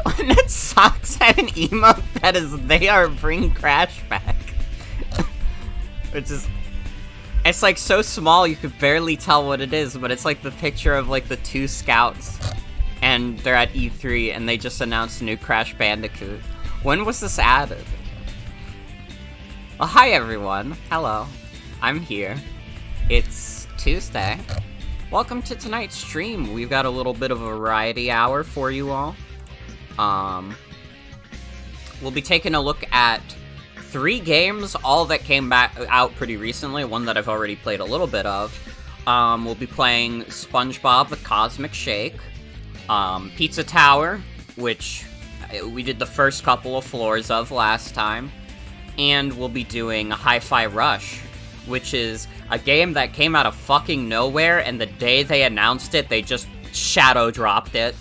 When it sucks at an emote that is they are bring Crash back. Which is... It's like so small you could barely tell what it is, but it's like the picture of like the two scouts. And they're at E3 and they just announced a new Crash Bandicoot. When was this added? Well, hi everyone. Hello. I'm here. It's Tuesday. Welcome to tonight's stream. We've got a little bit of a variety hour for you all. We'll be taking a look at 3 games, all that came out pretty recently, one that I've already played a little bit of. We'll be playing Spongebob the Cosmic Shake, Pizza Tower, which we did the first couple of floors of last time, and we'll be doing Hi-Fi Rush, which is a game that came out of fucking nowhere, and the day they announced it, they just shadow dropped it.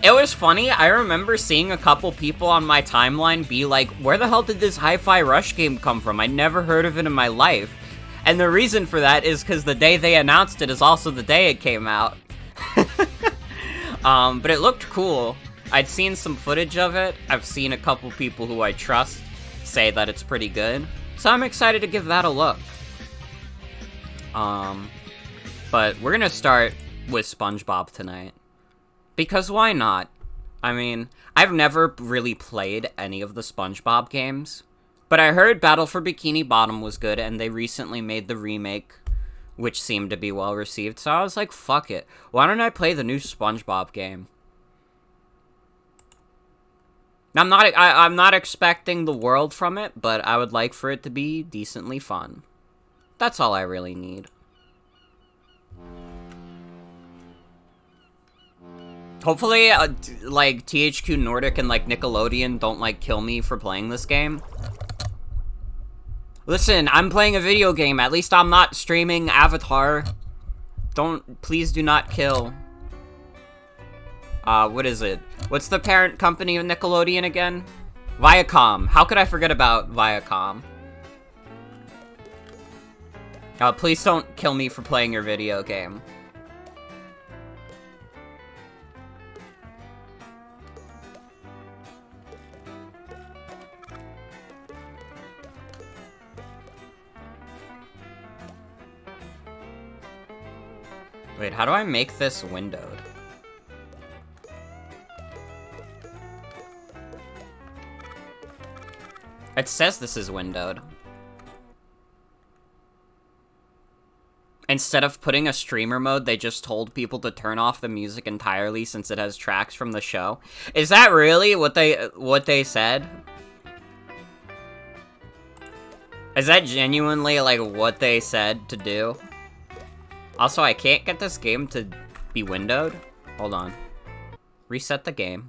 It was funny, I remember seeing a couple people on my timeline be like, where the hell did this Hi-Fi Rush game come from? I never heard of it in my life. And the reason for that is because the day they announced it is also the day it came out. But it looked cool. I'd seen some footage of it. I've seen a couple people who I trust say that it's pretty good. So I'm excited to give that a look. But we're gonna start with SpongeBob tonight. Because why not? I mean, I've never really played any of the SpongeBob games, but I heard Battle for Bikini Bottom was good, and they recently made the remake, which seemed to be well received, so I was like, fuck it. Why don't I play the new SpongeBob game? I'm not expecting the world from it, but I would like for it to be decently fun. That's all I really need. Hopefully, like, THQ Nordic and, like, Nickelodeon don't, like, kill me for playing this game. Listen, I'm playing a video game. At least I'm not streaming Avatar. Please do not kill. What is it? What's the parent company of Nickelodeon again? Viacom. How could I forget about Viacom? Please don't kill me for playing your video game. Wait, how do I make this windowed? It says this is windowed. Instead of putting a streamer mode, they just told people to turn off the music entirely since it has tracks from the show. Is that really what they said? Is that genuinely, like, what they said to do? Also, I can't get this game to be windowed. Hold on. Reset the game.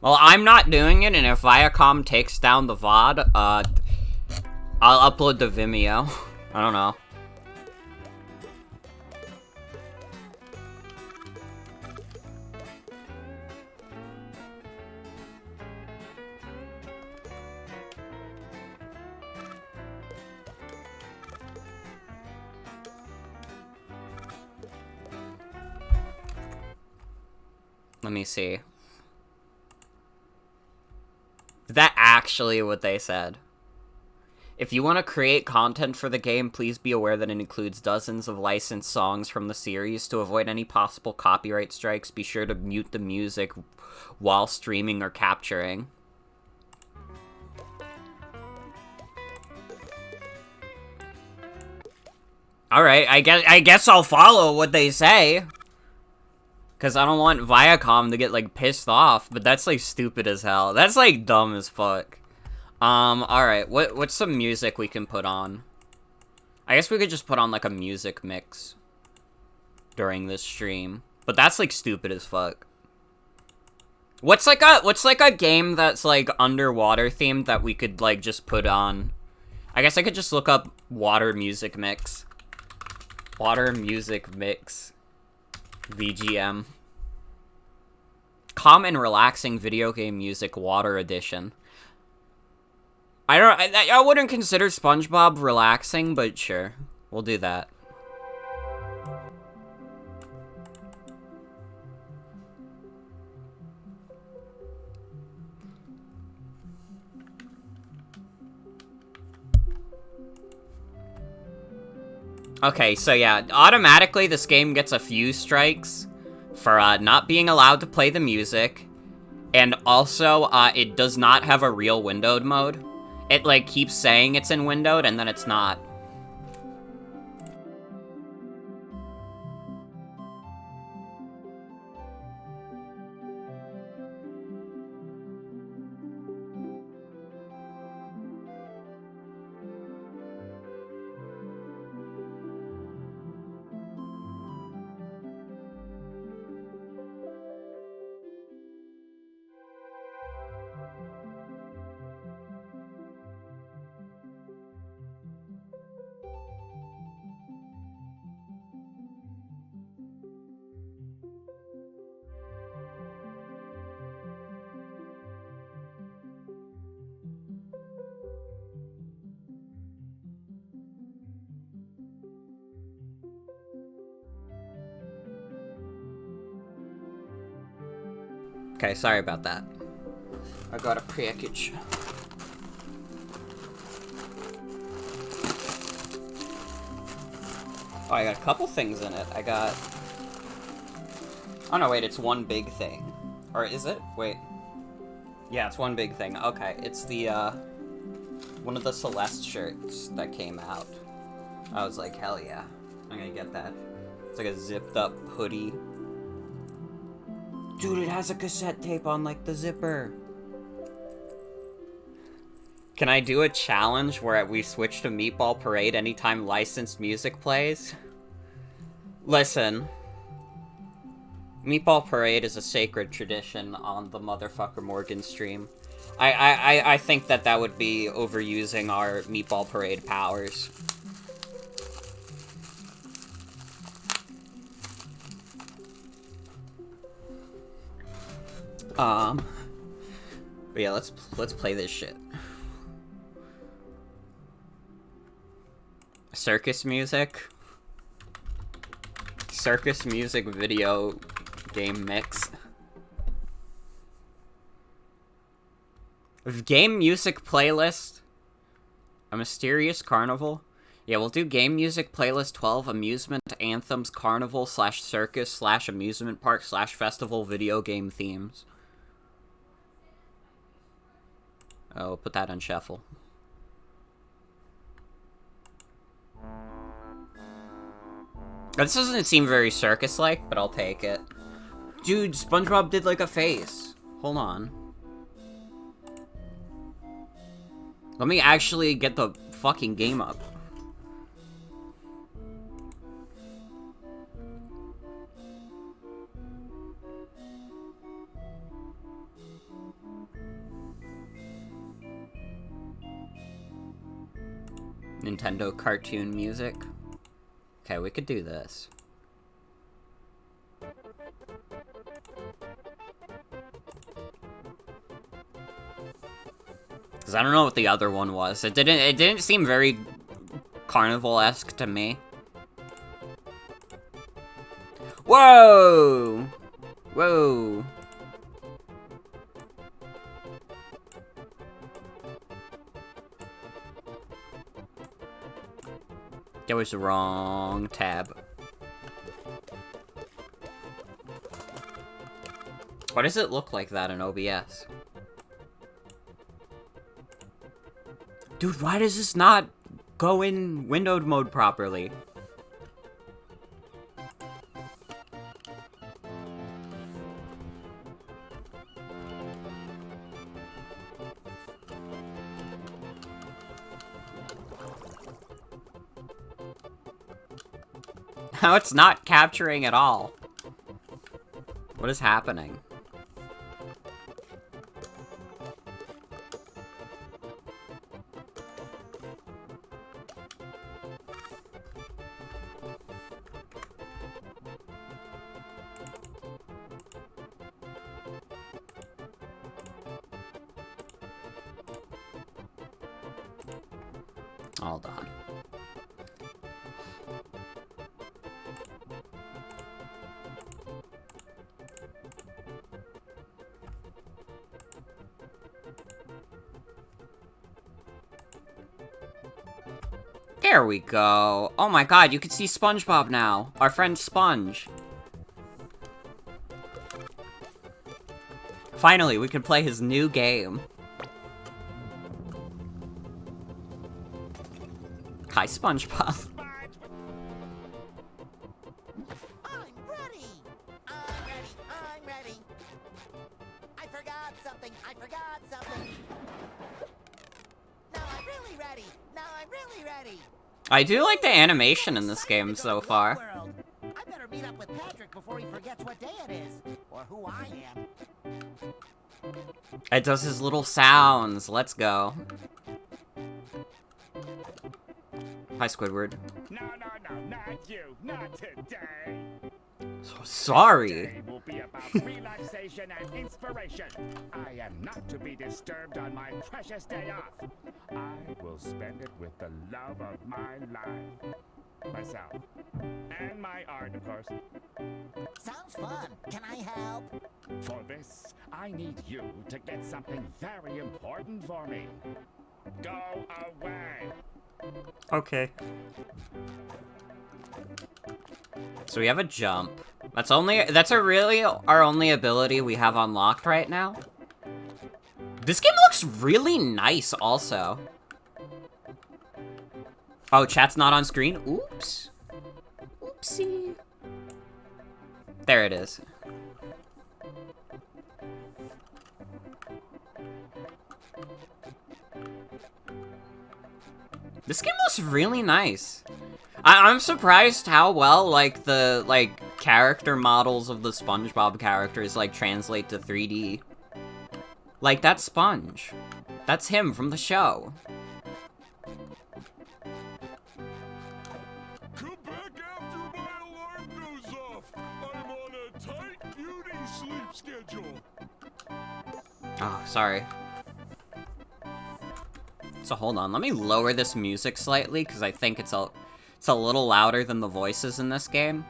Well, I'm not doing it, and if Viacom takes down the VOD, I'll upload to Vimeo. I don't know. Let me see. Is that actually what they said? If you want to create content for the game, please be aware that it includes dozens of licensed songs from the series. To avoid any possible copyright strikes, be sure to mute the music while streaming or capturing. Alright, I guess I'll follow what they say. Because I don't want Viacom to get, like, pissed off, but that's, like, stupid as hell. That's, like, dumb as fuck. Alright, what's some music we can put on? I guess we could just put on, like, a music mix during this stream. But that's, like, stupid as fuck. What's like a game that's, like, underwater themed that we could, like, just put on? I guess I could just look up water music mix. Water music mix. VGM. Calm and relaxing video game music water edition. I wouldn't consider SpongeBob relaxing, but sure. We'll do that. Okay, so yeah, automatically this game gets a few strikes for not being allowed to play the music, and also it does not have a real windowed mode. It like keeps saying it's in windowed and then it's not. Okay, sorry about that. I got a package. Oh, I got a couple things in it. I got... Oh no, wait, it's one big thing. Or is it? Wait. Yeah, it's one big thing. Okay, it's the, one of the Celeste shirts that came out. I was like, hell yeah. I'm gonna get that. It's like a zipped up hoodie. Dude, it has a cassette tape on, like, the zipper. Can I do a challenge where we switch to Meatball Parade anytime licensed music plays? Listen. Meatball Parade is a sacred tradition on the motherfucker Morgan stream. I think that would be overusing our Meatball Parade powers. But yeah, let's play this shit. Circus music video game mix. Game music playlist. A mysterious carnival. Yeah, we'll do game music playlist 12 amusement anthems carnival / circus / amusement park / festival video game themes. Oh, put that on shuffle. This doesn't seem very circus-like, but I'll take it. Dude, SpongeBob did like a face. Hold on. Let me actually get the fucking game up. Nintendo cartoon music. Okay, we could do this. Cause I don't know what the other one was. It didn't seem very carnival-esque to me. Whoa! Whoa! That was the wrong tab. Why does it look like that in OBS? Dude, why does this not go in windowed mode properly? Now it's not capturing at all. What is happening? Hold on. There we go. Oh my god, you can see SpongeBob now. Our friend Sponge. Finally, we can play his new game. Hi, SpongeBob. I'm ready! I'm ready! I'm ready! I forgot something! I forgot something! Now I'm really ready! Now I'm really ready! I do like the animation in this game so far. I better meet up with Patrick before he forgets what day it is, or who I am. It does his little sounds. Let's go. Hi, Squidward. No, not you. Not today. So sorry. Today will be about relaxation and inspiration. I am not to be disturbed on my precious day off. I will spend it with the love of my life. Myself. And my art, of course. Sounds fun. Can I help? For this, I need you to get something very important for me. Go away. Okay. So we have a jump. That's really our only ability we have unlocked right now. This game looks really nice also. Oh, chat's not on screen? Oops. Oopsie. There it is. This game looks really nice. I'm surprised how well, like, the, character models of the SpongeBob characters, translate to 3D. Like, that's Sponge. That's him from the show. Come back after my alarm goes off. I'm on a tight beauty sleep schedule. Oh, sorry. So hold on, let me lower this music slightly, because I think it's a little louder than the voices in this game.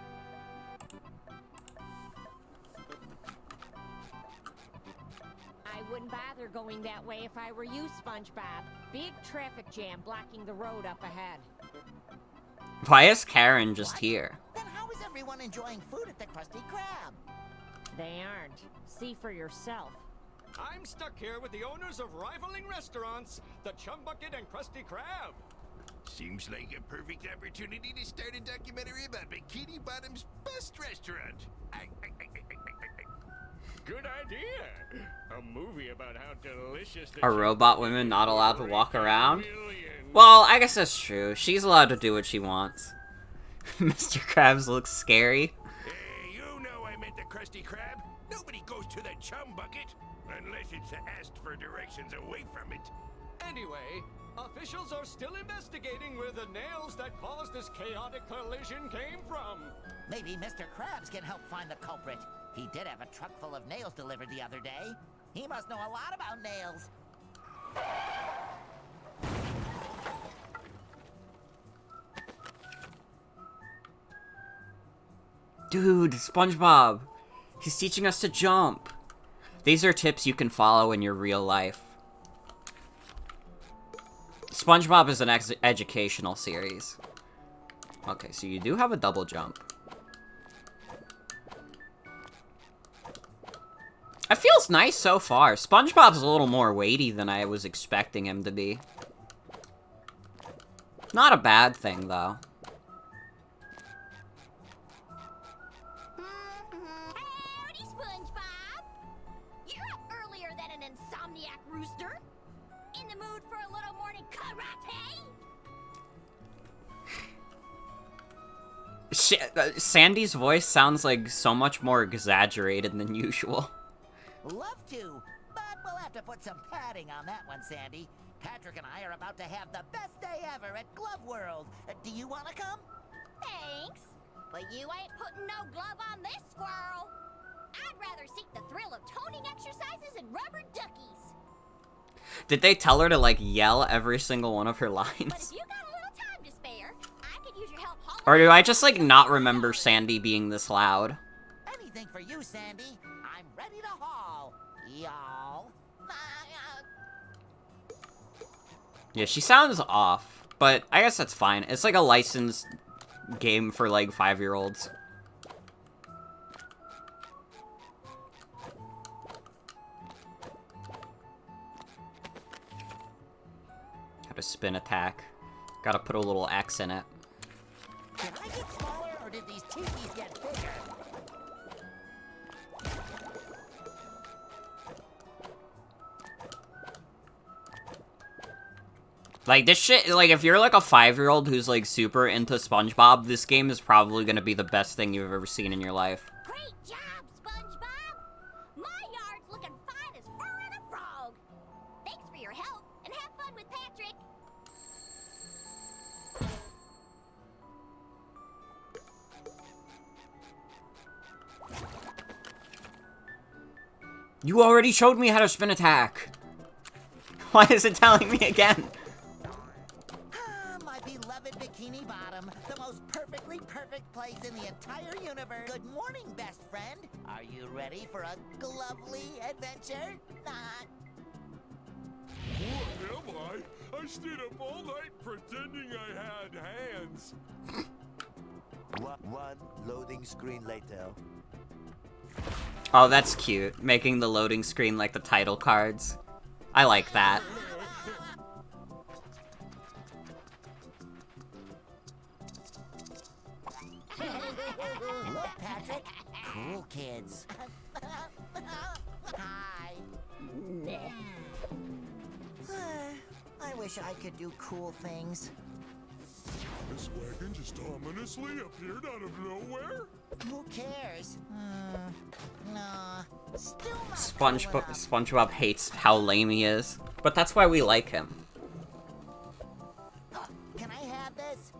I wouldn't bother going that way if I were you, SpongeBob. Big traffic jam blocking the road up ahead. Why is Karen just here? Then how is everyone enjoying food at the Krusty Krab? They aren't. See for yourself. I'm stuck here with the owners of rivaling restaurants, the Chum Bucket and Krusty Krab. Seems like a perfect opportunity to start a documentary about Bikini Bottom's best restaurant. Good idea. A movie about how delicious the Are robot women not allowed to walk around? millions. Well, I guess that's true. She's allowed to do what she wants. Mr. Krabs looks scary. Hey, you know I meant the Krusty Krab. Nobody goes to the Chum Bucket unless it's asked for directions away from it. Anyway, officials are still investigating where the nails that caused this chaotic collision came from. Maybe Mr. Krabs can help find the culprit. He did have a truck full of nails delivered the other day. He must know a lot about nails. Dude, SpongeBob. He's teaching us to jump. These are tips you can follow in your real life. SpongeBob is an educational series. Okay, so you do have a double jump. It feels nice so far. SpongeBob's a little more weighty than I was expecting him to be. Not a bad thing, though. Howdy, SpongeBob! You're up earlier than an insomniac rooster. In the mood for a little morning karate? Sandy's voice sounds like so much more exaggerated than usual. Love to, but we'll have to put some padding on that one, Sandy. Patrick and I are about to have the best day ever at Glove World. Do you want to come? Thanks. But you ain't putting no glove on this squirrel. I'd rather seek the thrill of toning exercises and rubber duckies. Did they tell her to, like, yell every single one of her But if lines? you got a little time to spare, I could use your help hauling. Or do I just, like, not remember Sandy being this loud? Anything for you, Sandy. I'm ready to haul. Y'all. Yeah, she sounds off, but I guess that's fine. It's like a licensed game for, like, 5-year-olds. Got a spin attack. Gotta put a little X in it. Did I get smaller or did these tikis get bigger? Like, this shit, like, if you're, like, a 5-year-old who's, like, super into SpongeBob, this game is probably gonna be the best thing you've ever seen in your life. Great job, SpongeBob. My yard's looking fine as fur and a frog. Thanks for your help, and have fun with Patrick. You already showed me how to spin attack! Why is it telling me again? Ah, my beloved Bikini Bottom, the most perfectly perfect place in the entire universe. Good morning, best friend. Are you ready for a lovely adventure? Not. What am I? I stayed up all night pretending I had hands. One loading screen later. Oh, that's cute. Making the loading screen like the title cards. I like that. Look, Patrick. Cool kids. Hi. I wish I could do cool things. This wagon just ominously appeared out of nowhere? Who cares? Nah. Still not SpongeBob, cool enough. SpongeBob hates how lame he is. But that's why we like him. Can I have this?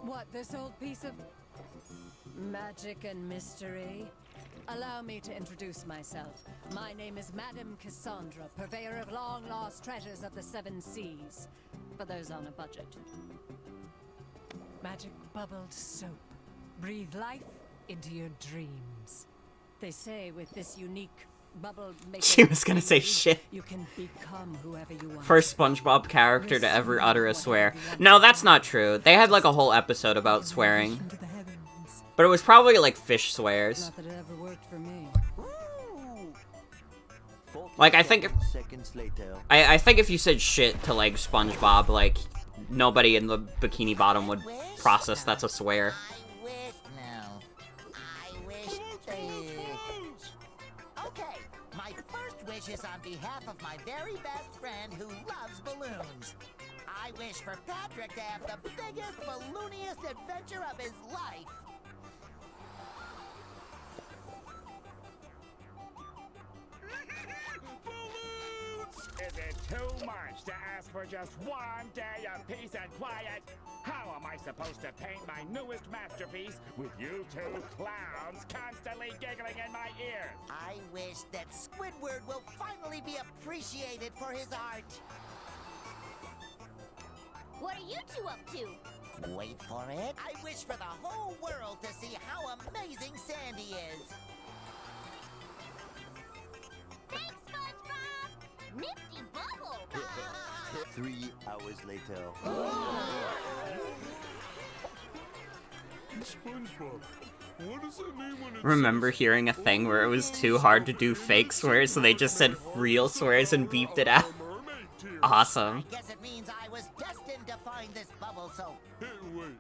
What, this old piece of magic and mystery? Allow me to introduce myself. My name is Madame Cassandra, purveyor of long-lost treasures of the 7 seas. For those on a budget. Magic bubbled soap. Breathe life into your dreams. They say with this unique bubble maker She was gonna say shit. you can become whoever you want. First SpongeBob character to ever utter a swear. No, that's not true. They had like a whole episode about swearing. Into the heavens. But it was probably like fish swears. Not that it ever worked for me. Ooh. Like, I think if, Seconds later. I think if you said shit to like SpongeBob, like, nobody in the Bikini Bottom would process that's a swear. I wish. No. I wish. Okay. My first wish is on behalf of my very best friend who loves balloons. I wish for Patrick to have the biggest, ballooniest adventure of his life. Is it too much to ask for just one day of peace and quiet? How am I supposed to paint my newest masterpiece with you two clowns constantly giggling in my ears? I wish that Squidward will finally be appreciated for his art. What are you two up to? Wait for it. I wish for the whole world to see how amazing Sandy is. Thanks, SpongeBob. Nifty bubble. 3 hours later. SpongeBob, what does it mean when it Remember hearing a thing where it was too hard to do fake swears, so they just said real swears and beeped it out? mermaid tears? Awesome. Guess it means I was destined to find this bubble soap. Hey, wait.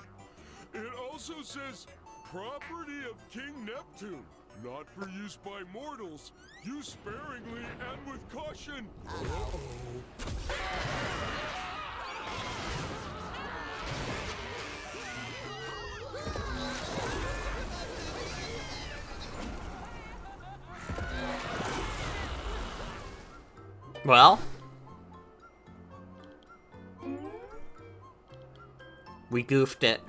It also says property of King Neptune. Not for use by mortals. Use sparingly and with caution. Uh-oh. Well, we goofed it.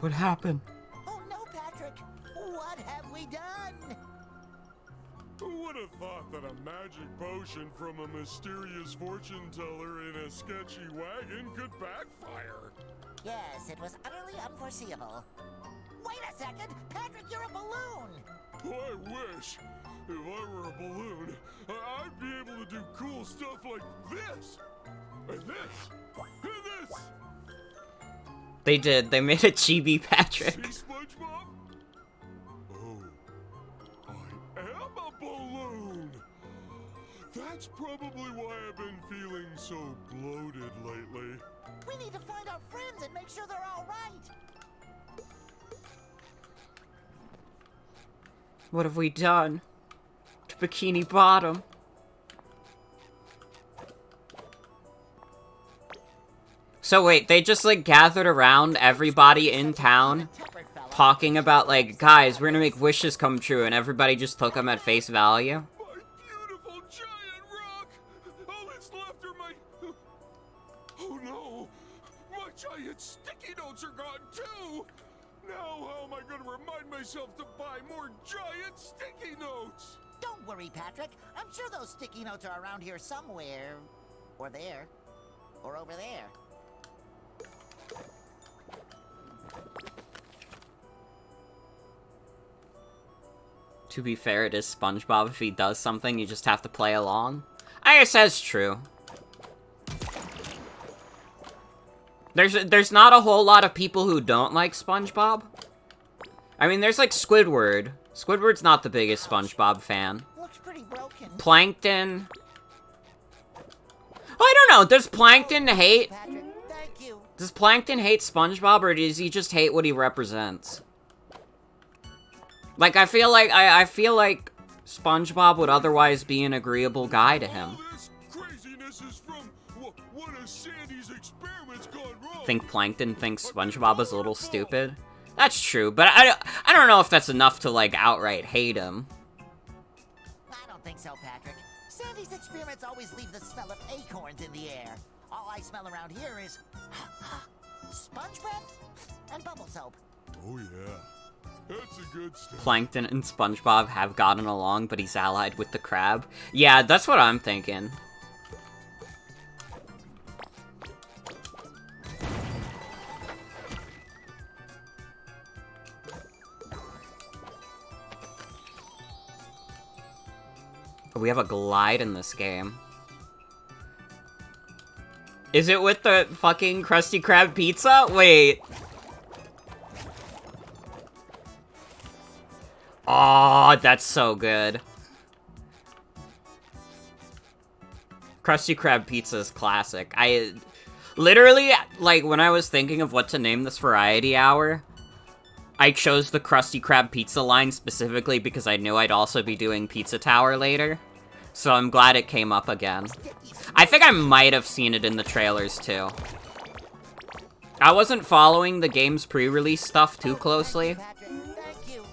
What happened? Oh no, Patrick! What have we done? Who would have thought that a magic potion from a mysterious fortune teller in a sketchy wagon could backfire? Yes, it was utterly unforeseeable. Wait a second! Patrick, you're a balloon! I wish. If I were a balloon, I'd be able to do cool stuff like this. And this. And this. They did. They made a chibi Patrick. See, SpongeBob? Oh, I am a balloon. That's probably why I've been feeling so bloated lately. We need to find our friends and make sure they're all right! What have we done to Bikini Bottom? So wait, they just like gathered around everybody in town talking about like, guys, we're gonna make wishes come true, and everybody just took them at face value? My beautiful giant rock! All that's left are my... Oh no! My giant sticky notes are gone too! Now how am I gonna remind myself to buy more giant sticky notes? Don't worry, Patrick. I'm sure those sticky notes are around here somewhere. Or there. Or over there. To be fair, it is SpongeBob. If he does something, you just have to play along. I guess that's true. There's not a whole lot of people who don't like SpongeBob. I mean, there's like Squidward. Squidward's not the biggest SpongeBob fan. Looks pretty broken. Plankton. I don't know. Does Plankton hate? Patrick, thank you. Does Plankton hate SpongeBob, or does he just hate what he represents? Like, I feel like SpongeBob would otherwise be an agreeable guy to him. All this craziness is from one of Sandy's experiments gone wrong. Think Plankton thinks SpongeBob is a little stupid? That's true, but I don't know if that's enough to, like, outright hate him. I don't think so, Patrick. Sandy's experiments always leave the smell of acorns in the air. All I smell around here is sponge breath and bubble soap. Oh yeah. That's a good stuff. Plankton and SpongeBob have gotten along, but he's allied with the crab. Yeah, that's what I'm thinking. We have a glide in this game. Is it with the fucking Krusty Krab Pizza? Wait. Oh, that's so good. Krusty Krab Pizza is classic. I literally, like, when I was thinking of what to name this variety hour, I chose the Krusty Krab Pizza line specifically because I knew I'd also be doing Pizza Tower later. So I'm glad it came up again. I think I might have seen it in the trailers too. I wasn't following the game's pre-release stuff too closely. Patrick, thank you.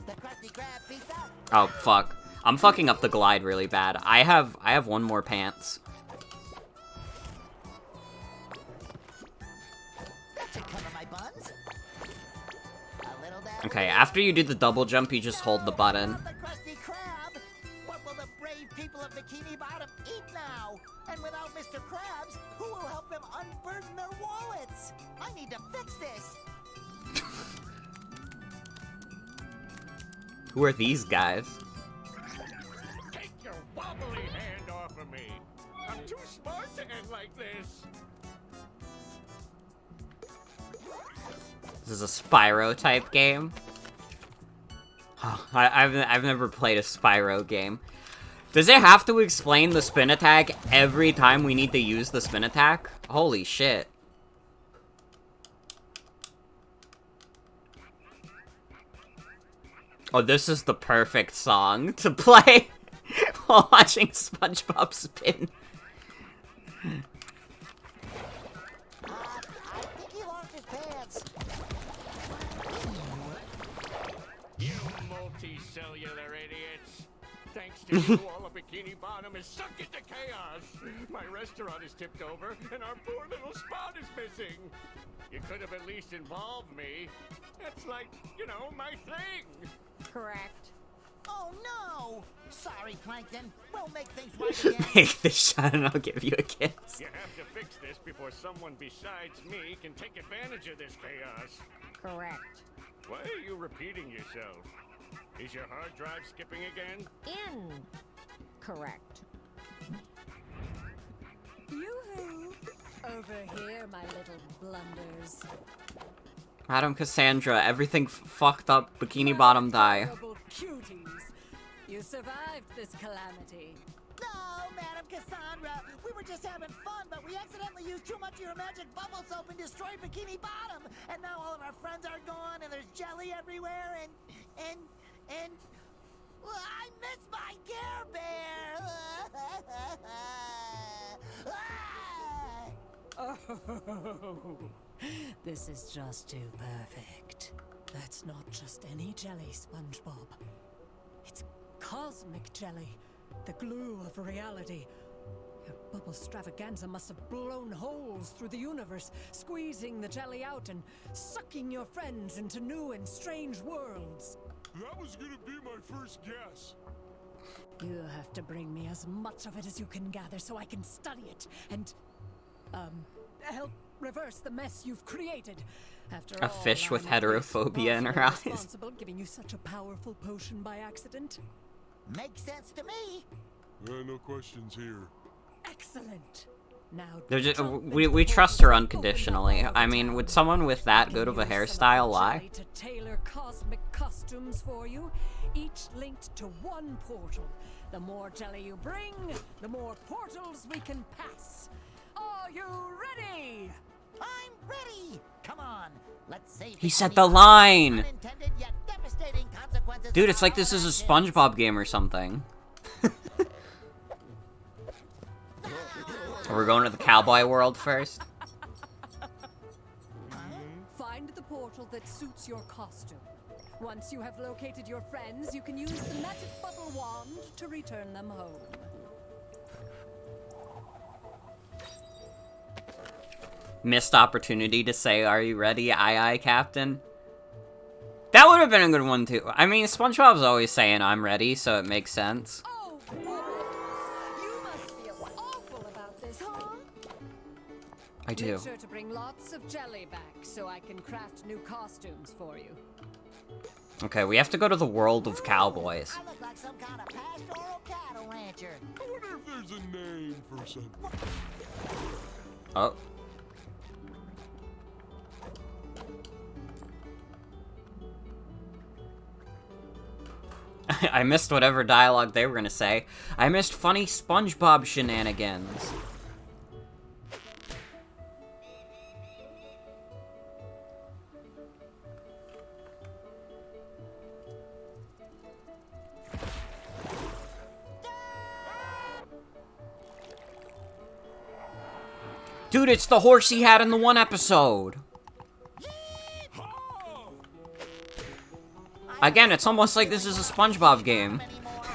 The Krusty Krab Pizza. Oh, fuck. I'm fucking up the glide really bad. I have one more pants. That should cover my buns. A little down. Okay, after you do the double jump, you just hold the button. The Krusty Krab. What will the brave people of Bikini Bottom eat now? And without Mr. Krabs, who will help them unburden their wallets? I need to fix this. Who are these guys? Take your wobbly hand off of me. I'm too smart to end like this. This is a Spyro type game. I've never played a Spyro game. Does it have to explain the spin attack every time we need to use the spin attack? Holy shit. Oh, this is the perfect song to play while watching SpongeBob spin. I think he lost his pants. You multicellular idiots. Thanks to you, all of Bikini Bottom is sunk into chaos. My restaurant is tipped over, and our poor little spot is missing. You could have at least involved me. That's like, you know, my thing. Correct. Oh no! Sorry, Plankton. We'll make things right again. Make this shot and I'll give you a kiss. You have to fix this before someone besides me can take advantage of this chaos. Correct. Why are you repeating yourself? Is your hard drive skipping again? Correct. Yoo-hoo! Over here, my little blunders. Madam Cassandra, everything fucked up. Bikini Bottom die. Adorable cuties. You survived this calamity. No, Madam Cassandra. We were just having fun, but we accidentally used too much of your magic bubble soap and destroyed Bikini Bottom. And now all of our friends are gone, and there's jelly everywhere, and well, I miss my Care Bear. Oh, this is just too perfect. That's not just any jelly, SpongeBob. It's cosmic jelly, the glue of reality. Your bubble stravaganza must have blown holes through the universe, squeezing the jelly out and sucking your friends into new and strange worlds. That was gonna be my first guess. You have to bring me as much of it as you can gather so I can study it and, help reverse the mess you've created. After A all, fish with I'm at least heterophobia in her partially eyes. responsible giving you such a powerful potion by accident. Makes sense to me. No questions here. Excellent. Now, They're just, jump we into the trust her portal and unconditionally. open up all I the mean, time. would someone with that I good can of a use some hairstyle of that lie? jelly to tailor cosmic costumes for you, each linked to one portal. The more jelly you bring, the more portals we can pass. Are you ready? I'm ready. Come on, let's save. He Bikini said the Bottom. line! Unintended yet devastating consequences Dude, for it's like all this is a actions. SpongeBob game or something. We're going to the cowboy world first. Find the portal that suits your costume. Once you have located your friends, you can use the magic bubble wand to return them home. Missed opportunity to say, "Are you ready? Aye, aye, Captain." That would have been a good one, too. I mean, SpongeBob's always saying, "I'm ready," so it makes sense. Oh, boys! You must feel awful about this, huh? I do. Make sure to bring lots of jelly back so I can craft new costumes for you. Okay, we have to go to the world of cowboys. I look like some kind of pastoral cattle rancher. I wonder if there's a name for something. Oh. I missed whatever dialogue they were gonna say. I missed funny SpongeBob shenanigans. Dude, it's the horse he had in the one episode. Again, it's almost like this is a SpongeBob game.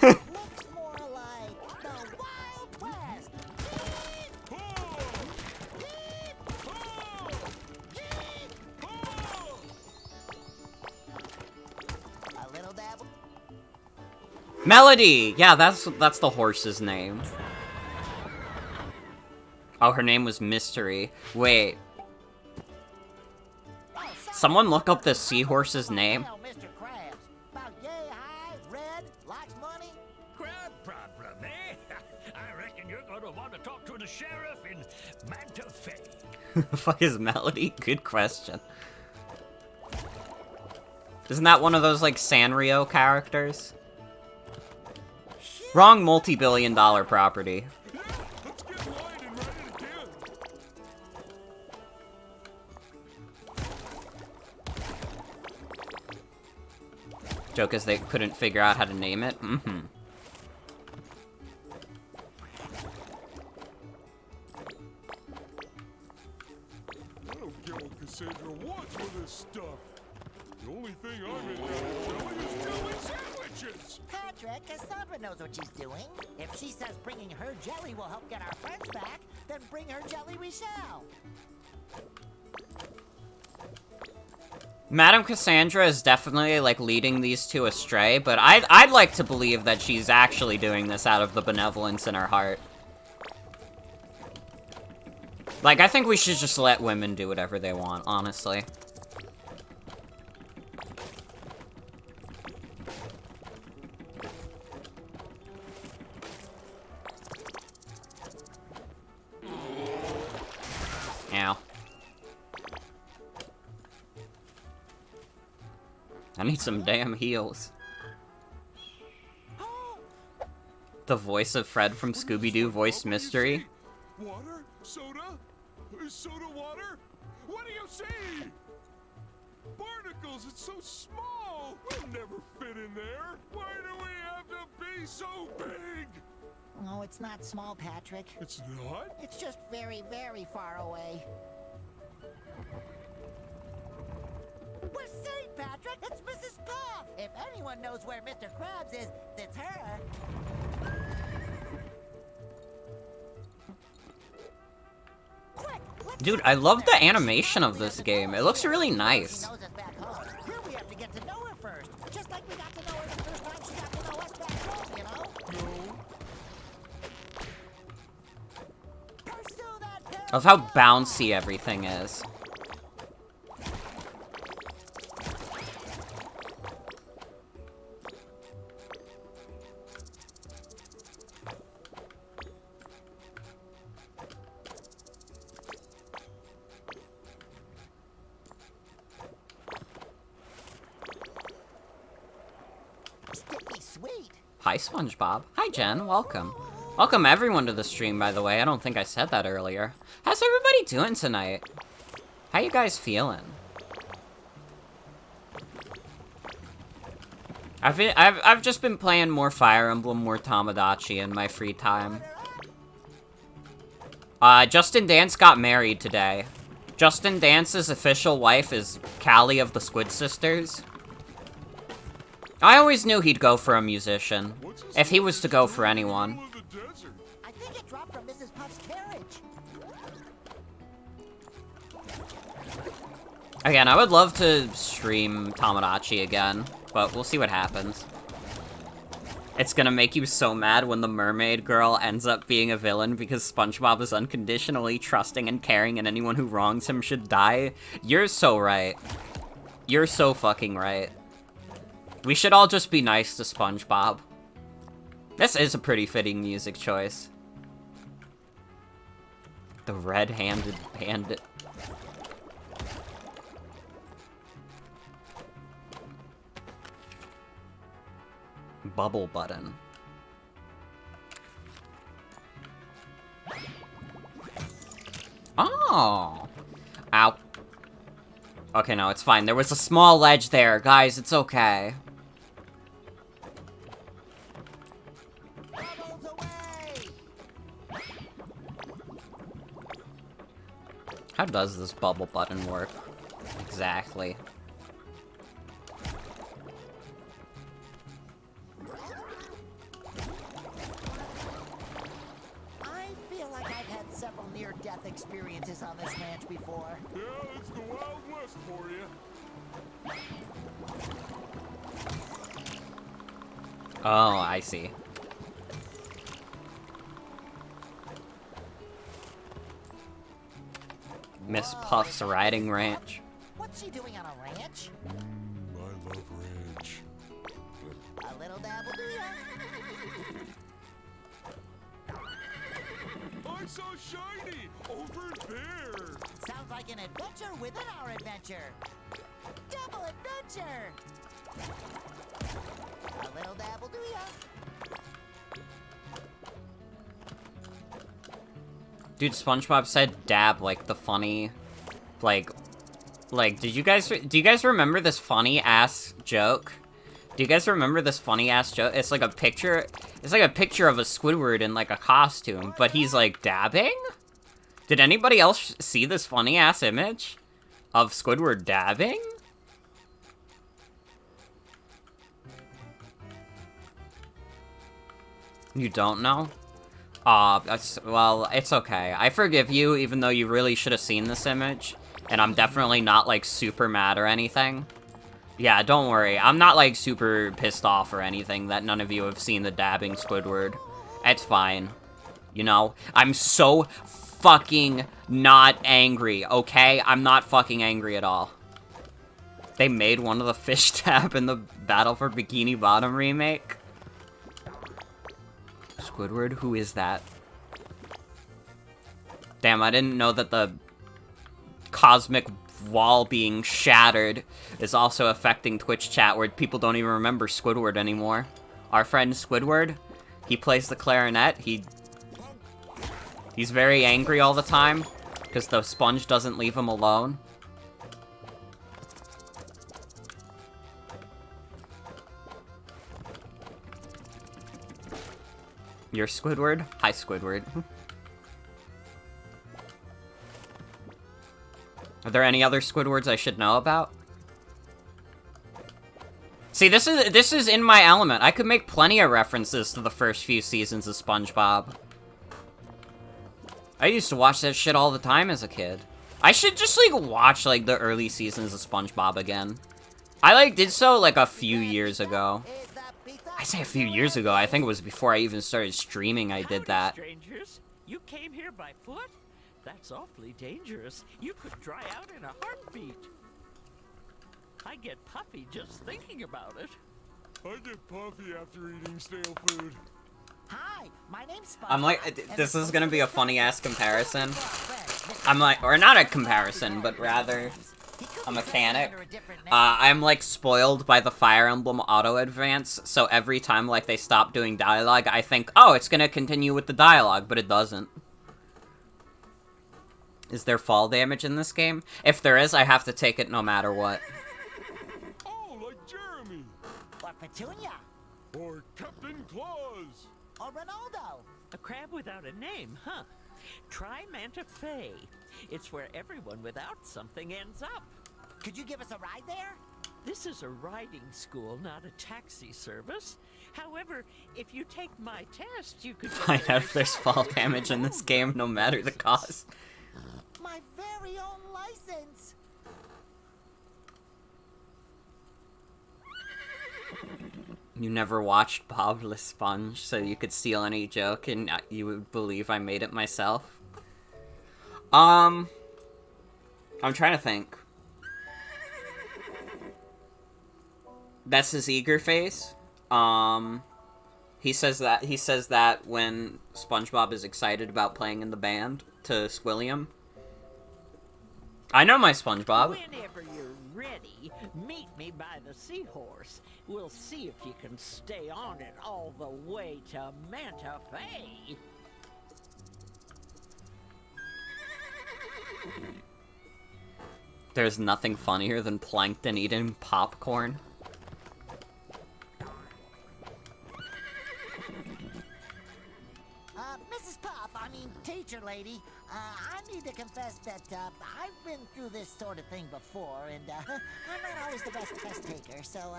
Looks more like the Wild West. A little dabble. Melody! Yeah, that's the horse's name. Oh, her name was Mystery. Wait. Someone look up the seahorse's name. Well, Mr. Krabs, about yay high, red, like money. Crab problem, eh? I reckon you're gonna want to talk to the sheriff in Manta Fe. Who the fuck is Melody? Good question. Isn't that one of those, like, Sanrio characters? Wrong multi-billion-dollar property. Let's get wide and write it again. Joke is they couldn't figure out how to name it. Mm-hmm. I don't get what Cassandra wants with this stuff. The only thing I'm in out of jelly is jelly sandwich. delicious. Patrick, Cassandra knows what she's doing. If she says bringing her jelly will help get our friends back, then bring her jelly we shall. Madam Cassandra is definitely, like, leading these two astray, but I'd like to believe that she's actually doing this out of the benevolence in her heart. Like, I think we should just let women do whatever they want, honestly. Ow. I need some damn heals. The voice of Fred from Scooby-Doo voiced Mystery. Water? Soda? Soda water? What do you see? Barnacles, it's so small. We'll never fit in there. Why do we have to be so big? Oh, it's not small, Patrick. It's not? It's just very, very far away. We're safe, Patrick! It's Mrs. Puff! If anyone knows where Mr. Krabs is, it's her. Quick, let's Dude, get I love the there. animation of this game. It looks really nice. She knows us back home. Here we have to get to know her first. Just like we got to know her the first time she got to know us back home, you know? Pursue that pair Of how bouncy everything is. Sticky sweet. Hi, Spongebob. Hi, Jen. Welcome. Welcome everyone to the stream, by the way. I don't think I said that earlier. How's everybody doing tonight? How you guys feeling? I've just been playing more Fire Emblem, more Tamagotchi in my free time. Justin Dance got married today. Justin Dance's official wife is Callie of the Squid Sisters. I always knew he'd go for a musician, if he was to go for anyone. I think it dropped from Mrs. Puff's carriage. Again, I would love to stream Tamagotchi again, but we'll see what happens. It's gonna make you so mad when the mermaid girl ends up being a villain because SpongeBob is unconditionally trusting and caring and anyone who wrongs him should die. You're so right. You're so fucking right. We should all just be nice to SpongeBob. This is a pretty fitting music choice. The red-handed bandit. Bubble button. Oh! Ow. Okay, no, it's fine. There was a small ledge there. Guys, it's okay. Bubbles away! How does this bubble button work? Exactly. I feel like I've had several near-death experiences on this ranch before. Yeah, it's the Wild West for you. Oh, I see. Miss Puff's riding ranch. What's she doing on a ranch? I love ranch. A little dabble do ya? I saw Shiny over there. Sounds like an adventure within our adventure. Double adventure! A little dabble do ya? Dude, SpongeBob said dab like the funny, like, do you guys remember this funny ass joke? Do you guys remember this funny ass joke? It's like a picture of a Squidward in like a costume, but he's like dabbing? Did anybody else see this funny ass image of Squidward dabbing? You don't know? Well, it's okay. I forgive you, even though you really should have seen this image. And I'm definitely not, like, super mad or anything. Yeah, don't worry. I'm not, like, super pissed off or anything that none of you have seen the dabbing Squidward. It's fine. You know? I'm so fucking not angry, okay? I'm not fucking angry at all. They made one of the fish dab in the Battle for Bikini Bottom remake. Squidward? Who is that? Damn, I didn't know that the cosmic wall being shattered is also affecting Twitch chat where people don't even remember Squidward anymore. Our friend Squidward, he plays the clarinet. He's very angry all the time because the sponge doesn't leave him alone. You're Squidward? Hi, Squidward. Are there any other Squidwards I should know about? See, this is in my element. I could make plenty of references to the first few seasons of SpongeBob. I used to watch that shit all the time as a kid. I should just, like, watch, like, the early seasons of SpongeBob again. I, like, did so, like, a few years ago. I say a few years ago. I think it was before I even started streaming I did that. Strangers, you came here by foot? That's awfully dangerous. You could dry out in a heartbeat. I get puffy just thinking about it. I get puffy after eating stale food. Hi, my name's SpongeBob. I'm like, this is gonna be a funny-ass comparison. I'm like, or not a comparison, but rather a mechanic. I'm like spoiled by the Fire Emblem Auto Advance, so every time like they stop doing dialogue, I think, oh, it's gonna continue with the dialogue, but it doesn't. Is there fall damage in this game? If there is, I have to take it no matter what. Oh, like Jeremy. Or Petunia. Or Captain Claus. Or Ronaldo. A crab without a name, huh? Try Manta Fe. It's where everyone without something ends up. Could you give us a ride there? This is a riding school, not a taxi service. However, if you take my test, you could... I have there's fall damage in this game, no matter the cost. My very own license. You never watched Bob the Sponge, so you could steal any joke and you would believe I made it myself? I'm trying to think. That's his eager face. He says that when SpongeBob is excited about playing in the band to Squilliam. I know my SpongeBob. Whenever you're ready, meet me by the seahorse. We'll see if you can stay on it all the way to Manta Fe. There's nothing funnier than Plankton eating popcorn. Mrs. Puff, I mean, teacher lady, I need to confess that I've been through this sort of thing before, and I'm not always the best test taker, so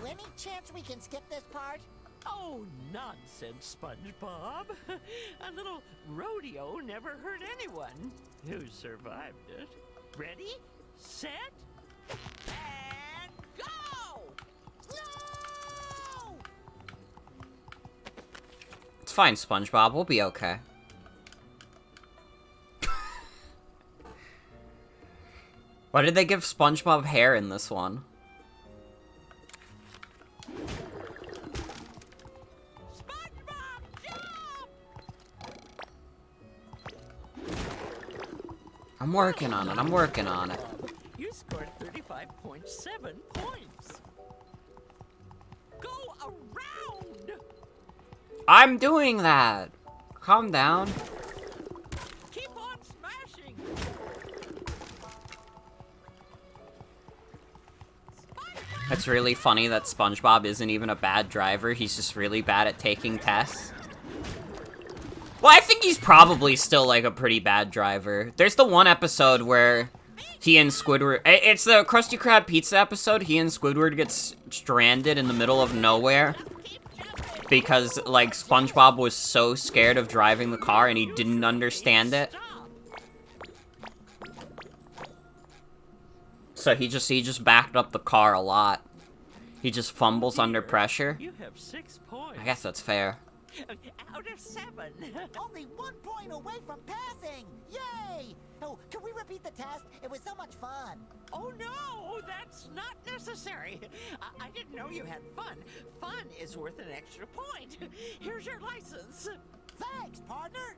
any chance we can skip this part? Oh, nonsense, SpongeBob. A little rodeo never hurt anyone who survived it. Ready, set, and go! No! It's fine, SpongeBob. We'll be okay. Why did they give SpongeBob hair in this one? SpongeBob, jump! I'm working on it. I'm working on it. You scored 35.7 points. Go around! I'm doing that! Calm down. Keep on smashing! It's really funny that SpongeBob isn't even a bad driver, he's just really bad at taking tests. Well, I think he's probably still, like, a pretty bad driver. There's the one episode where he and Squidward... It's the Krusty Krab Pizza episode. He and Squidward get stranded in the middle of nowhere. because, like, SpongeBob was so scared of driving the car and he didn't understand it. So he just backed up the car a lot. He just fumbles under pressure. You have 6 points. I guess that's fair. Out of 7. Only 1 point away from passing! Yay! Oh, can we repeat the test? It was so much fun. Oh no, that's not necessary. I didn't know you had fun. Fun is worth an extra point. Here's your license. Thanks, partner.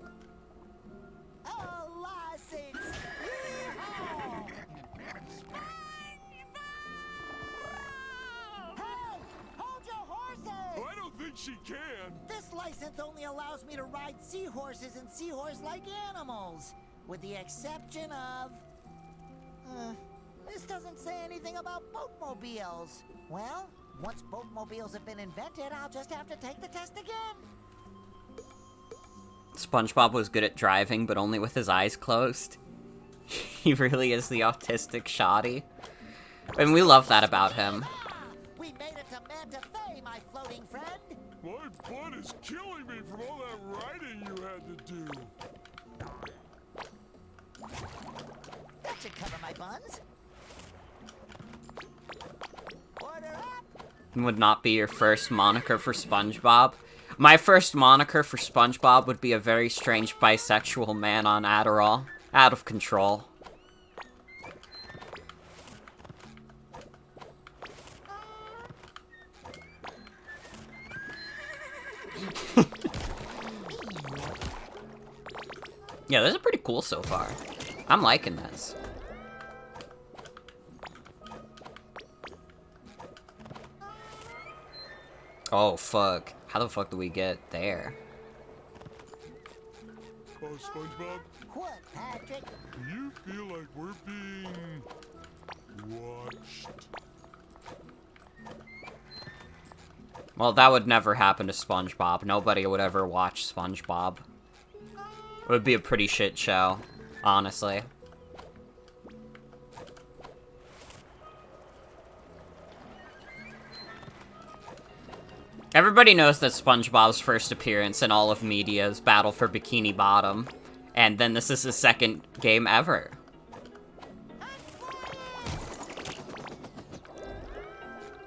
A license. Yeehaw! Hey, hold your horses! I don't think she can. This license only allows me to ride seahorses and seahorse-like animals, with the exception of... this doesn't say anything about boatmobiles. Well, once boatmobiles have been invented, I'll just have to take the test again. SpongeBob was good at driving, but only with his eyes closed. He really is the autistic shoddy. And we love that about him. We made it to Manta Fe, my floating friend. My butt is killing me from all that riding you had to do. That should cover my buns. Order up. Would not be your first moniker for SpongeBob. My first moniker for SpongeBob would be a very strange bisexual man on Adderall. Out of control. Yeah, this is pretty cool so far. I'm liking this. Oh, fuck. How the fuck do we get there? Oh, SpongeBob, What, Patrick? do you feel like we're being watched? Well, that would never happen to SpongeBob. Nobody would ever watch SpongeBob. It would be a pretty shit show, honestly. Everybody knows that SpongeBob's first appearance in all of media is Battle for Bikini Bottom, and then this is his second game ever.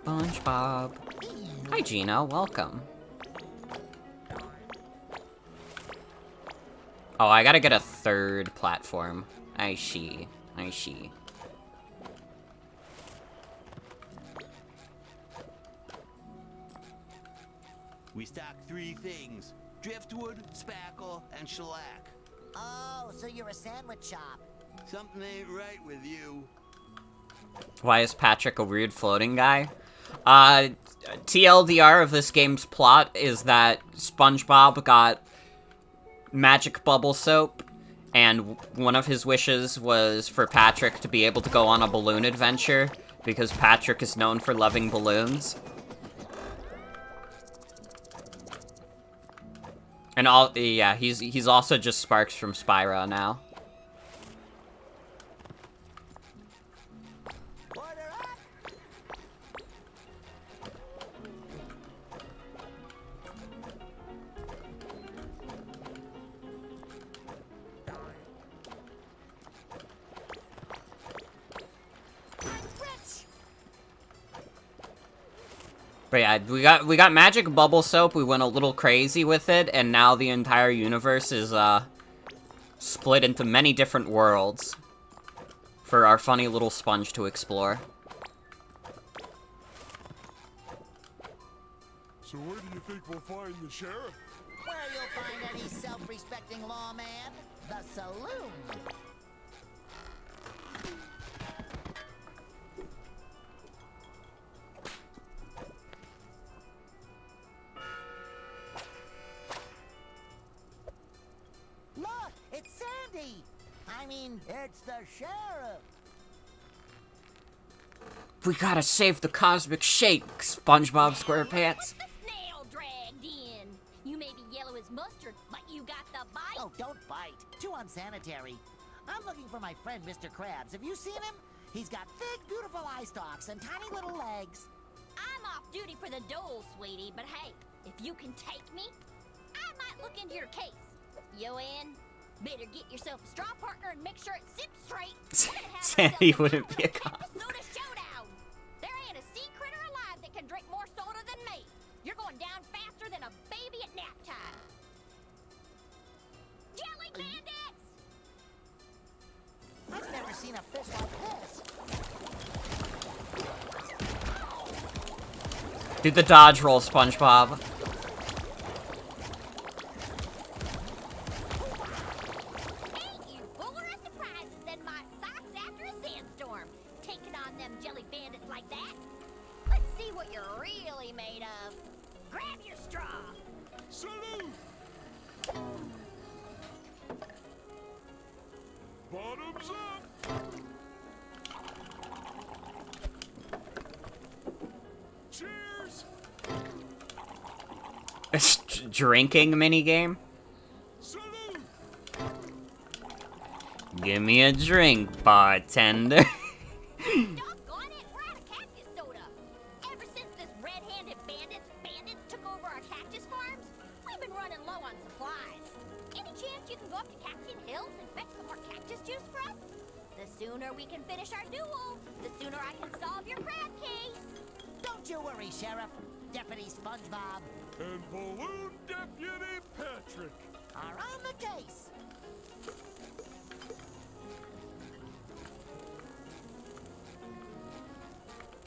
SpongeBob. Hi, Gino. Welcome. Oh, I gotta get a third platform. I see. I see. We stock 3 things: driftwood, spackle, and shellac. Oh, so you're a sandwich shop. Something ain't right with you. Why is Patrick a weird floating guy? TLDR of this game's plot is that SpongeBob got magic bubble soap, and one of his wishes was for Patrick to be able to go on a balloon adventure, because Patrick is known for loving balloons. And yeah, he's also just Sparks from Spyro now. Order up. I'm rich. But yeah, we got magic bubble soap, we went a little crazy with it, and now the entire universe is, split into many different worlds for our funny little sponge to explore. So where do you think we'll find the sheriff? Where you'll find any self-respecting lawman? The saloon. Look, it's Sandy. I mean, it's the sheriff. We gotta save the cosmic shake, SpongeBob SquarePants. The snail dragged in. You may be yellow as mustard, but you got the bite. Oh, don't bite. Too unsanitary. I'm looking for my friend, Mr. Krabs. Have you seen him? He's got thick, beautiful eye stalks and tiny little legs. I'm off duty for the dole, sweetie, but hey, If you can take me, I might look into your case. You in? Better get yourself a straw partner and make sure it sips straight. We're gonna have Sandy ourselves wouldn't be a little cop. soda showdown. There ain't a sea critter alive that can drink more soda than me. You're going down faster than a baby at nap time. Jelly bandits! I've never seen a fish like this. Do the dodge roll, SpongeBob. Ain't you fuller of surprises than my socks after a sandstorm? Taking on them jelly bandits like that? Let's see what you're really made of. Grab your straw. Salute! Bottoms up! Cheers! Drinking minigame? Salute! Give me a drink, bartender. Doggone it, we're out of cactus soda. Ever since this red-handed bandits took over our cactus farms, we've been running low on supplies. Any chance you can go up to Cactus Hills and fetch some more cactus juice for us? The sooner we can finish our duel, the sooner I can solve your crab case. Don't you worry, Sheriff. Deputy SpongeBob And Balloon Deputy Patrick! are on the case.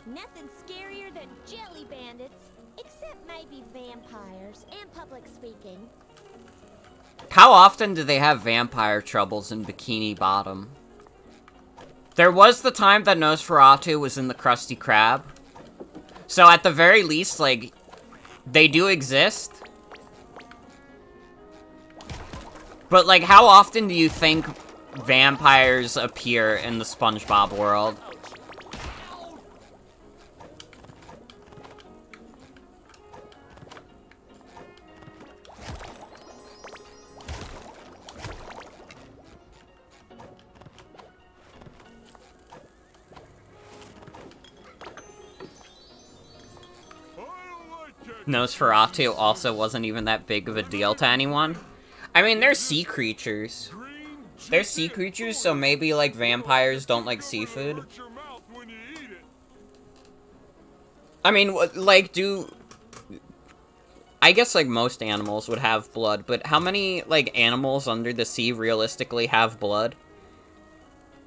Nothing scarier than jelly bandits, except maybe vampires and public speaking. How often do they have vampire troubles in Bikini Bottom? There was the time that Nosferatu was in the Krusty Krab. So at the very least, like, they do exist. But, like, how often do you think vampires appear in the SpongeBob world? Nosferatu also wasn't even that big of a deal to anyone. I mean, they're sea creatures. They're sea creatures, so maybe, like, vampires don't like seafood. I mean, like, I guess, like, most animals would have blood, but how many, like, animals under the sea realistically have blood?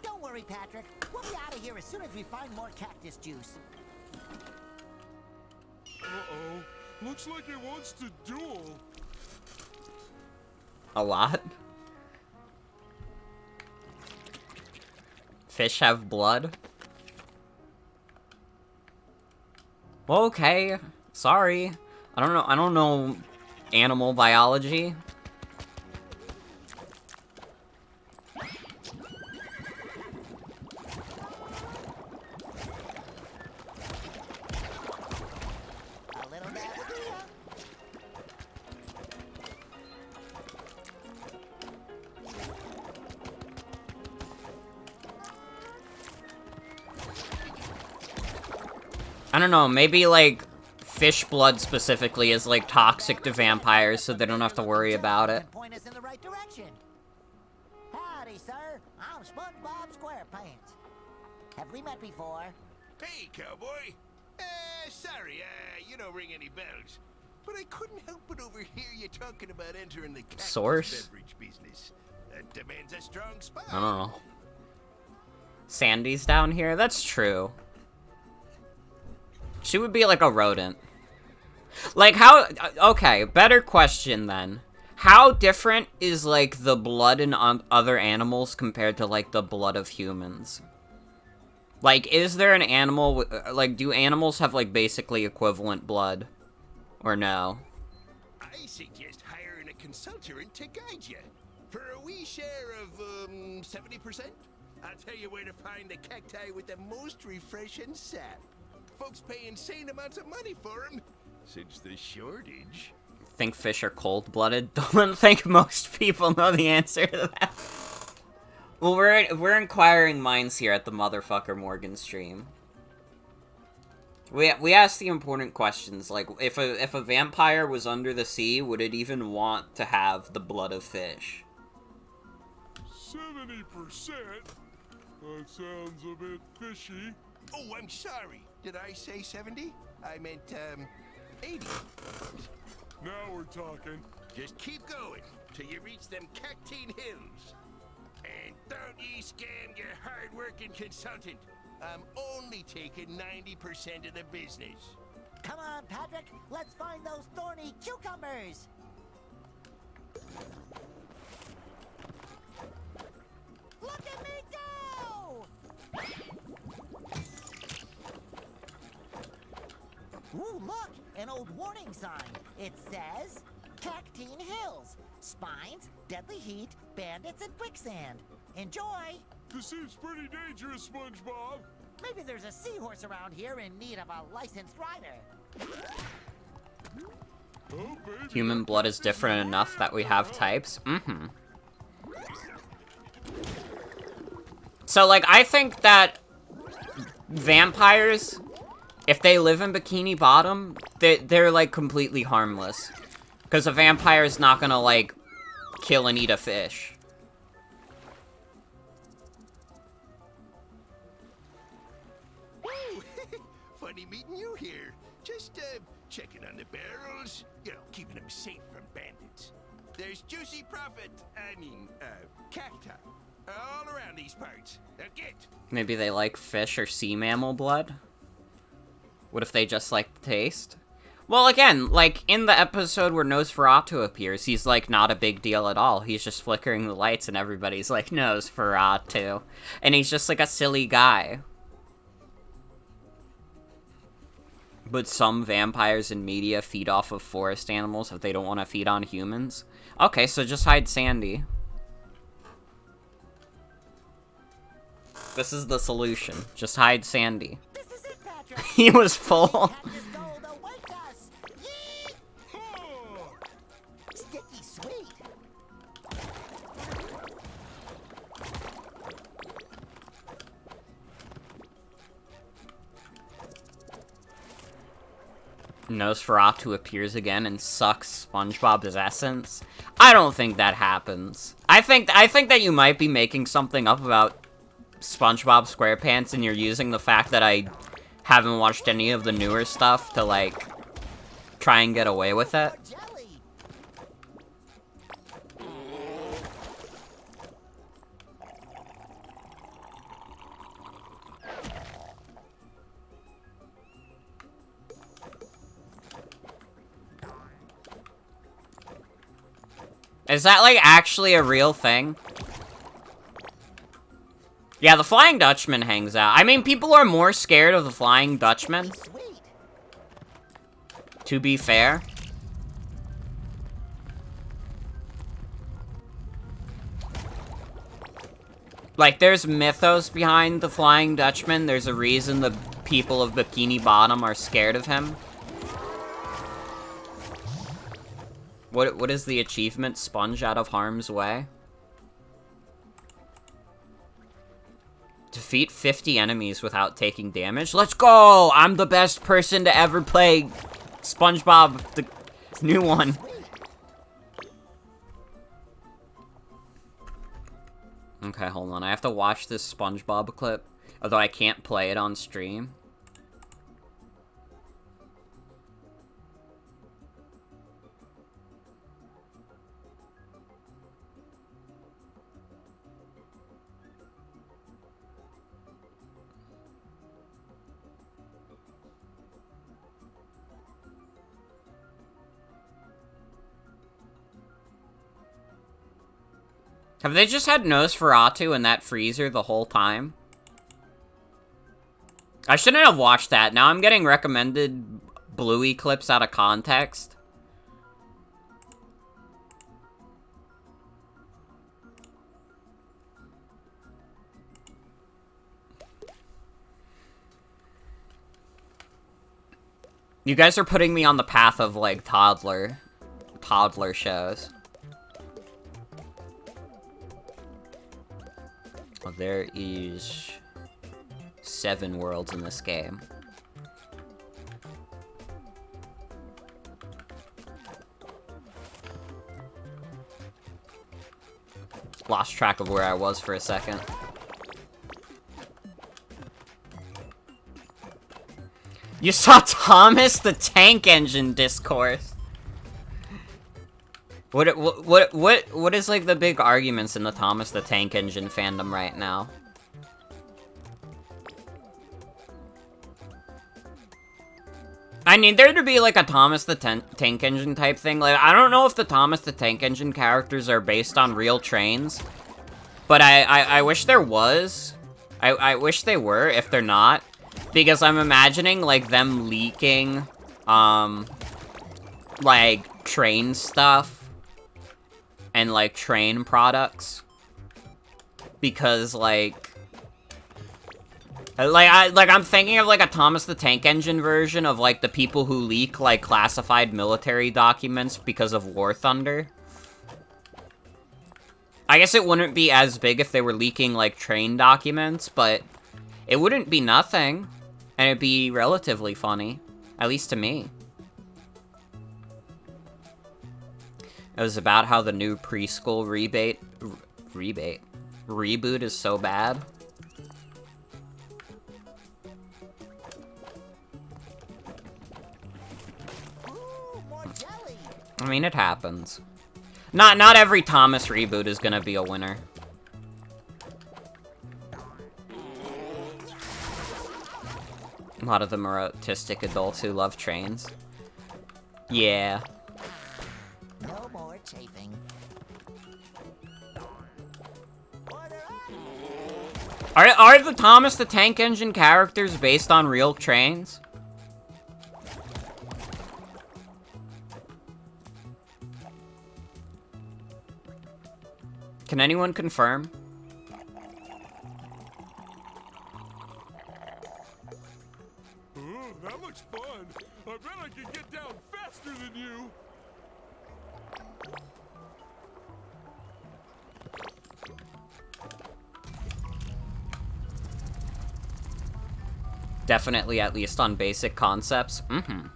Don't worry, Patrick. We'll be out of here as soon as we find more cactus juice. Uh-oh. Looks like it wants to duel. A lot? Fish have blood? Well, okay. Sorry. I don't know animal biology. A little dab of Tia. I don't know, maybe, like, fish blood specifically is, like, toxic to vampires, so they don't have to worry about it. Point us in the right direction. Howdy, sir. I'm SpongeBob SquarePants. Have we met before? Hey, cowboy. Sorry, you don't ring any bells. But I couldn't help but overhear you talking about entering the cactus Source? beverage business. That demands a strong spine. I don't know. Sandy's down here? That's true. She would be like a rodent. Like, how... Okay, better question then. How different is, like, the blood in other animals compared to, like, the blood of humans? Like, is there an animal... Like, do animals have, like, basically equivalent blood? Or no? I suggest hiring a consultant to guide you. For a wee share of, 70%, I'll tell you where to find the cacti with the most refreshing sap. Folks pay insane amounts of money for them, since the shortage. Think fish are cold-blooded? Don't think most people know the answer to that. Well, we're inquiring minds here at the motherfucker Morgan stream. We asked the important questions, like, if a vampire was under the sea, would it even want to have the blood of fish? 70%? That sounds a bit fishy. Oh, I'm sorry. Did I say 70? I meant, 80. Now we're talking. Just keep going till you reach them Cactine Hills. And don't ye scam your hard-working consultant. I'm only taking 90% of the business. Come on, Patrick. Let's find those thorny cucumbers. Look at me go! Ooh, look! An old warning sign. It says, Cactine Hills. Spines, deadly heat, bandits, and quicksand. Enjoy! This seems pretty dangerous, SpongeBob. Maybe there's a seahorse around here in need of a licensed rider. Oh, baby. Human blood is different enough that we have types? Mm-hmm. So, like, I think that vampires, if they live in Bikini Bottom, they're like, completely harmless. Because a vampire is not gonna, like, kill and eat a fish. Woo! Funny meeting you here. Just, checking on the barrels. You know, keeping them safe from bandits. There's juicy cacti. All around these parts. Now get! Maybe they like fish or sea mammal blood? What if they just like the taste? Well, again, like, in the episode where Nosferatu appears, he's, like, not a big deal at all. He's just flickering the lights and everybody's like, Nosferatu. And he's just, like, a silly guy. But some vampires in media feed off of forest animals if they don't want to feed on humans. Okay, so just hide Sandy. This is the solution. Just hide Sandy. This is it, Patrick. He was full. Cactus Gold await us. Yee! Sticky sweet. Nosferatu appears again and sucks SpongeBob's essence. I don't think that happens. I think that you might be making something up about SpongeBob SquarePants, and you're using the fact that I haven't watched any of the newer stuff to, like, try and get away with it. Jelly. Is that, like, actually a real thing? Yeah, the Flying Dutchman hangs out. I mean, people are more scared of the Flying Dutchman, Sweet. to be fair. Like, there's mythos behind the Flying Dutchman. There's a reason the people of Bikini Bottom are scared of him. What is the achievement? Sponge out of harm's way? Defeat 50 enemies without taking damage? Let's go! I'm the best person to ever play SpongeBob, the new one. Okay, hold on. I have to watch this SpongeBob clip, although I can't play it on stream. Have they just had Nosferatu in that freezer the whole time? I shouldn't have watched that. Now I'm getting recommended Bluey clips out of context. You guys are putting me on the path of, like, toddler shows. Well, there is 7 worlds in this game. lost track of where I was for a second. You saw Thomas the Tank Engine discourse. What is like the big arguments in the Thomas the Tank Engine fandom right now? I need there to be like a Thomas the Tank Engine type thing. Like, I don't know if the Thomas the Tank Engine characters are based on real trains, but I wish there was. I wish they were, if they're not. Because I'm imagining, like, them leaking, like, train stuff and, like, train products. Because, I'm thinking of, like, a Thomas the Tank Engine version of, like, the people who leak, like, classified military documents because of War Thunder. I guess it wouldn't be as big if they were leaking, like, train documents, but it wouldn't be nothing. And it'd be relatively funny. At least to me. It was about how the new preschool reboot is so bad. Ooh, more jelly. I mean, it happens. Not every Thomas reboot is gonna be a winner. A lot of them are autistic adults who love trains. Yeah. No more chafing. Are the Thomas the Tank Engine characters based on real trains? Can anyone confirm? Ooh, that looks fun. I bet I can get down faster than you. Definitely, at least on basic concepts. Mm-hmm.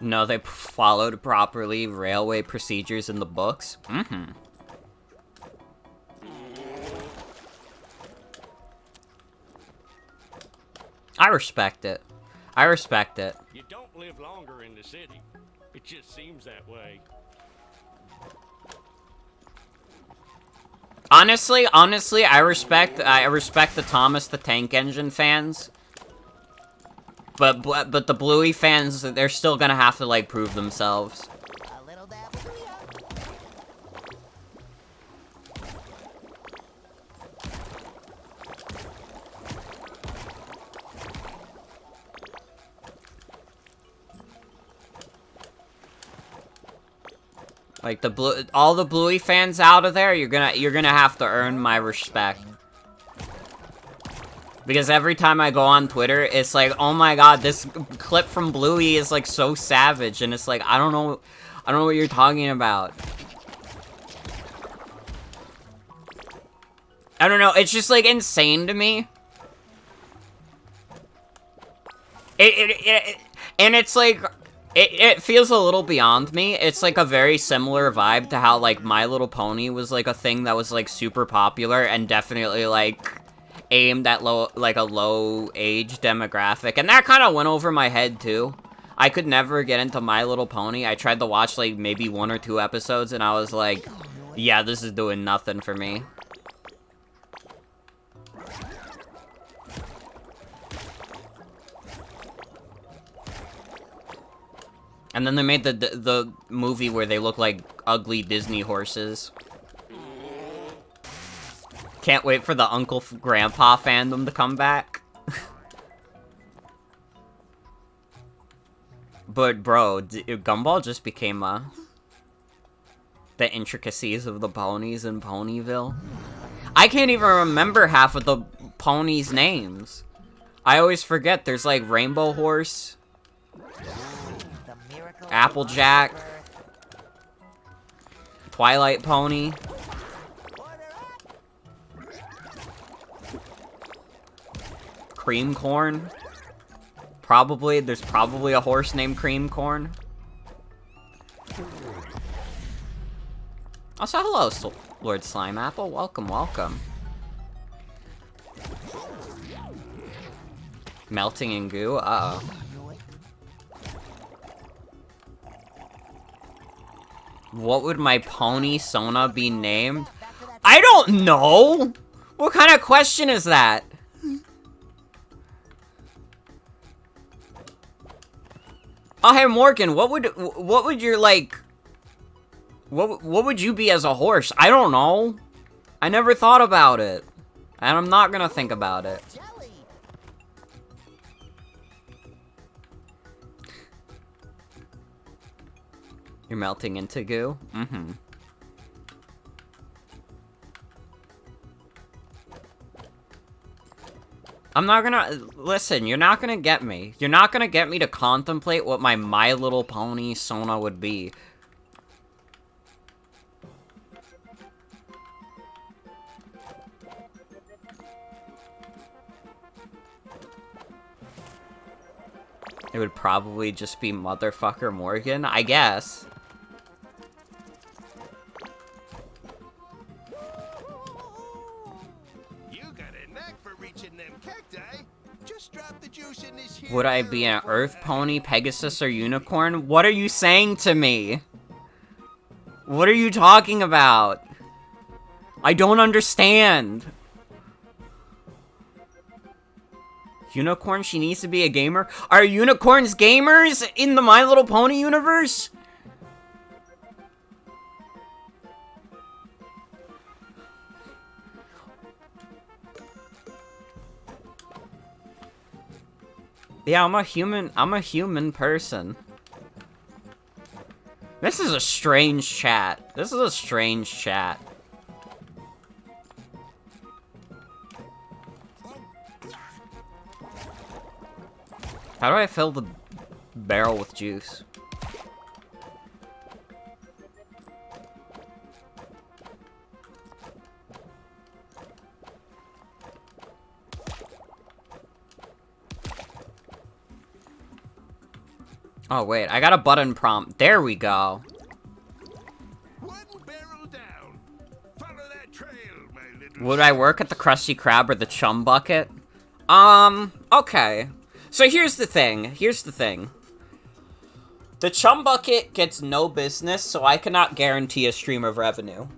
No, they followed properly railway procedures in the books. Mm-hmm. I respect it. I respect it. You don't live longer in the city. It just seems that way. Honestly, I respect the Thomas the Tank Engine fans. But the Bluey fans, they're still gonna have to, like, prove themselves. A little dab of Booyah. Like, all the Bluey fans out of there, you're gonna have to earn my respect. Because every time I go on Twitter, it's like, oh my god, this clip from Bluey is, like, so savage, and it's like, I don't know what you're talking about. I don't know, it's just, like, insane to me. And it's like, it feels a little beyond me. It's, like, a very similar vibe to how, like, My Little Pony was, like, a thing that was, like, super popular and definitely, like, aimed at a low age demographic, and that kind of went over my head too. I could never get into My Little Pony. I tried to watch like maybe 1 or 2 episodes, and I was like, yeah, this is doing nothing for me. And then they made the movie where they look like ugly Disney horses. Can't wait for the Uncle Grandpa fandom to come back. But bro, Gumball just became the intricacies of the ponies in Ponyville. I can't even remember half of the ponies' names. I always forget. There's like Rainbow Horse, Applejack, Twilight Pony. Cream Corn. Probably, there's probably a horse named Cream Corn. Also, hello, Lord Slime Apple. Welcome, welcome. Melting in goo? Uh-oh. What would my pony Sona be named? I don't know! What kind of question is that? Oh, hey, Morgan, what would your, like... What would you be as a horse? I don't know. I never thought about it. And I'm not gonna think about it. You're melting into goo? Mm-hmm. I'm not gonna... Listen, you're not gonna get me. You're not gonna get me to contemplate what my My Little Pony Sona would be. It would probably just be Motherfucker Morgan, I guess. You got a knack for reaching them cacti. Just drop the juice in this here. Would I be an Earth Pony, Pegasus, or Unicorn? What are you saying to me? What are you talking about? I don't understand. Unicorn, she needs to be a gamer? Are unicorns gamers in the My Little Pony universe? Yeah, I'm a human person. This is a strange chat. This is a strange chat. How do I fill the barrel with juice? Oh wait, I got a button prompt. There we go. One barrel down. Follow that trail, my little... Would I work at the Krusty Krab or the Chum Bucket? Okay. So here's the thing. The Chum Bucket gets no business, so I cannot guarantee a stream of revenue.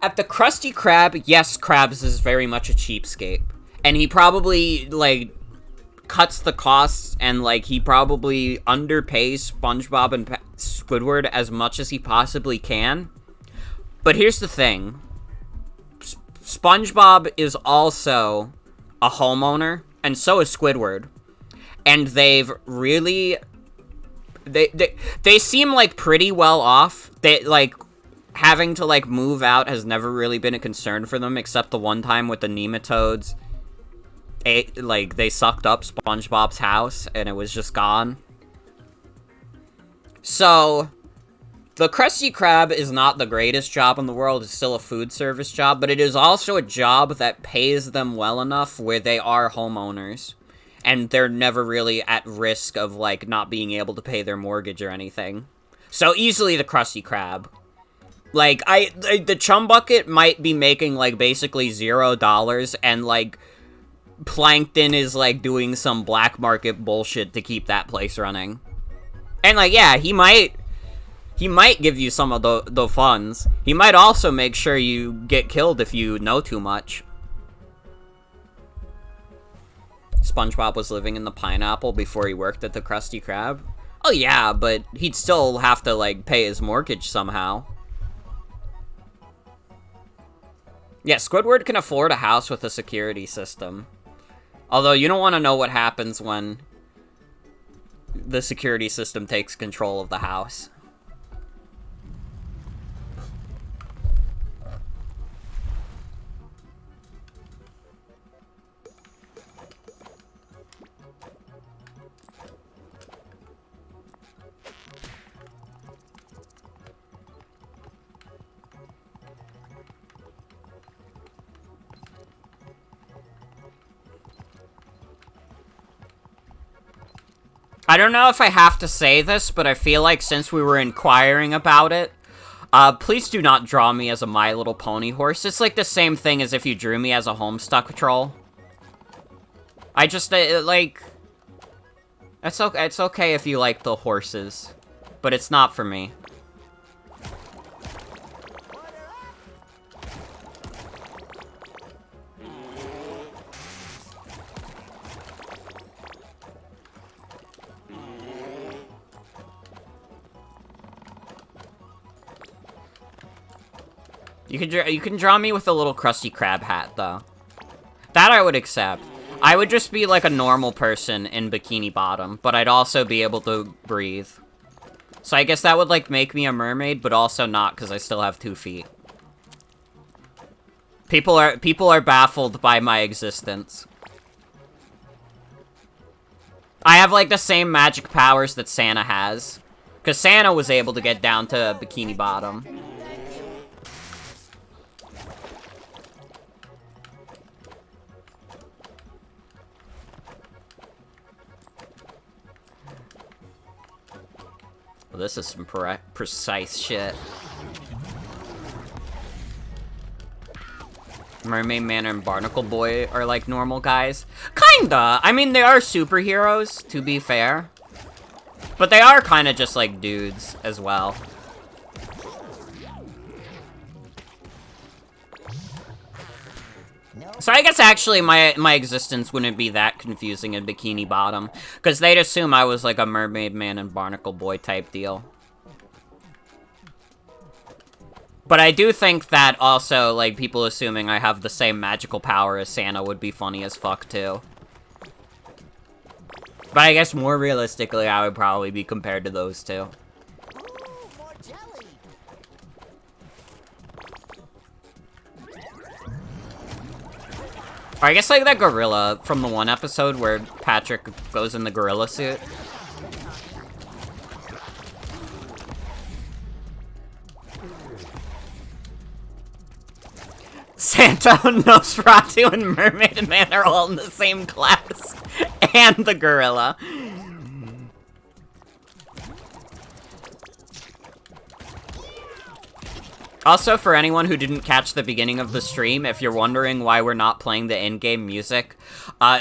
At the Krusty Krab, yes, Krabs is very much a cheapskate. And he probably, like, cuts the costs, and, like, he probably underpays SpongeBob and Squidward as much as he possibly can. But here's the thing. SpongeBob is also a homeowner, and so is Squidward. And they've really... They seem, like, pretty well off. They, like, having to, like, move out has never really been a concern for them, except the one time with the nematodes. They sucked up SpongeBob's house, and it was just gone. So, the Krusty Krab is not the greatest job in the world. It's still a food service job, but it is also a job that pays them well enough where they are homeowners. And they're never really at risk of, like, not being able to pay their mortgage or anything. So, easily the Krusty Krab. Like, the Chum Bucket might be making, like, basically $0, and, like, Plankton is, like, doing some black market bullshit to keep that place running. And, like, yeah, he might give you some of the funds. He might also make sure you get killed if you know too much. SpongeBob was living in the pineapple before he worked at the Krusty Krab? Oh yeah, but he'd still have to, like, pay his mortgage somehow. Yeah, Squidward can afford a house with a security system. Although, you don't want to know what happens when the security system takes control of the house. I don't know if I have to say this, but I feel like since we were inquiring about it, please do not draw me as a My Little Pony horse. It's like the same thing as if you drew me as a Homestuck troll. I just, like... It's okay if you like the horses, but it's not for me. You can draw me with a little Krusty Krab hat, though. That I would accept. I would just be like a normal person in Bikini Bottom, but I'd also be able to breathe. So I guess that would, like, make me a mermaid, but also not, because I still have 2 feet. People are baffled by my existence. I have, like, the same magic powers that Santa has. Because Santa was able to get down to Bikini Bottom. Well, this is some precise shit. Mermaid Man and Barnacle Boy are like normal guys. Kinda! I mean, they are superheroes, to be fair. But they are kinda just like dudes as well. So I guess actually my existence wouldn't be that confusing in Bikini Bottom, because they'd assume I was like a Mermaid Man and Barnacle Boy type deal. But I do think that also, like, people assuming I have the same magical power as Santa would be funny as fuck, too. But I guess more realistically, I would probably be compared to those two. Or I guess like that gorilla from the one episode where Patrick goes in the gorilla suit. Santa, Nosferatu, and Mermaid Man are all in the same class. And the gorilla. Also, for anyone who didn't catch the beginning of the stream, if you're wondering why we're not playing the in-game music,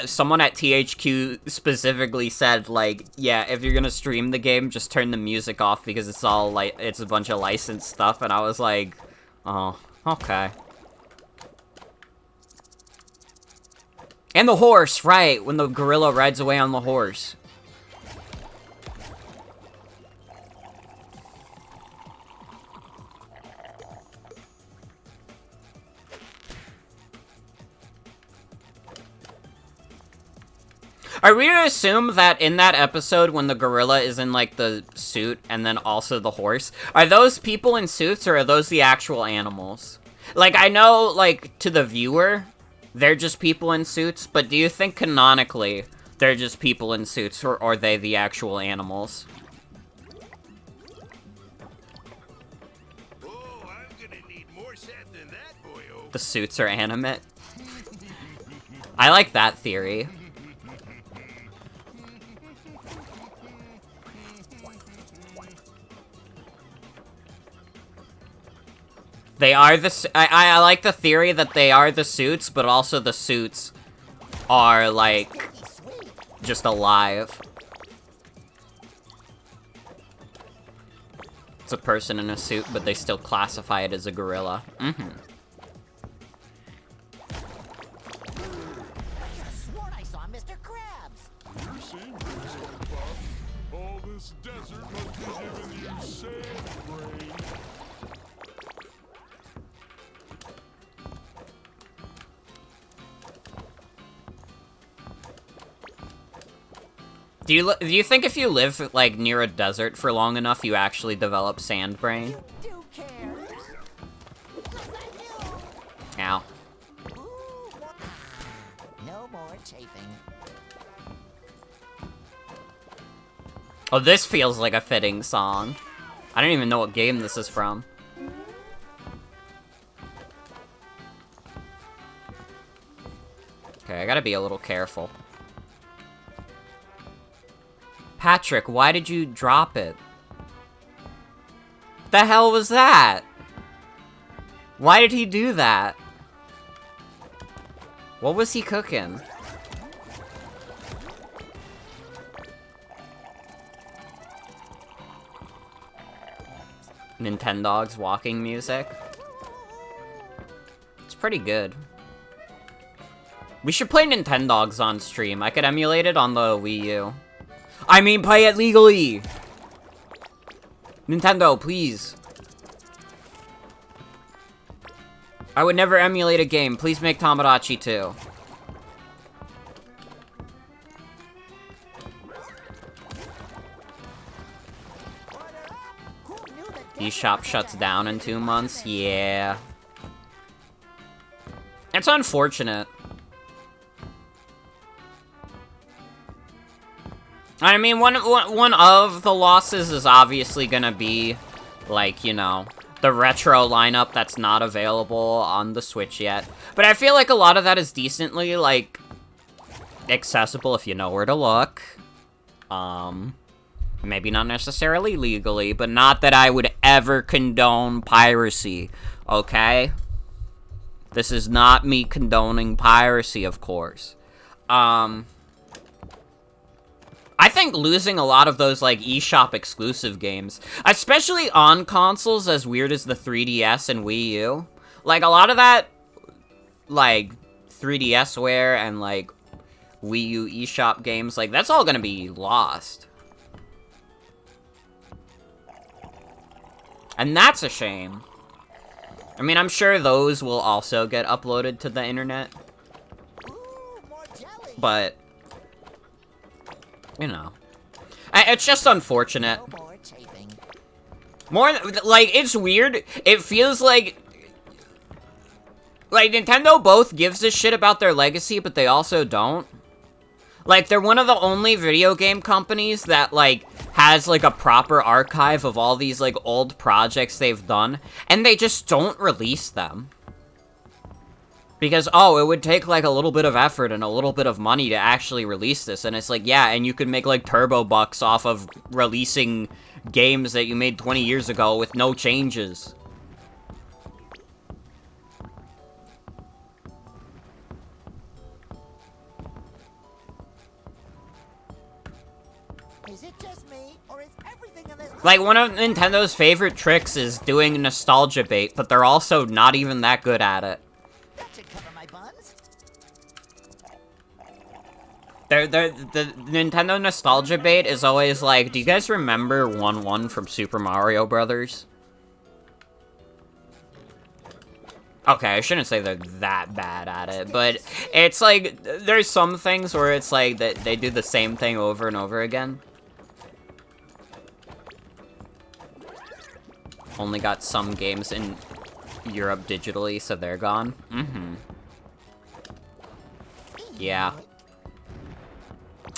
someone at THQ specifically said, like, yeah, if you're gonna stream the game, just turn the music off because it's all, like, it's a bunch of licensed stuff, and I was like, oh, okay. And the horse, right, when the gorilla rides away on the horse. Are we to assume that in that episode when the gorilla is in, like, the suit and then also the horse, are those people in suits or are those the actual animals? Like, I know, like, to the viewer, they're just people in suits, but do you think canonically they're just people in suits or are they the actual animals? Oh, I'm gonna need more sap than that, boyo. The suits are animate? I like that theory. They are the... I like the theory that they are the suits, but also the suits are, like, just alive. It's a person in a suit, but they still classify it as a gorilla. Mm-hmm. I sworn I saw Mr. Krabs. You're seeing me, SpongeBob. All this desert must be giving you sand brain. Do you think if you live, like, near a desert for long enough, you actually develop sand brain? Do care. Ow. No more chafing. Oh, this feels like a fitting song. I don't even know what game this is from. Okay, I gotta be a little careful. Patrick, why did you drop it? The hell was that? Why did he do that? What was he cooking? Nintendogs walking music. It's pretty good. We should play Nintendogs on stream. I could emulate it on the Wii U. I mean, play it legally! Nintendo, please. I would never emulate a game. Please make Tamagotchi 2. eShop shuts down in 2 months? Yeah. It's unfortunate. I mean, one of the losses is obviously gonna be, like, you know, the retro lineup that's not available on the Switch yet. But I feel like a lot of that is decently, like, accessible if you know where to look. Maybe not necessarily legally, but not that I would ever condone piracy, okay? This is not me condoning piracy, of course. I think losing a lot of those, like, eShop exclusive games, especially on consoles as weird as the 3DS and Wii U, like, a lot of that, like, 3DSware and, like, Wii U eShop games, like, that's all gonna be lost. And that's a shame. I mean, I'm sure those will also get uploaded to the internet. But, you know. It's just unfortunate. More, like, it's weird. It feels like Nintendo both gives a shit about their legacy, but they also don't. Like, they're one of the only video game companies that, like, has, like, a proper archive of all these, like, old projects they've done, and they just don't release them. Because, oh, it would take, like, a little bit of effort and a little bit of money to actually release this, and it's like, yeah, and you could make, like, turbo bucks off of releasing games that you made 20 years ago with no changes. Like, one of Nintendo's favorite tricks is doing nostalgia bait, but they're also not even that good at it. That should cover my buns. The Nintendo nostalgia bait is always like, do you guys remember 1-1 from Super Mario Brothers? Okay, I shouldn't say they're that bad at it, but it's like, there's some things where it's like, that they do the same thing over and over again. Only got some games in Europe digitally, so they're gone. Yeah.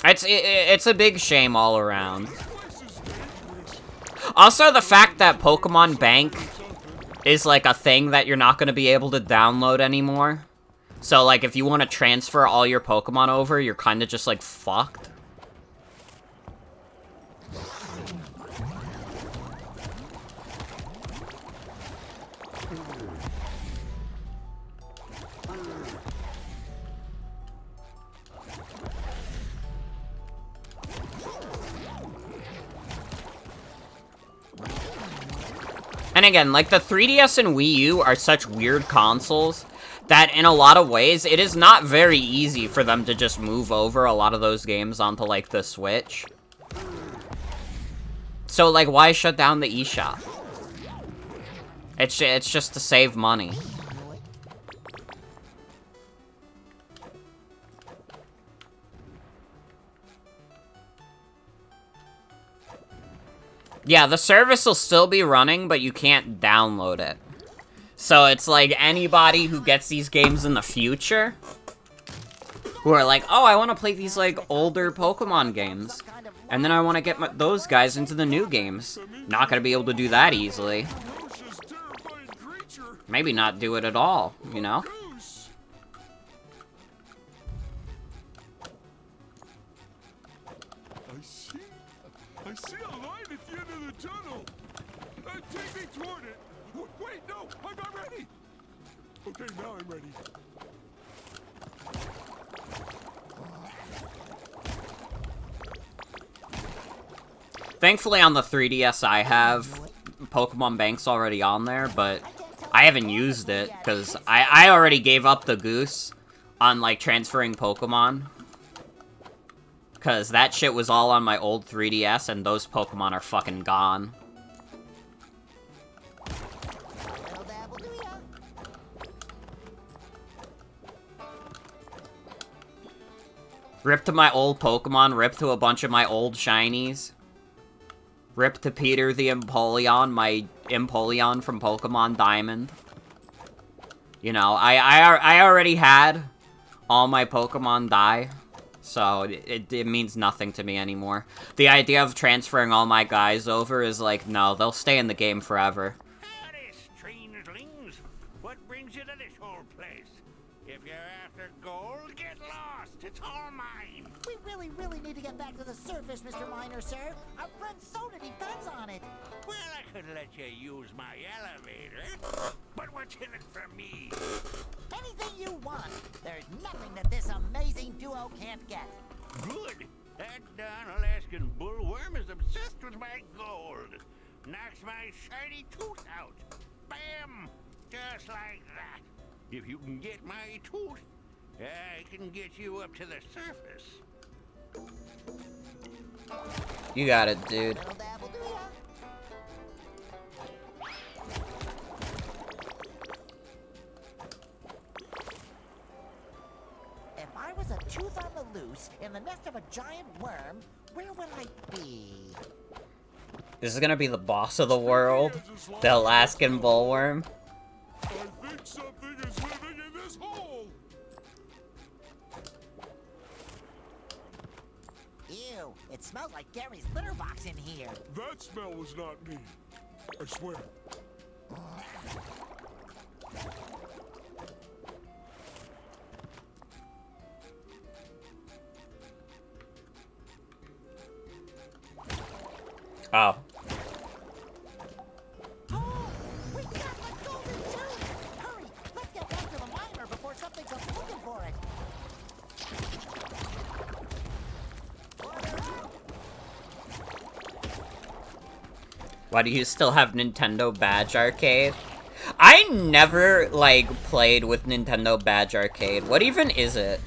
It's a big shame all around. Also, the fact that Pokemon Bank is, like, a thing that you're not gonna be able to download anymore. So, like, if you want to transfer all your Pokemon over, you're kind of just, like, fucked. And again, like, the 3DS and Wii U are such weird consoles that in a lot of ways, it is not very easy for them to just move over a lot of those games onto, like, the Switch. So, like, why shut down the eShop? It's just to save money. Yeah, the service will still be running, but you can't download it. So it's like anybody who gets these games in the future, who are like, oh, I want to play these, like, older Pokemon games, and then I want to get those guys into the new games. Not gonna be able to do that easily. Maybe not do it at all, you know? I see a light at the end of the tunnel. Take me toward it. Wait, no, I'm not ready. Okay, now I'm ready. Thankfully on the 3DS I have Pokemon Bank's already on there, but I haven't used it, because I already gave up the goose on, like, transferring Pokemon. Because that shit was all on my old 3DS, and those Pokemon are fucking gone. Rip to my old Pokemon, rip to a bunch of my old shinies. Rip to Peter the Empoleon, my Empoleon from Pokemon Diamond. You know, I already had all my Pokemon die, so it means nothing to me anymore. The idea of transferring all my guys over is like, no, they'll stay in the game forever. Howdy, strangelings. What brings you to this whole place? If you're after gold, get lost. It's all mine. We really need to get back to the surface, Mr. Miner, sir. Our friend's soda depends on it. Well, I could let you use my elevator, but what's in it for me? Anything you want. There's nothing that this amazing duo can't get. Good. That darn Alaskan bullworm is obsessed with my gold. Knocks my shiny tooth out. Bam! Just like that. If you can get my tooth, I can get you up to the surface. You got it, dude. Little dabble do ya? If I was a tooth on the loose in the nest of a giant worm, where would I be? This is gonna be the boss of the world, the Alaskan bullworm. I think something is living in this hole. Ew, it smells like Gary's litter box in here. That smell was not me. I swear. Oh. Oh, we got the golden tooth! Hurry, let's get back to the miner before something comes looking for it. Why do you still have Nintendo Badge Arcade? I never, like, played with Nintendo Badge Arcade. What even is it?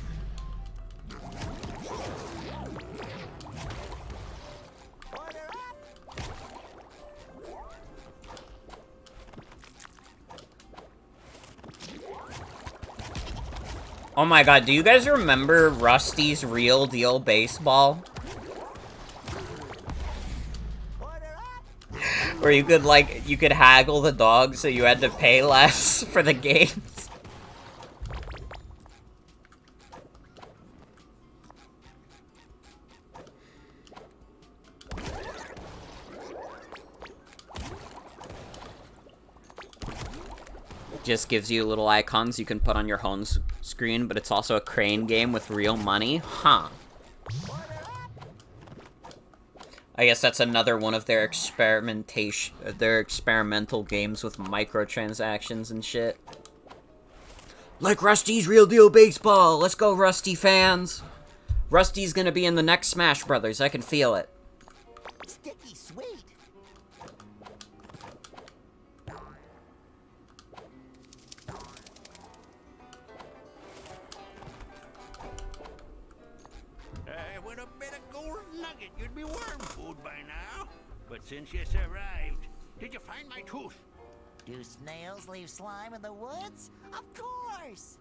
Oh my god, do you guys remember Rusty's Real Deal Baseball? Where you could, like, you could haggle the dog so you had to pay less for the games. Just gives you little icons you can put on your home screen, but it's also a crane game with real money. Huh. I guess that's another one of their experimental games with microtransactions and shit. Like Rusty's Real Deal Baseball! Let's go, Rusty fans! Rusty's gonna be in the next Smash Brothers, I can feel it. Sticky sweet. With a bit of gold nugget, you'd be worm food by now. But since you survived, did you find my tooth? Do snails leave slime in the woods? Of course!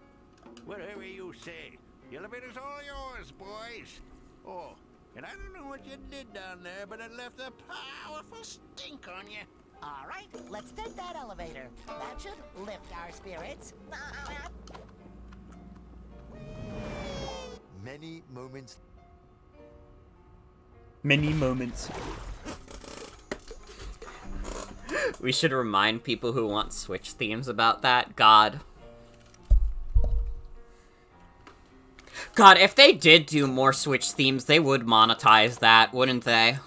Whatever you say. The elevator's all yours, boys. Oh, and I don't know what you did down there, but it left a powerful stink on you. All right, let's take that elevator. That should lift our spirits. Many moments. Many moments. We should remind people who want Switch themes about that. God, if they did do more Switch themes, they would monetize that, wouldn't they?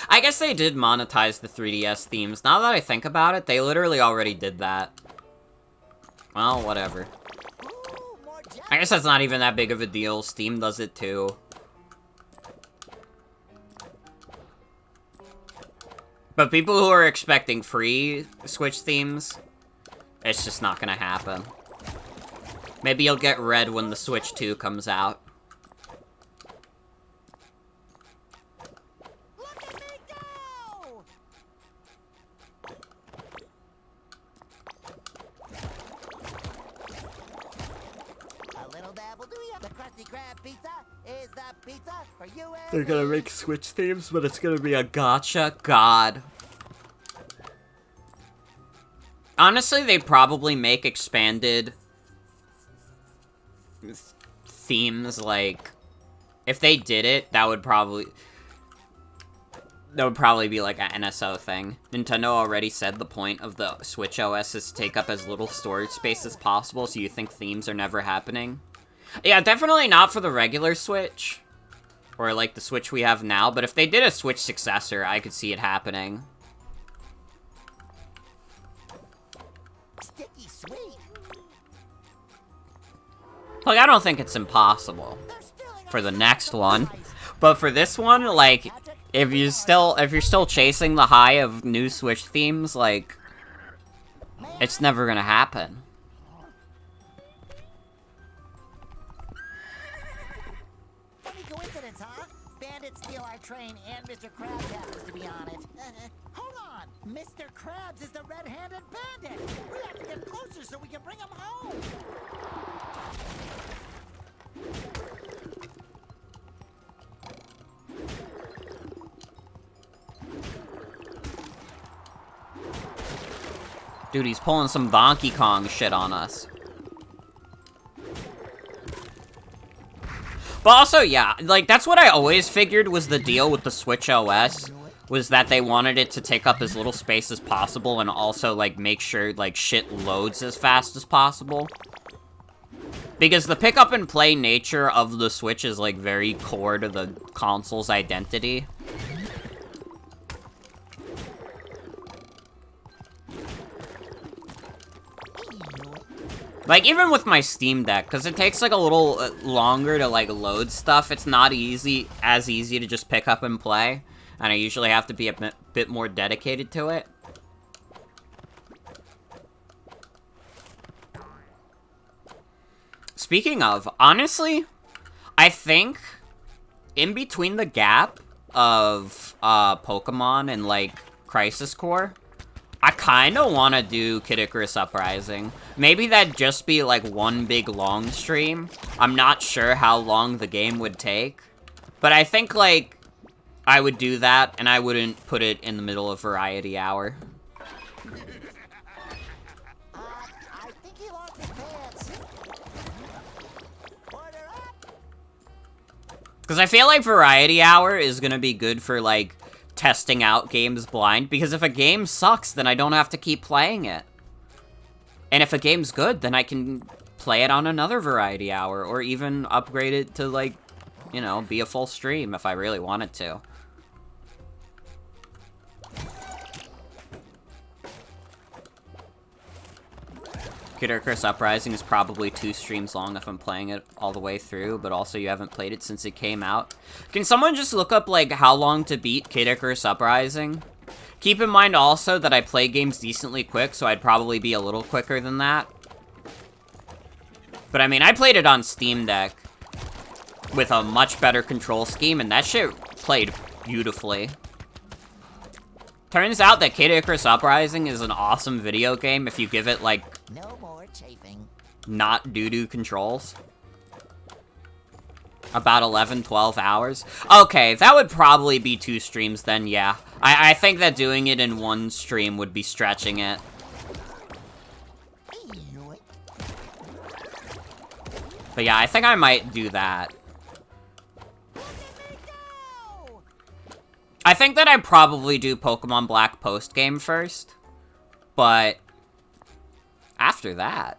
I guess they did monetize the 3DS themes. Now that I think about it, they literally already did that. Well, whatever. I guess that's not even that big of a deal. Steam does it too. But people who are expecting free Switch themes, it's just not gonna happen. Maybe you'll get Red when the Switch 2 comes out. Look at me go! A little dab will do ya. The Krusty Krab Pizza is the pizza for you and They're gonna me. make Switch themes, but it's gonna be a gacha? God. Honestly, they probably make expanded themes, like, if they did it, that would probably be like an NSO thing. Nintendo already said the point of the Switch OS is to take up as little storage space as possible, so you think themes are never happening? Yeah, definitely not for the regular Switch, or like the Switch we have now, but if they did a Switch successor, I could see it happening. Sticky sweet. Like, I don't think it's impossible They're stealing for our the next one, supplies. but for this one, like, if you're still chasing the high of new Switch themes, like, it's never gonna happen. Funny coincidence, huh? Bandits steal our train and Mr. Krabs happens to be on it. Hold on! Mr. Krabs is the red-handed bandit! We have to get closer so we can bring him home! Dude, he's pulling some Donkey Kong shit on us. But also, yeah, like, that's what I always figured was the deal with the Switch OS, was that they wanted it to take up as little space as possible and also, like, make sure, like, shit loads as fast as possible. Because the pick-up-and-play nature of the Switch is, like, very core to the console's identity. Like, even with my Steam Deck, because it takes, like, a little longer to, like, load stuff, it's not as easy to just pick up and play. And I usually have to be a bit more dedicated to it. Speaking of, honestly, I think in between the gap of Pokemon and, like, Crisis Core, I kind of want to do Kid Icarus Uprising. Maybe that'd just be, like, one big long stream. I'm not sure how long the game would take. But I think, like, I would do that, and I wouldn't put it in the middle of Variety Hour. I think he lost his pants. Order up! Because I feel like Variety Hour is going to be good for, like, testing out games blind, because if a game sucks, then I don't have to keep playing it. And if a game's good, then I can play it on another Variety Hour, or even upgrade it to, like, you know, be a full stream if I really wanted to. Kid Icarus Uprising is probably 2 streams long if I'm playing it all the way through, but also you haven't played it since it came out. Can someone just look up, like, how long to beat Kid Icarus Uprising? Keep in mind also that I play games decently quick, so I'd probably be a little quicker than that. But I mean, I played it on Steam Deck with a much better control scheme, and that shit played beautifully. Turns out that Kid Icarus Uprising is an awesome video game if you give it, like, No more chafing. not doo-doo controls. About 11, 12 hours. Okay, that would probably be 2 streams then, yeah. I think that doing it in 1 stream would be stretching it. But yeah, I think I might do that. I think that I'd probably do Pokemon Black post-game first. But after that,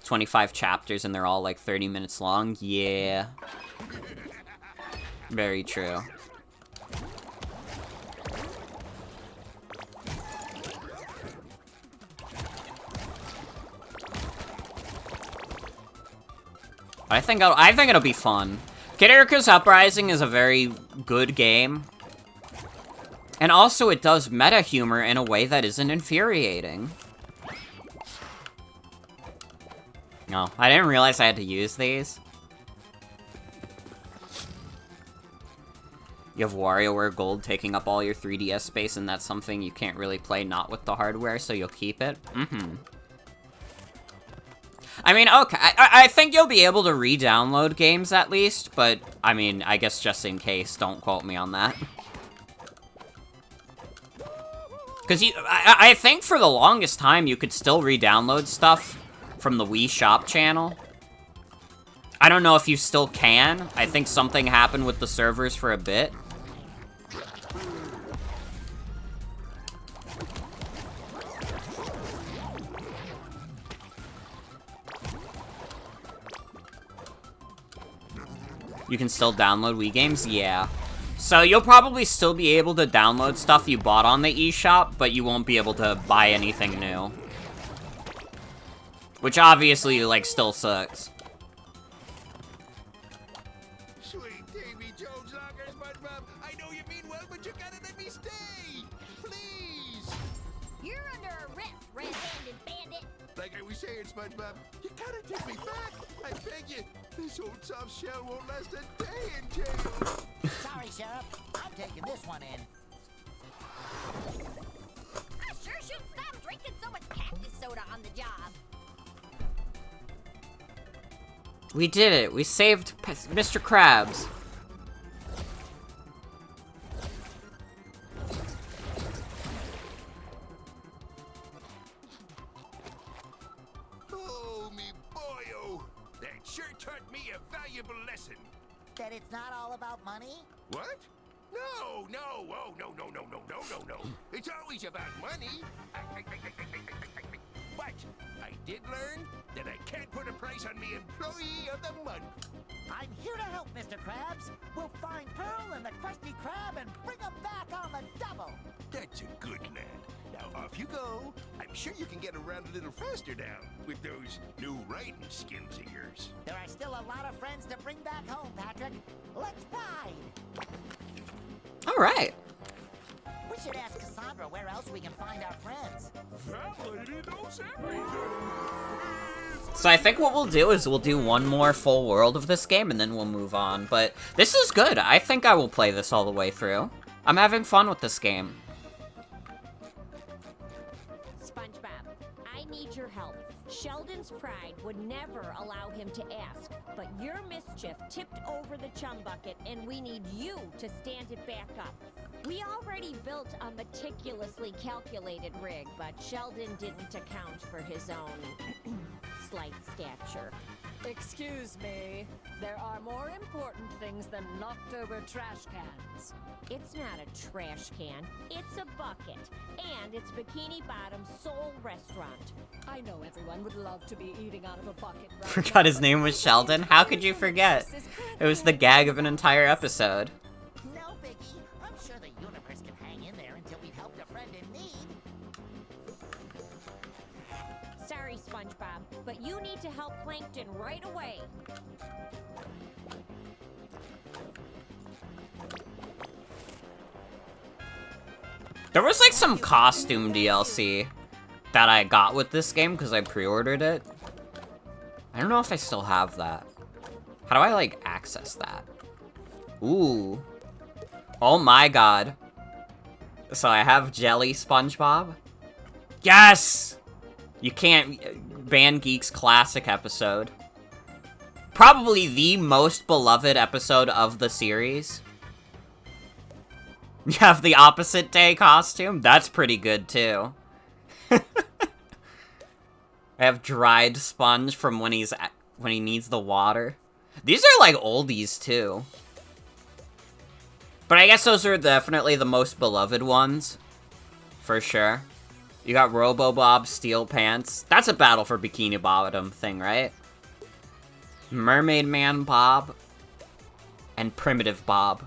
25 chapters and they're all like 30 minutes long. Yeah. Very true. I think it'll be fun. Kid Icarus Uprising is a very good game. And also, it does meta humor in a way that isn't infuriating. No, I didn't realize I had to use these. You have WarioWare Gold taking up all your 3DS space, and that's something you can't really play not with the hardware, so you'll keep it? Mm-hmm. I mean, okay, I think you'll be able to re-download games at least, but, I mean, I guess just in case, don't quote me on that. Because I think for the longest time, you could still re-download stuff from the Wii Shop channel. I don't know if you still can. I think something happened with the servers for a bit. You can still download Wii games? Yeah. So you'll probably still be able to download stuff you bought on the eShop, but you won't be able to buy anything new. Which obviously, like, still sucks. Sweet Davy Jones Locker, SpongeBob. I know you mean well, but you gotta let me stay. Please. You're under arrest, red-handed bandit. Like I was saying, SpongeBob, you gotta take me back. I beg you. This old soft shell won't last a day in jail. Sorry, Sheriff. I'm taking this one in. I sure should stop drinking so much cactus soda on the job. We did it. We saved Mr. Krabs. Oh, me boyo. That sure taught me a valuable lesson. That it's not all about money? What? No, no, oh, no. It's always about money. But I did learn that I can't put a price on me employee of the month. I'm here to help, Mr. Krabs. We'll find Pearl and the Krusty Krab and bring them back on the double. That's a good lad. Now off you go. I'm sure you can get around a little faster now with those new riding skills of yours. There are still a lot of friends to bring back home, Patrick. Let's ride. All right. We should ask Cassandra where else we can find our friends. That lady knows everything. So I think what we'll do is we'll do one more full world of this game, and then we'll move on. But this is good. I think I will play this all the way through. I'm having fun with this game. SpongeBob, I need your help. Sheldon's pride would never allow him to ask, but your mischief tipped over the chum bucket, and we need you to stand it back up. We already built a meticulously calculated rig, but Sheldon didn't account for his own slight stature. Excuse me. There are more important things than knocked over trash cans. It's not a trash can, it's a bucket, and it's Bikini Bottom's sole restaurant. I know everyone would love to be eating out of a bucket right Forgot his name was Sheldon. How could you forget? It was the gag of an entire episode. No, Biggie. I'm sure the universe can hang in there until we've helped a friend in need. Sorry, SpongeBob, but you need to help Plankton right away. There was like some costume DLC that I got with this game because I pre-ordered it. I don't know if I still have that. How do I like access that? Ooh. Oh my god. So I have Jelly SpongeBob. Yes! You can't ban Geek's classic episode. Probably the most beloved episode of the series. You have the opposite day costume? That's pretty good, too. I have dried sponge from when he needs the water. These are, like, oldies, too. But I guess those are definitely the most beloved ones. For sure. You got Robo-Bob Steel Pants. That's a Battle for Bikini Bottom thing, right? Mermaid Man Bob. And Primitive Bob.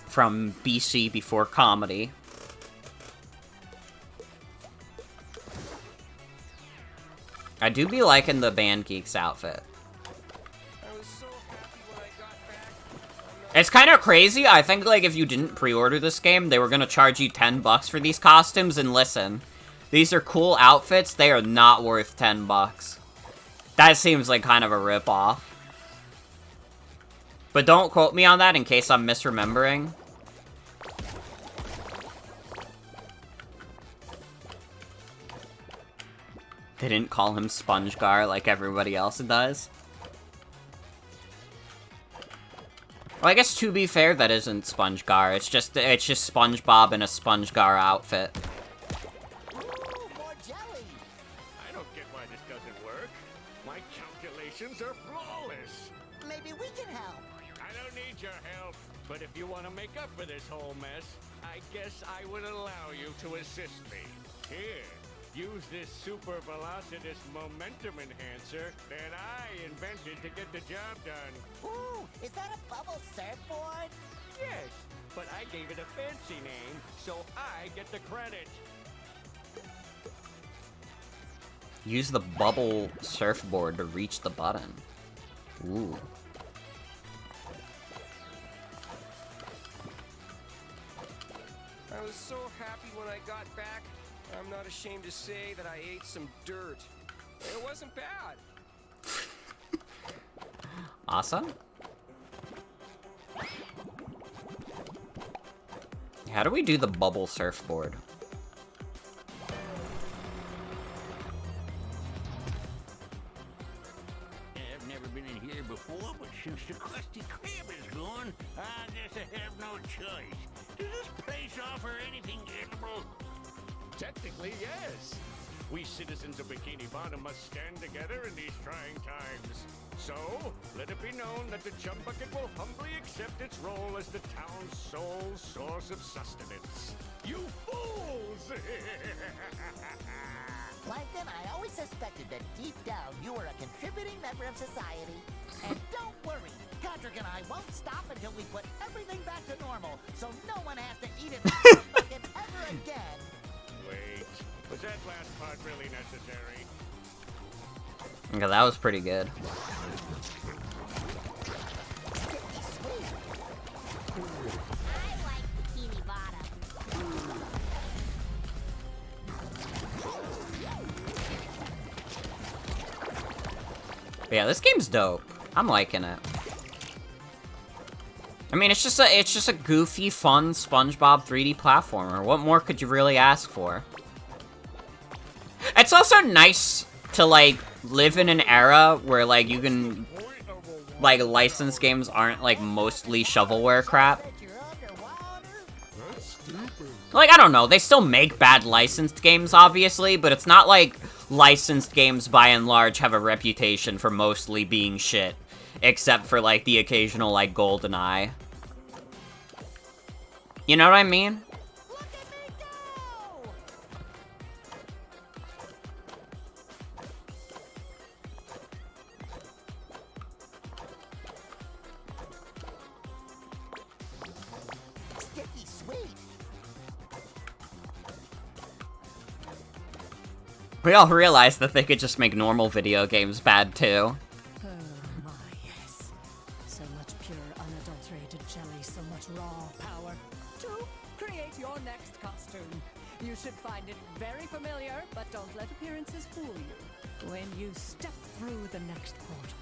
From BC Before Comedy. I do be liking the Band Geeks outfit. I was so happy when I got back. It's kind of crazy. I think, like, if you didn't pre-order this game, they were gonna charge you $10 for these costumes, and listen, these are cool outfits, they are not worth $10. That seems like kind of a rip-off. But don't quote me on that in case I'm misremembering. They didn't call him SpongeGar like everybody else does. Well, I guess to be fair, that isn't SpongeGar. It's just SpongeBob in a SpongeGar outfit. Ooh, more jelly. I don't get why this doesn't work. My calculations are flawless. Maybe we can help. I don't need your help. But if you want to make up for this whole mess, I guess I would allow you to assist me. Here, use this super velocitous momentum enhancer that I invented to get the job done. Ooh, is that a bubble surfboard? Yes, but I gave it a fancy name, so I get the credit. Use the bubble surfboard to reach the button. Ooh. I was so happy when I got back. I'm not ashamed to say that I ate some dirt. It wasn't bad. Awesome. How do we do the bubble surfboard? I've never been in here before, but since the Krusty Krab is gone, I guess I have no choice. Does this place offer anything edible? Technically, yes. We citizens of Bikini Bottom must stand together in these trying times. So, let it be known that the Chum Bucket will humbly accept its role as the town's sole source of sustenance. You fools! Plankton, I always suspected that deep down you were a contributing member of society. And don't worry, Patrick and I won't stop until we put everything back to normal, so no one has to eat it in the bucket ever again. Wait, was that last part really necessary? Okay, that was pretty good. I like Bikini Bottom. But yeah, this game's dope. I'm liking it. I mean, it's just a goofy, fun SpongeBob 3D platformer. What more could you really ask for? It's also nice to, like, live in an era where, like, you can, like, licensed games aren't, like, mostly shovelware crap. Like, I don't know, they still make bad licensed games, obviously, but it's not like licensed games, by and large, have a reputation for mostly being shit. Except for, like, the occasional, like, GoldenEye. You know what I mean? Look at me go! Sticky sweet. We all realized that they could just make normal video games bad, too. Oh my, yes. So much pure, unadulterated jelly, so much raw power. To create your next costume. You should find it very familiar, but don't let appearances fool you. When you step through the next portal.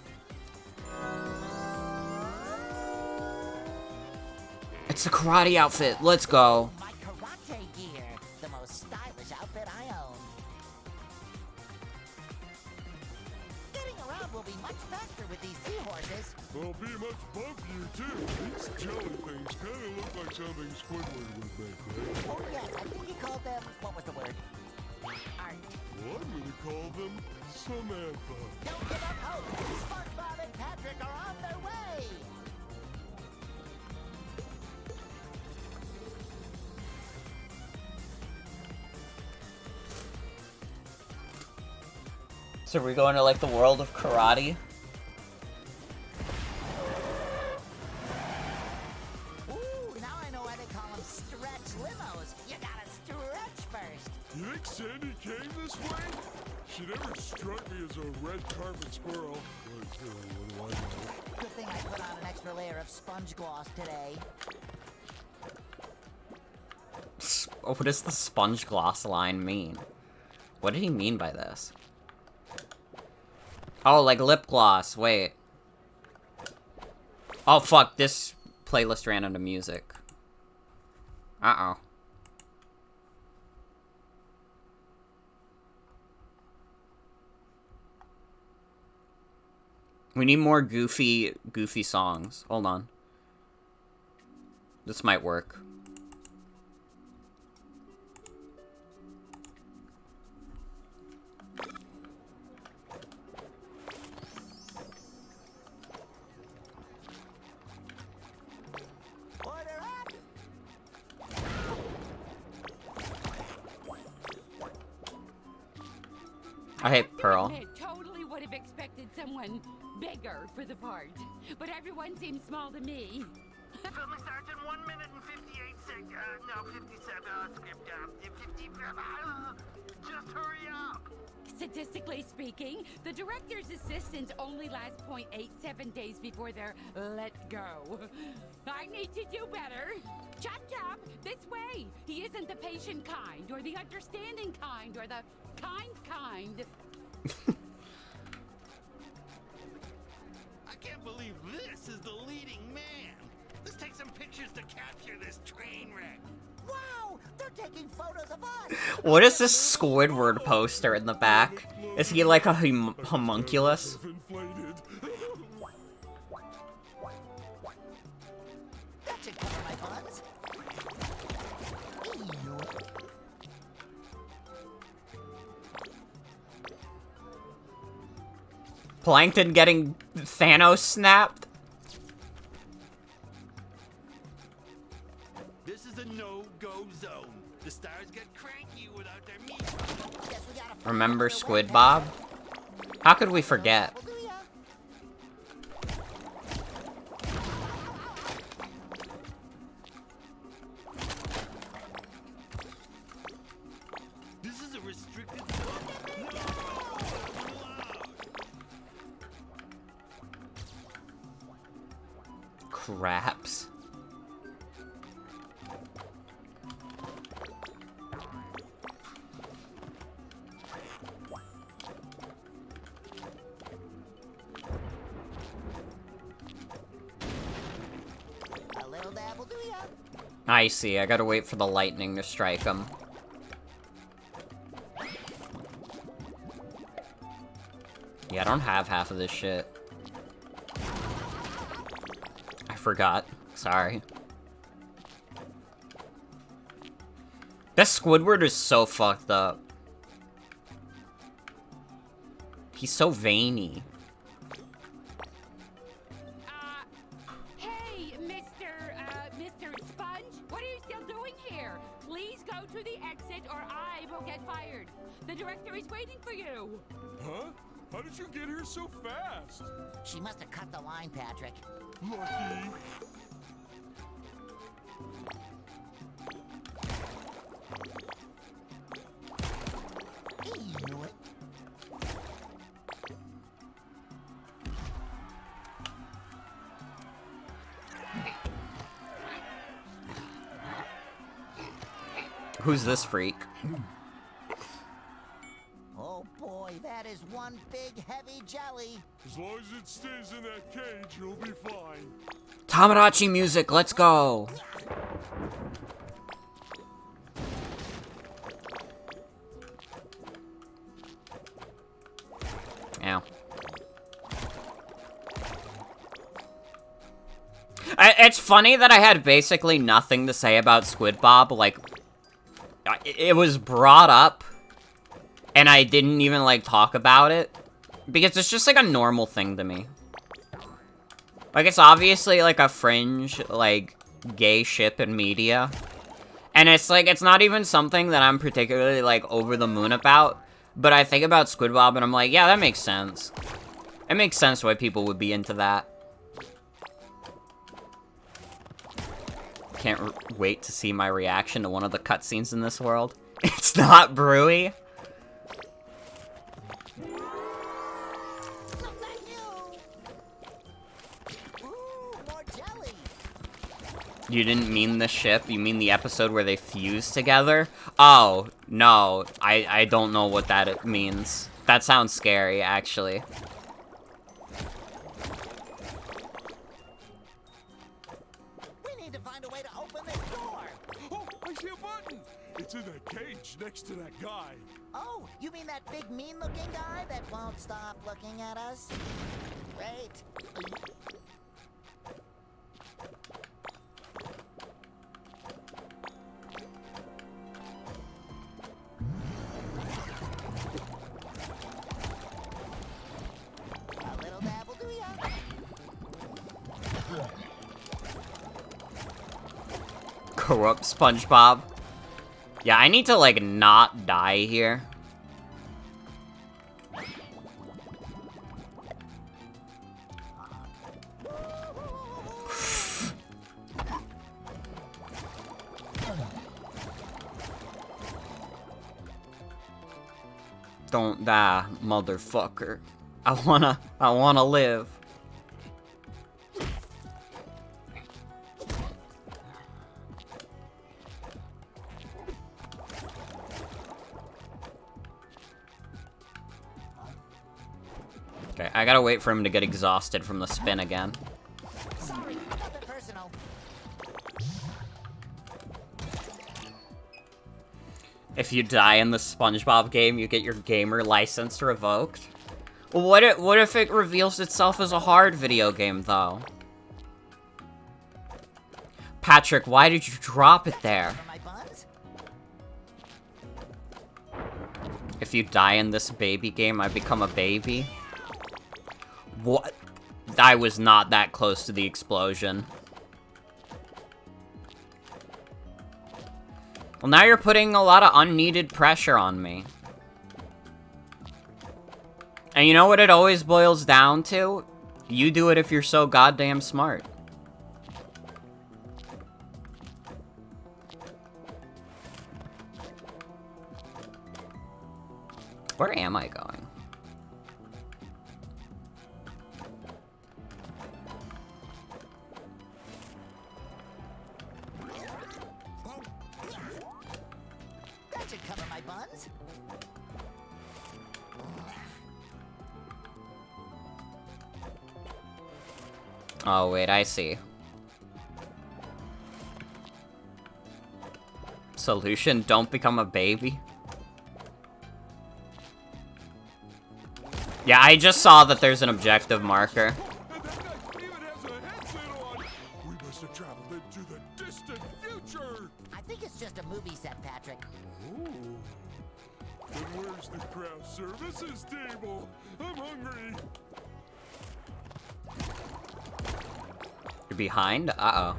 It's the karate outfit, let's go. My karate gear, the most stylish outfit I own. Getting around will be much faster with these seahorses. They'll be much bumpier too. These jelly things kind of look like something Squidward would make, right? Oh yes, I think he called them, what was the word? Art. Well, I'm gonna call them Samantha. Don't give up hope. SpongeBob and Patrick are on their way. So we're going to, like, the world of karate? Ooh, now I know why they call them stretch limos. You gotta stretch first. You think Sandy came this way? She never struck me as a red carpet squirrel. What do I know? Good thing I put on an extra layer of sponge gloss today. What does the sponge gloss line mean? What did he mean by this? Oh, like lip gloss. Wait. Oh, fuck. This playlist ran out of music. Uh-oh. We need more goofy songs. Hold on. This might work. Order up! I hate Pearl. I totally would have expected someone bigger for the part, but everyone seems small to me. Filming starts in 1 minute and 58 seconds. No, 57. Script 50. Just hurry up. Statistically speaking, the director's assistants only last 0.87 days before they're let go. I need to do better. Chop chop, this way. He isn't the patient kind, or the understanding kind, or the kind. I can't believe this is the leading man. Let's take some pictures to capture this train wreck. Wow! They're taking photos of us! What is this Squidward poster in the back? Is he like a homunculus? Inflated. That should cover my buns. Ew. Plankton getting Thanos snapped? This is a no-go zone. The stars get cranky without their meat. Guess we gotta find Remember another Squid way Bob? back. How could we forget? Will do ya. This is a restricted zone. No! Craps. A little dab will do ya. I see, I gotta wait for the lightning to strike him. Yeah, I don't have half of this shit. I forgot. Sorry. That Squidward is so fucked up. He's so veiny. Hey, Mr. Sponge, what are you still doing here? Please go to the exit or I will get fired. The director is waiting for you. Huh? How did you get here so fast? She must have cut the line, Patrick. Lucky. Ew. Who's this freak? Oh boy, that is one big heavy jelly. As long as it stays in that cage, you'll be fine. Tamagotchi music, let's go! Ow. It's funny that I had basically nothing to say about Squid Bob, like, it was brought up, and I didn't even, like, talk about it, because it's just, like, a normal thing to me. Like, it's obviously, like, a fringe, like, gay ship in media, and it's, like, it's not even something that I'm particularly, like, over the moon about, but I think about Squid Bob, and I'm like, yeah, that makes sense. It makes sense why people would be into that. Can't wait to see my reaction to one of the cutscenes in this world. It's not brewy. You didn't mean the ship? You mean the episode where they fuse together? Oh, no. I don't know what that means. That sounds scary, actually. We need to find a way to open this door. Oh, I see a button. It's in that cage next to that guy. Oh, you mean that big mean-looking guy that won't stop looking at us? Great. A little dab will do ya. Corrupt SpongeBob. Yeah, I need to, like, not die here. Don't die, motherfucker. I wanna live. Okay, I gotta wait for him to get exhausted from the spin again. Sorry, nothing personal. If you die in the SpongeBob game, you get your gamer license revoked. Well, what if it reveals itself as a hard video game, though? Patrick, why did you drop it there? My buns? If you die in this baby game, I become a baby? What? I was not that close to the explosion. Well, now you're putting a lot of unneeded pressure on me. And you know what it always boils down to? You do it if you're so goddamn smart. Where am I going? That should cover my buns. Oh, wait, I see. Solution, don't become a baby. Yeah, I just saw that there's an objective marker. And that guy even has a headset on. We must have traveled into the distant future. I think it's just a movie set, Patrick. Ooh. Then where's the craft services table? I'm hungry. You're behind? Uh-oh.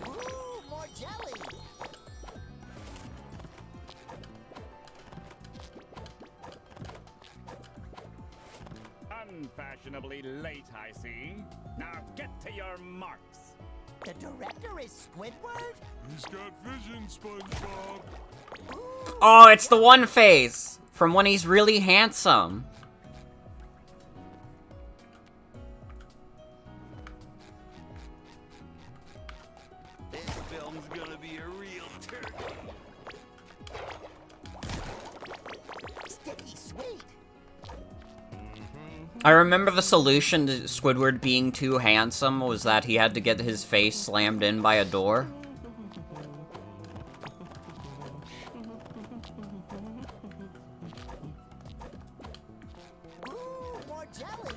Ooh, more jelly. Unfashionably late, I see. Now get to your marks. The director is Squidward? He's got vision, SpongeBob. Oh, it's the one face from when he's really handsome. This film's gonna be a real turkey. Sticky sweet. I remember the solution to Squidward being too handsome was that he had to get his face slammed in by a door. Ooh, more jelly.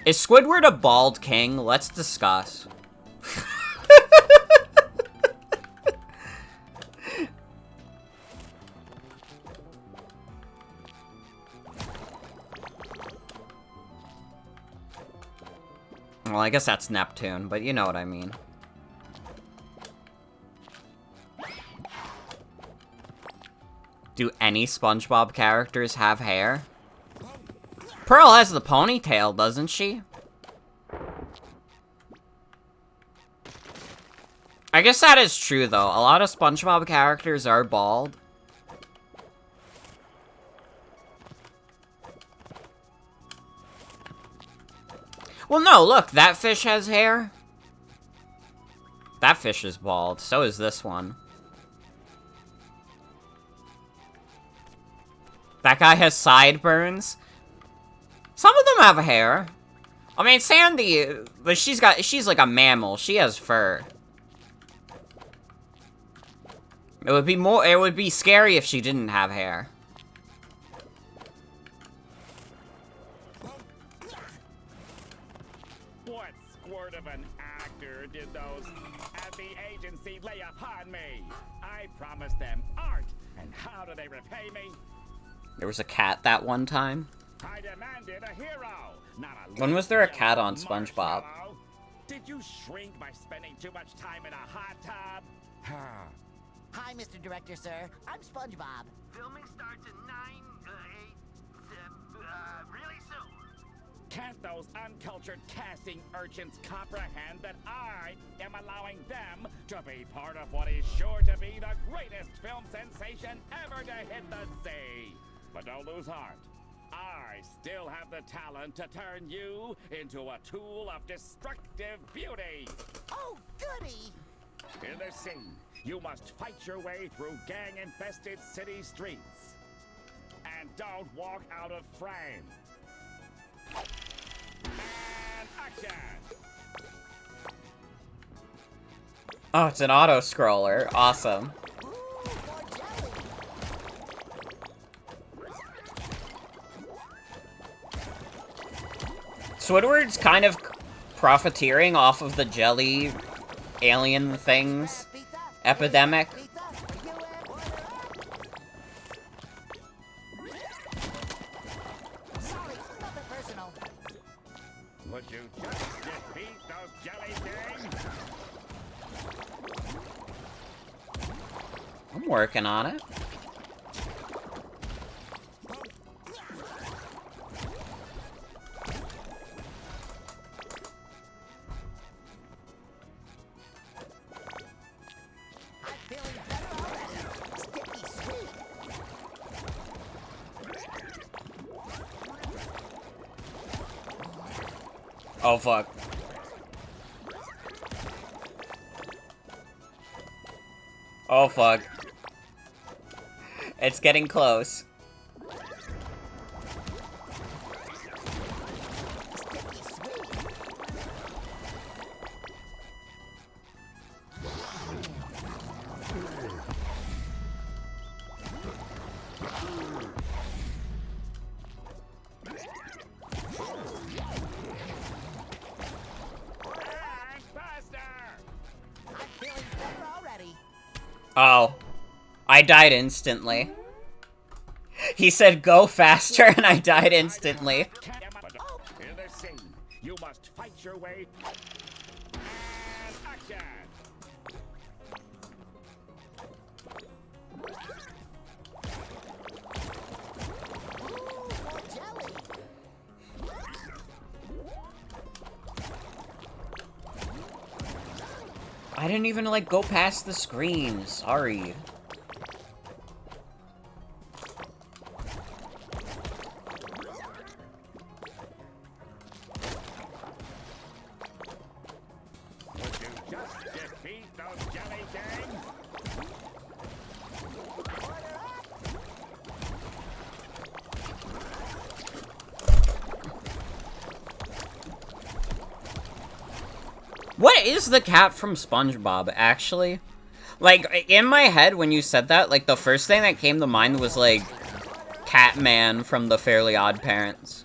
Is Squidward a bald king? Let's discuss. Well, I guess that's Neptune, but you know what I mean. Do any SpongeBob characters have hair? Pearl has the ponytail, doesn't she? I guess that is true, though. A lot of SpongeBob characters are bald. Well, no, look, that fish has hair. That fish is bald, so is this one. That guy has sideburns. Some of them have hair. I mean, Sandy, but she's like a mammal. She has fur. It would be scary if she didn't have hair. What squirt of an actor did those at the agency lay upon me? I promised them art, and how do they repay me? There was a cat that one time. I demanded a hero, not a When was there a cat on SpongeBob? marshmallow. Did you shrink by spending too much time in a hot tub? Hi, Mr. Director, sir. I'm Spongebob. Filming starts in 9, 8, 7, really soon. Can't those uncultured casting urchins comprehend that I am allowing them to be part of what is sure to be the greatest film sensation ever to hit the sea? But don't lose heart. I still have the talent to turn you into a tool of destructive beauty. Oh, goody! In the scene, you must fight your way through gang-infested city streets. And don't walk out of frame. And action! Oh, it's an auto-scroller. Awesome. Squidward's kind of profiteering off of the jelly alien things epidemic. Sorry, nothing personal. Would you just defeat those jelly things? I'm working on it. Oh, fuck. Oh, fuck. It's getting close. Oh. I died instantly. He said go faster and I died instantly. In the scene, you must fight your way. And action! I didn't even, like, go past the screen. Sorry. Would you just defeat those jelly gangs? What is the cat from SpongeBob, actually? Like, in my head, when you said that, like, the first thing that came to mind was, like, Catman from the Fairly Odd Parents.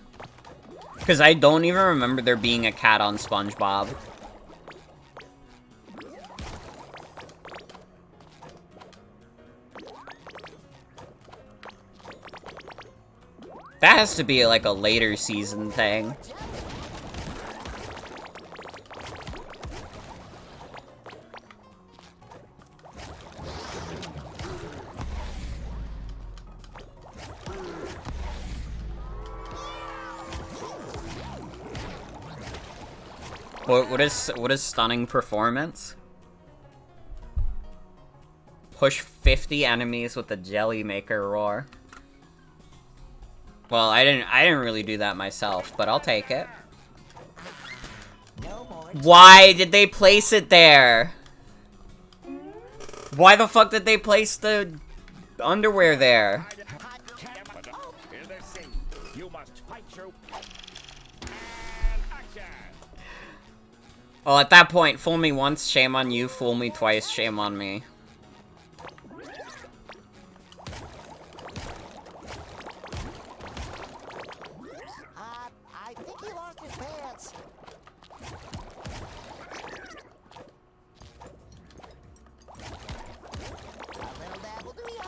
Because I don't even remember there being a cat on SpongeBob. That has to be, like, a later season thing. What is stunning performance? Push 50 enemies with the Jelly Maker roar. Well, I didn't really do that myself, but I'll take it. Why did they place it there? Why the fuck did they place the underwear there? You must fight your action. Well, at that point, fool me once, shame on you. Fool me twice, shame on me. I think he lost his pants. A little dab will do ya.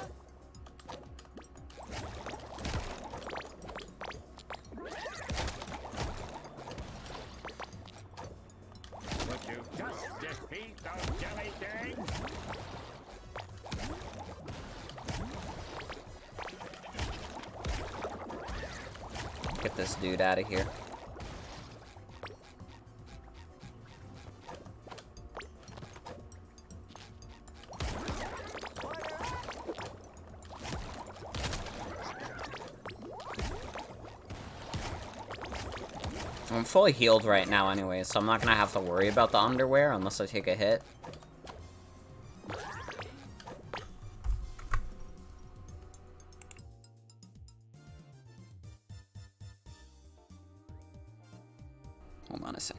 Would you just defeat those jelly things? Get this dude out of here. I'm fully healed right now anyway, so I'm not gonna have to worry about the underwear unless I take a hit. Hold on a sec.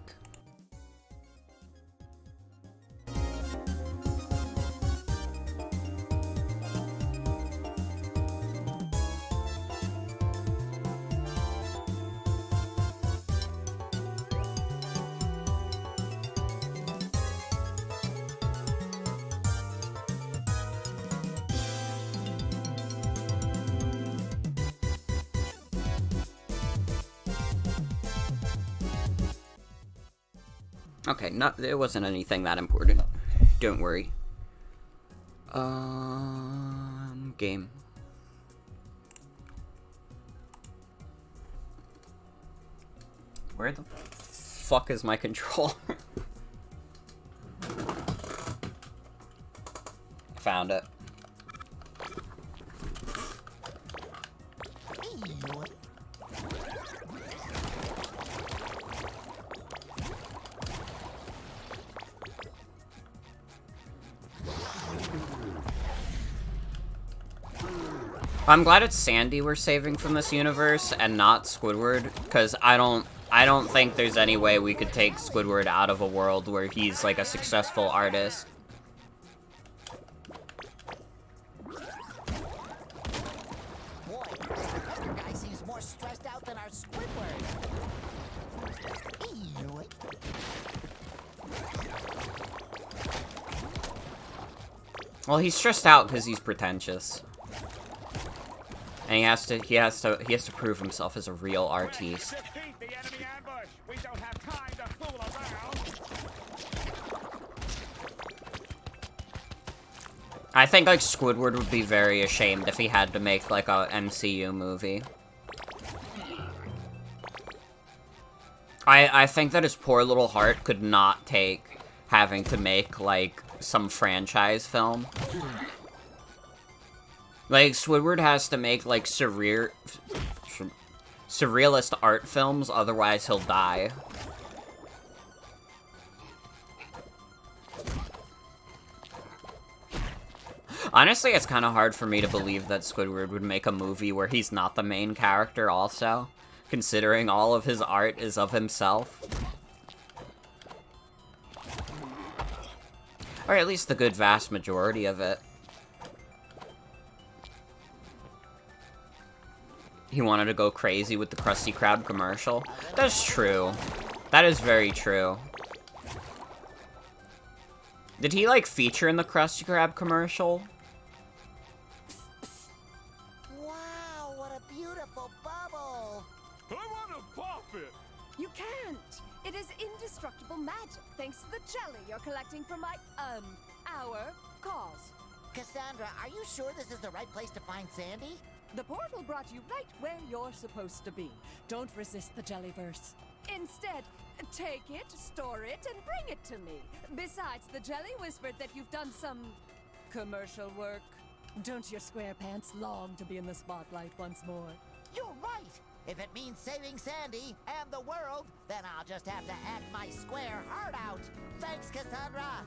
Okay, it wasn't anything that important. Don't worry. Game. Where the fuck is my controller? Found it. I'm glad it's Sandy we're saving from this universe and not Squidward, because I don't think there's any way we could take Squidward out of a world where he's like a successful artist. Boy, this guy seems more stressed out than our Squidward. Well, he's stressed out because he's pretentious. And he has to prove himself as a real artiste. Defeat the enemy ambush. We don't have time to fool around. I think like Squidward would be very ashamed if he had to make like a MCU movie. I think that his poor little heart could not take having to make like some franchise film. Like, Squidward has to make, like, surrealist art films, otherwise he'll die. Honestly, it's kind of hard for me to believe that Squidward would make a movie where he's not the main character also, considering all of his art is of himself. Or at least the good vast majority of it. He wanted to go crazy with the Krusty Krab commercial. That's true. That is very true. Did he, like, feature in the Krusty Krab commercial? Wow, what a beautiful bubble! I want to pop it! You can't! It is indestructible magic, thanks to the jelly you're collecting from our cause. Cassandra, are you sure this is the right place to find Sandy? The portal brought you right where you're supposed to be. Don't resist the jellyverse. Instead, take it, store it, and bring it to me. Besides, the jelly whispered that you've done some commercial work. Don't your SquarePants long to be in the spotlight once more? You're right! If it means saving Sandy and the world, then I'll just have to act my square heart out. Thanks, Cassandra.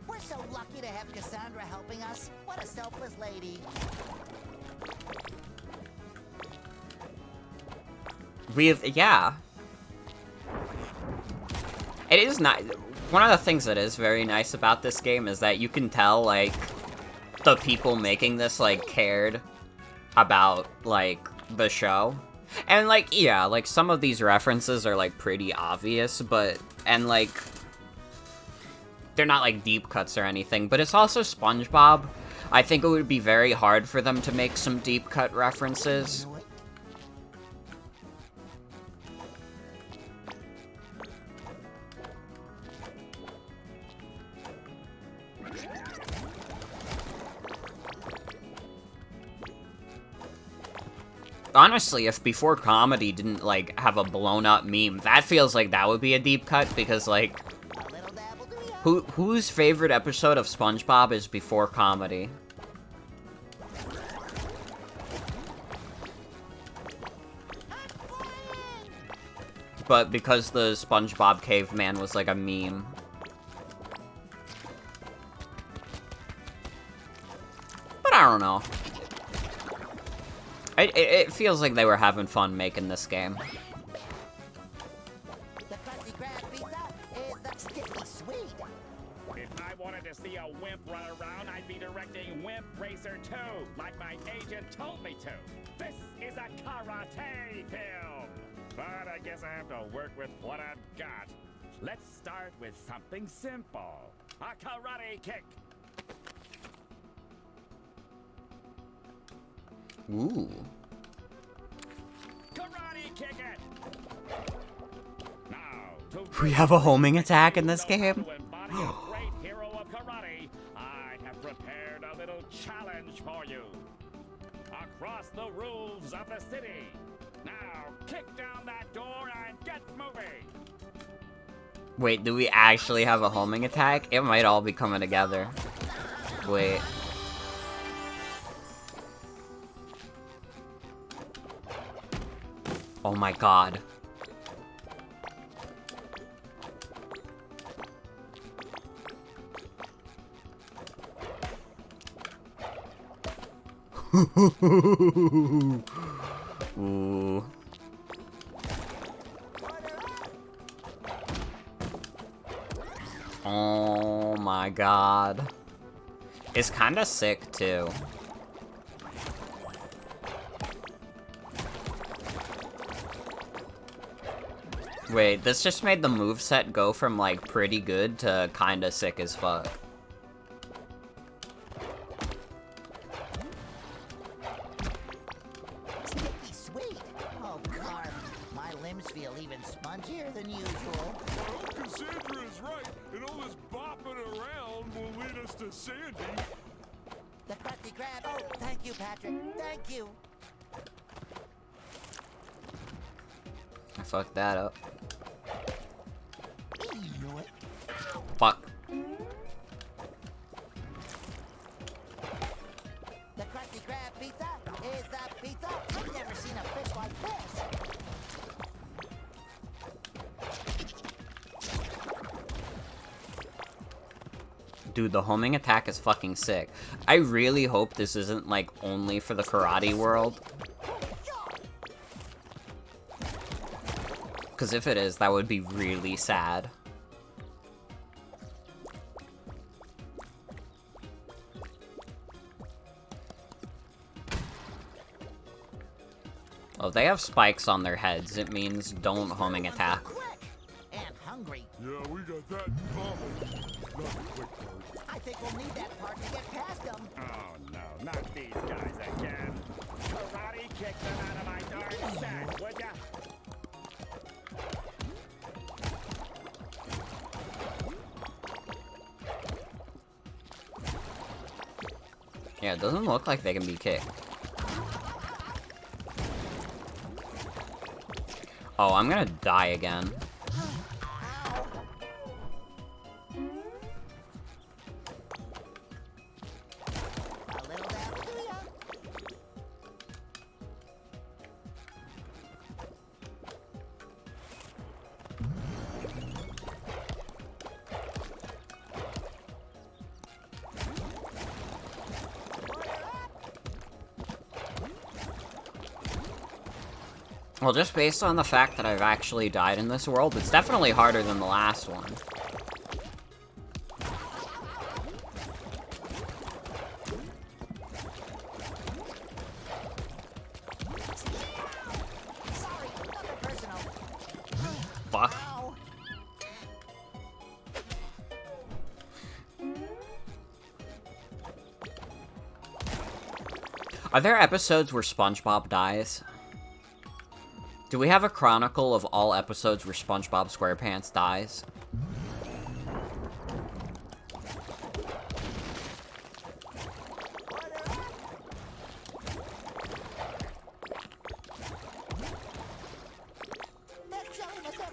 We're so lucky to have Cassandra helping us. What a selfless lady. Yeah. It is not. One of the things that is very nice about this game is that you can tell, like, the people making this, like, cared about, like, the show. And, like, yeah, like, some of these references are, like, pretty obvious, but, and, like, they're not, like, deep cuts or anything, but it's also SpongeBob. I think it would be very hard for them to make some deep cut references. Honestly, if Before Comedy didn't, like, have a blown-up meme, that feels like that would be a deep cut, because, like, whose favorite episode of SpongeBob is Before Comedy? But because the SpongeBob caveman was, like, a meme. But I don't know. It feels like they were having fun making this game. The Krusty Krab Pizza is the sticky sweet. If I wanted to see a wimp run around, I'd be directing Wimp Racer 2, like my agent told me to. This is a karate film. But I guess I have to work with what I've got. Let's start with something simple. A karate kick. Ooh. Karate kick it. Now, We have a homing attack in this game? to embody a great hero of karate, I have prepared a little challenge for you. Across the roofs of the city. Now, kick down that door and get moving. Wait, do we actually have a homing attack? It might all be coming together. Wait. Oh my god. Ooh. Oh my god. It's kinda sick too. Wait, this just made the moveset go from, like, pretty good to kinda sick as fuck. Sticky sweet. Oh, Carp, my limbs feel even spongier than usual. I hope Cassandra is right, and all this bopping around will lead us to Sandy. The Krusty Krab. Oh, thank you, Patrick. Thank you. I fucked that up. Ew. Fuck. The Krusty Krab Pizza is the pizza. I've never seen a fish like this. Dude, the homing attack is fucking sick. I really hope this isn't, like, only for the karate world. Because if it is, that would be really sad. Oh, they have spikes on their heads. It means don't homing attack. And hungry. Yeah, we got that in common. Not the quick part. I think we'll need that part to get past them. Oh no, not these guys again. Karate kick them out of my darn set, would ya? Yeah, it doesn't look like they can be kicked. Oh, I'm gonna die again. Well, just based on the fact that I've actually died in this world, it's definitely harder than the last one. Sorry, nothing personal. Fuck. Ow. Are there episodes where SpongeBob dies? Do we have a chronicle of all episodes where SpongeBob SquarePants dies?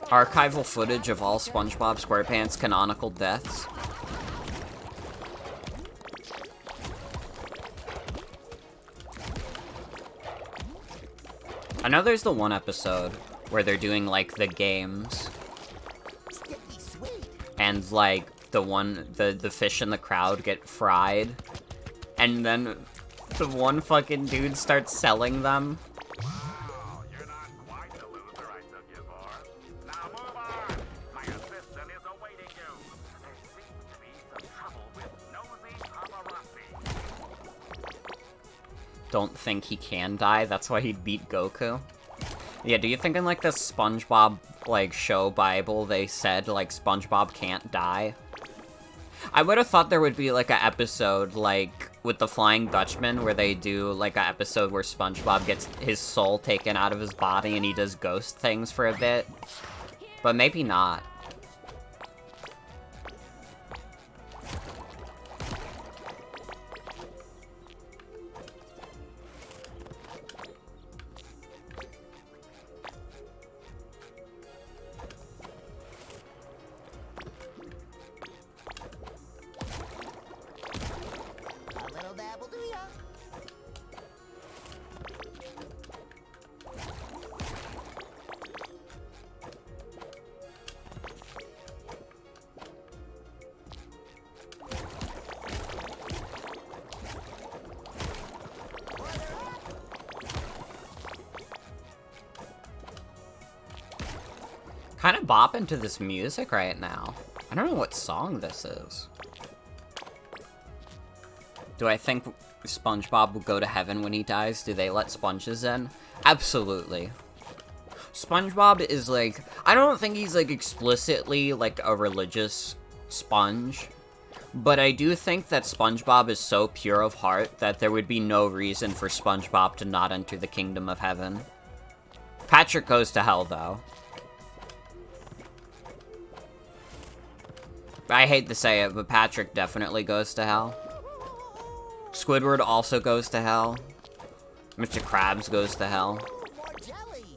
Archival footage of all SpongeBob SquarePants canonical deaths? I know there's the one episode where they're doing, like, the games. And, like, the fish in the crowd get fried. And then the one fucking dude starts selling them. Wow, you're not quite the loser I took you for. Now move on. My assistant is awaiting you. There seems to be some trouble with nosy paparazzi. Don't think he can die, that's why he beat Goku. Yeah, do you think in, like, the SpongeBob, like, show Bible, they said, like, SpongeBob can't die? I would've thought there would be, like, an episode, like, with the Flying Dutchman, where they do, like, an episode where SpongeBob gets his soul taken out of his body and he does ghost things for a bit. But maybe not. A little dab will do ya. Kind of bopping to this music right now. I don't know what song this is. Do I think SpongeBob will go to heaven when he dies? Do they let sponges in? Absolutely. SpongeBob is, like, I don't think he's, like, explicitly, like, a religious sponge. But I do think that SpongeBob is so pure of heart that there would be no reason for SpongeBob to not enter the kingdom of heaven. Patrick goes to hell, though. I hate to say it, but Patrick definitely goes to hell. Squidward also goes to hell. Mr. Krabs goes to hell.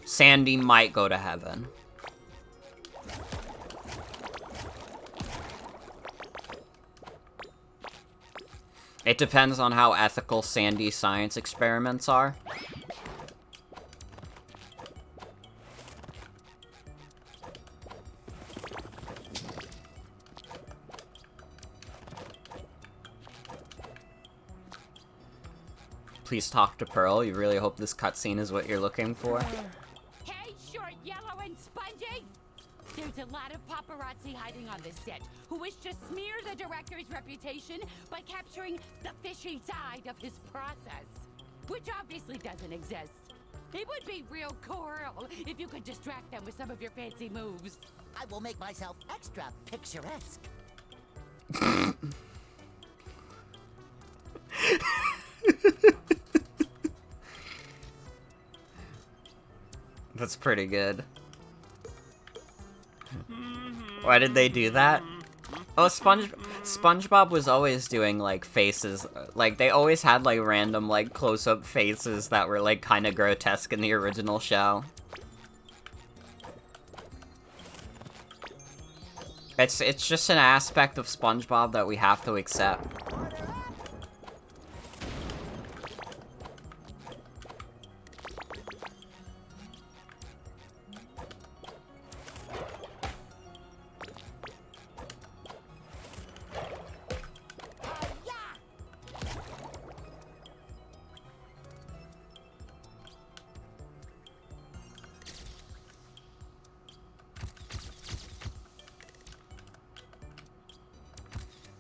Sandy might go to heaven. It depends on how ethical Sandy's science experiments are. Please talk to Pearl. You really hope this cutscene is what you're looking for. Hey, short, yellow, and spongy! There's a lot of paparazzi hiding on this set who wish to smear the director's reputation by capturing the fishy side of his process, which obviously doesn't exist. It would be real cool if you could distract them with some of your fancy moves. I will make myself extra picturesque. That's pretty good. Why did they do that? Oh, SpongeBob was always doing, like, faces. Like, they always had, like, random, like, close-up faces that were, like, kind of grotesque in the original show. It's just an aspect of SpongeBob that we have to accept.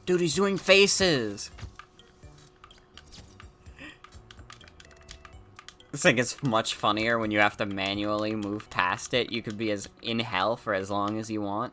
Dude, he's doing faces! I think it's much funnier when you have to manually move past it. You could be as in hell for as long as you want.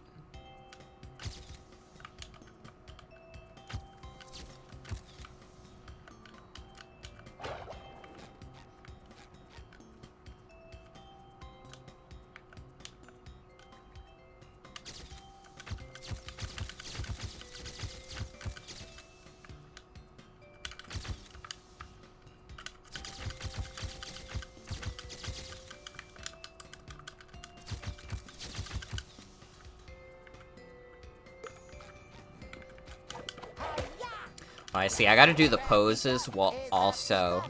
I see, I gotta do the poses while also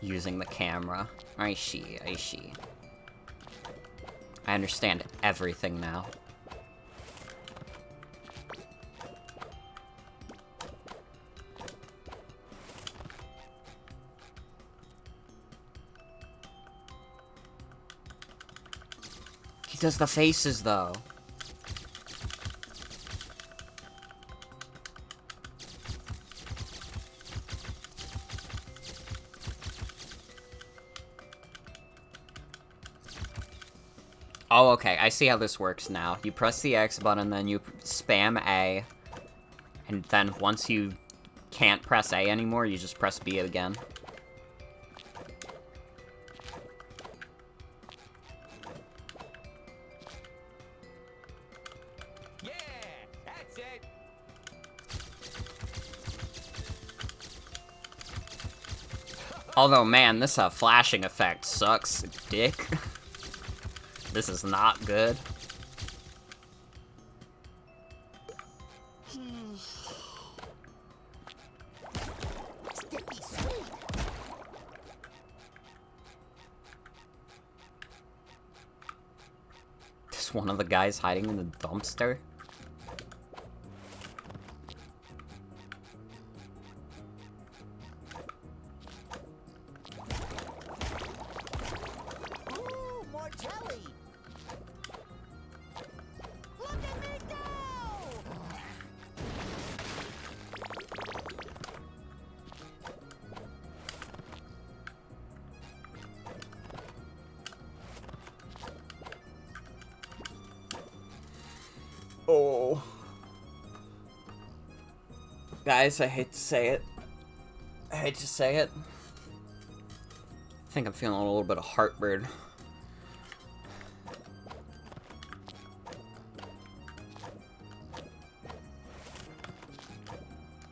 using the camera. I see, I see. I understand everything now. He does the faces, though. Oh, okay, I see how this works now. You press the X button, then you spam A, and then once you can't press A anymore, you just press B again. Yeah, that's it. Although, man, this flashing effect sucks, dick. This is not good. Sticky sweet. Is one of the guys hiding in the dumpster? Ooh, more jelly. Look at me go! Oh. Guys, I hate to say it. I hate to say it. I think I'm feeling a little bit of heartburn.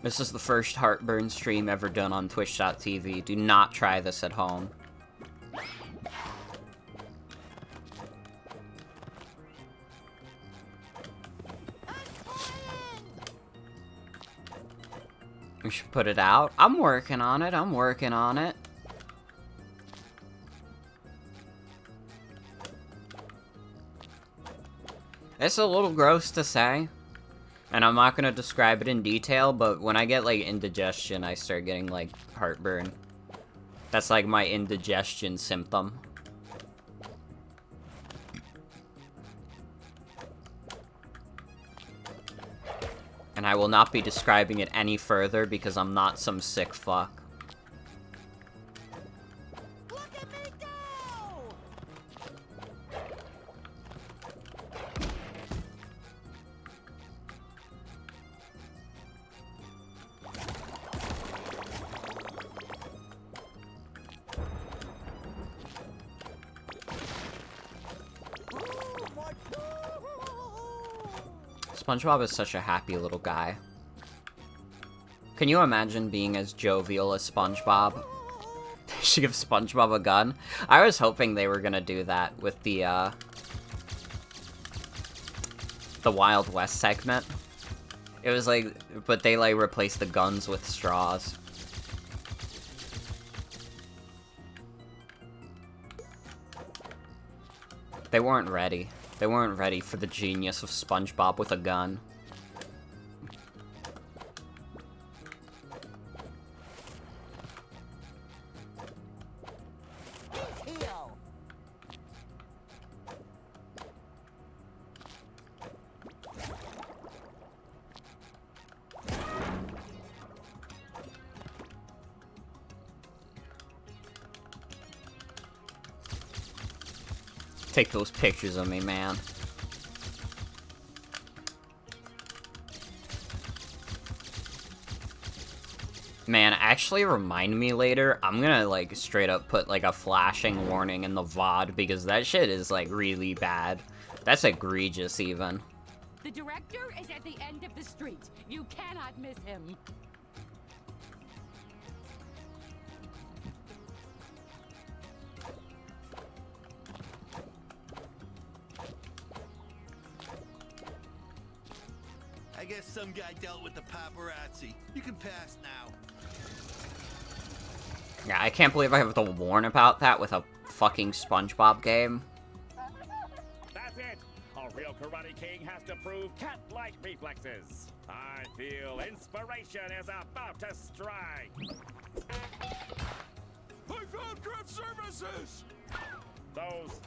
This is the first heartburn stream ever done on Twitch.tv. Do not try this at home. We should put it out. I'm working on it. I'm working on it. It's a little gross to say. And I'm not gonna describe it in detail, but when I get, like, indigestion, I start getting, like, heartburn. That's, like, my indigestion symptom. And I will not be describing it any further because I'm not some sick fuck. Look at me go! Ooh, more SpongeBob is such a happy little guy. Can you imagine being as jovial as SpongeBob? They should give SpongeBob a gun. I was hoping they were gonna do that with the Wild West segment. It was like, but they like replaced the guns with straws. They weren't ready. They weren't ready for the genius of SpongeBob with a gun. heel. take those pictures of me, man. Man, actually remind me later, I'm gonna, like, straight up put, like, a flashing warning in the VOD, because that shit is, like, really bad. That's egregious, even. The director is at the end of the street. You cannot miss him. I guess some guy dealt with the paparazzi. You can pass now. Yeah, I can't believe I have to warn about that with a fucking SpongeBob game. That's it! A real Karate King has to prove cat-like reflexes. I feel inspiration is about to strike. I found craft services! Those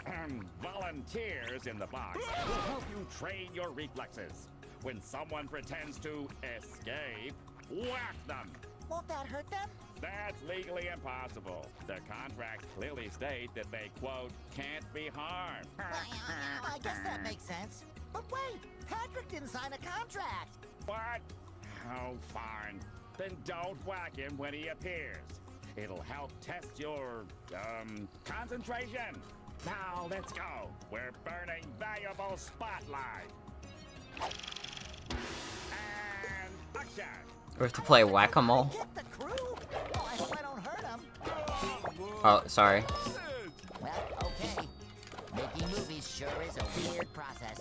volunteers in the box will help you train your reflexes. When someone pretends to escape, whack them. Won't that hurt them? That's legally impossible. The contracts clearly state that they, quote, can't be harmed. I guess that makes sense. But wait, Patrick didn't sign a contract. What? Oh, fine. Then don't whack him when he appears. It'll help test your, concentration. Now let's go. We're burning valuable spotlight. And action. We have to play whack-a-mole. Get the crew? Oh, I hope I don't hurt them. Oh, sorry. Well, okay. Making movies sure is a weird process.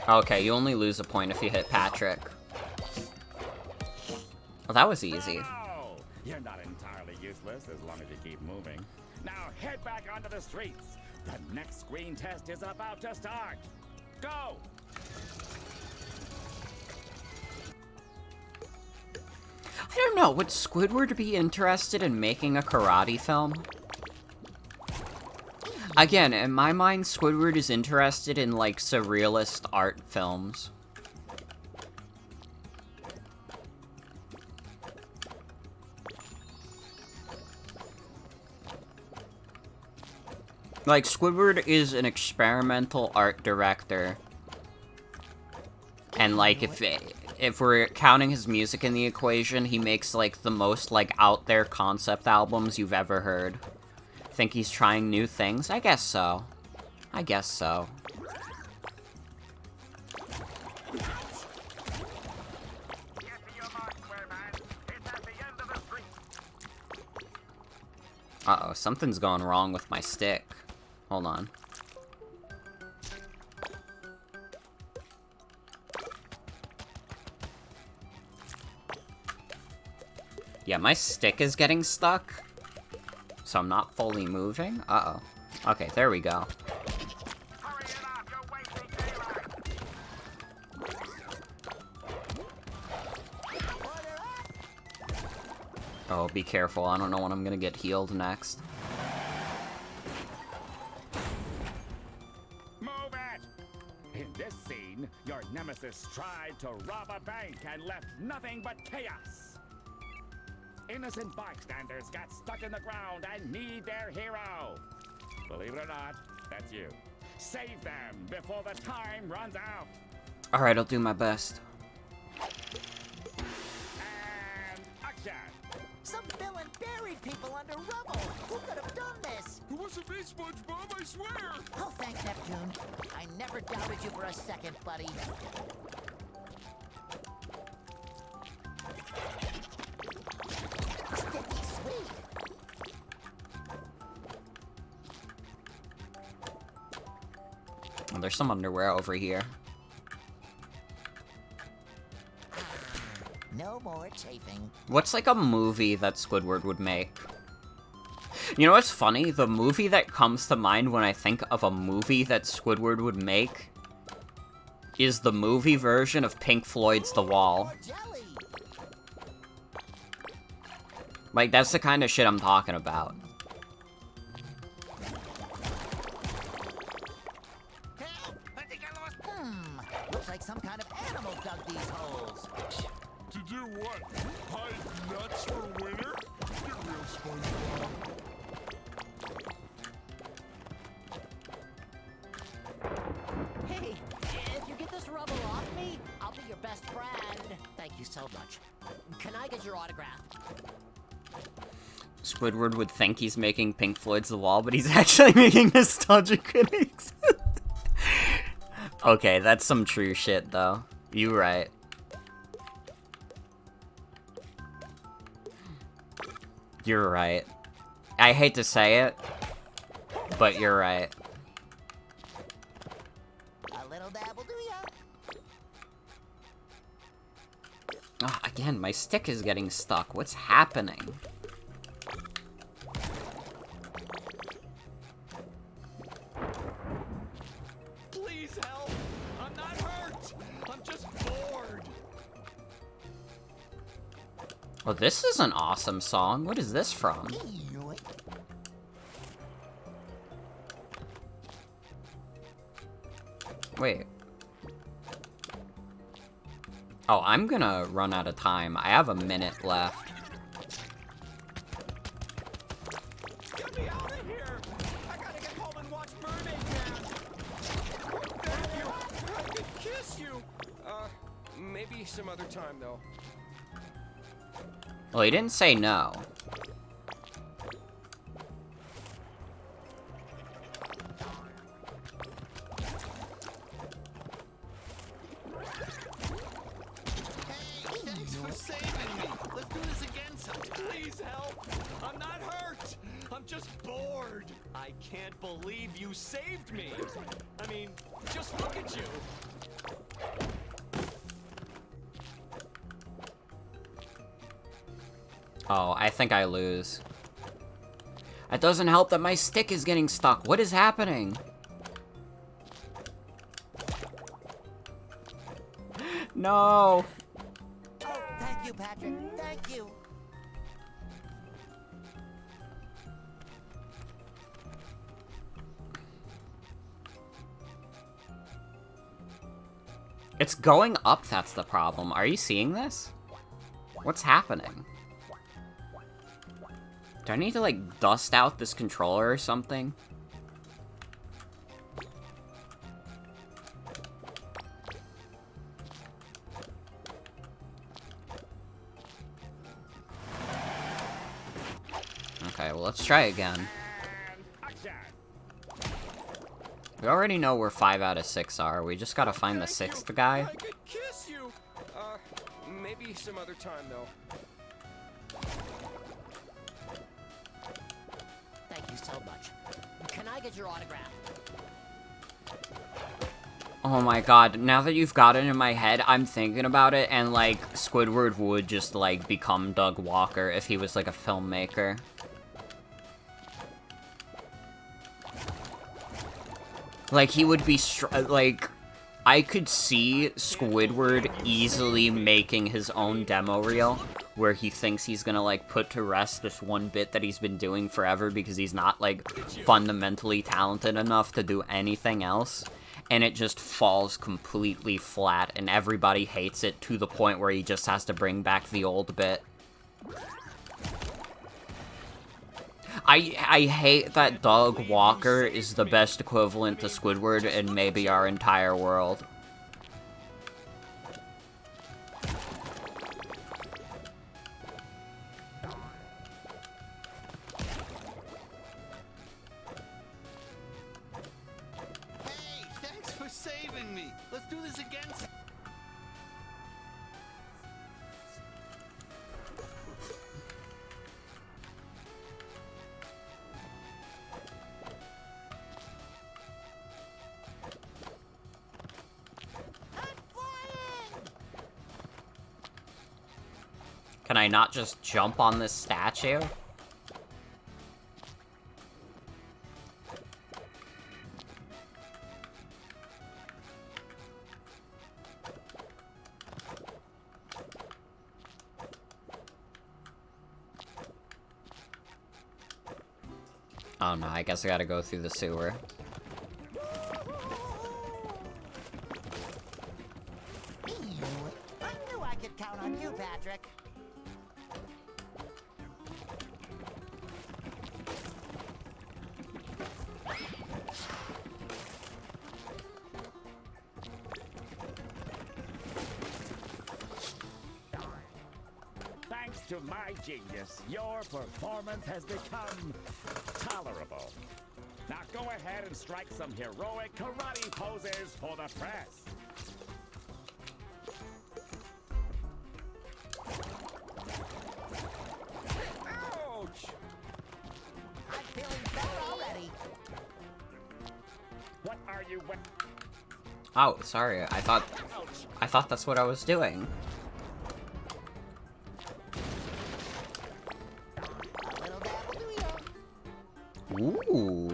Okay, you only lose a point if you hit Patrick. Well, that was easy. Oh, you're not entirely useless as long as you keep moving. Now head back onto the streets. The next screen test is about to start. Go! I don't know, would Squidward be interested in making a karate film? Again, in my mind, Squidward is interested in, like, surrealist art films. Like, Squidward is an experimental art director. And, like, if we're counting his music in the equation, he makes, like, the most, like, out-there concept albums you've ever heard. Think he's trying new things? I guess so. I guess so. Uh-oh, something's going wrong with my stick. Hold on. Yeah, my stick is getting stuck. So I'm not fully moving? Uh-oh. Okay, there we go. Oh, be careful. I don't know when I'm gonna get healed next. Move it! In this scene, your nemesis tried to rob a bank and left nothing but chaos. Innocent bystanders got stuck in the ground and need their hero. Believe it or not, that's you. Save them before the time runs out. Alright, I'll do my best. And action! Some villain buried people under rubble. Who could have done this? It wasn't me, SpongeBob, I swear! Oh, thanks, Neptune. I never doubted you for a second, buddy. Sticky sweet. Oh, there's some underwear over here. No more chafing. What's like a movie that Squidward would make? You know what's funny? The movie that comes to mind when I think of a movie that Squidward would make is the movie version of Pink Floyd's The Wall. Like, that's the kind of shit I'm talking about. Help! I think I some kind of animal dug these holes. To do what? Hide nuts for winter? You're real SpongeBob. Hey, if you get this rubble off me, I'll be your best friend. Thank you so much. Can I get your autograph? Squidward would think he's making Pink Floyd's The Wall, but he's actually making Nostalgia Critics. Okay, that's some true shit, though. You right. You're right. I hate to say it, but you're right. A little dab will do ya. Oh, again, my stick is getting stuck. What's happening? Please help! I'm not hurt! I'm just bored! Well, this is an awesome song. What is this from? Wait. Oh, I'm gonna run out of time. I have a minute left. Get me out of here! I gotta get home and watch Mermaid Man! Thank you! I could kiss you! Maybe some other time, though. Well, he didn't say no. Thanks for saving me. Let's do this again sometime. Please help! I'm not hurt! I'm just bored! I can't believe you saved me! I mean, just look at you! Oh, I think I lose. It doesn't help that my stick is getting stuck. What is happening? No. Oh, thank you, Patrick. Thank you. It's going up, that's the problem. Are you seeing this? What's happening? Do I need to, like, dust out this controller or something? Okay, well, let's try again. We already know where 5 out of 6 are. We just gotta find the 6th guy. I could kiss you! Maybe some other time, though. Thank you so much. Can I get your autograph? Oh my god, now that you've got it in my head, I'm thinking about it, and, like, Squidward would just, like, become Doug Walker if he was, like, a filmmaker. Like, he would be, like, I could see Squidward easily making his own demo reel, where he thinks he's gonna, like, put to rest this one bit that he's been doing forever because he's not, like, fundamentally talented enough to do anything else, and it just falls completely flat, and everybody hates it to the point where he just has to bring back the old bit. I hate that Doug Walker is the best equivalent to Squidward in maybe our entire world. Hey, thanks for saving me. Let's do this again. Can I not just jump on this statue? Oh no, I guess I gotta go through the sewer. could count on you, Patrick. Thanks to my genius, your performance has become tolerable. Now go ahead and strike some heroic karate poses for the press. Ouch! I'm feeling better already. What are you Oh, sorry. I thought that's what I was doing. A little dab will do ya. Ooh.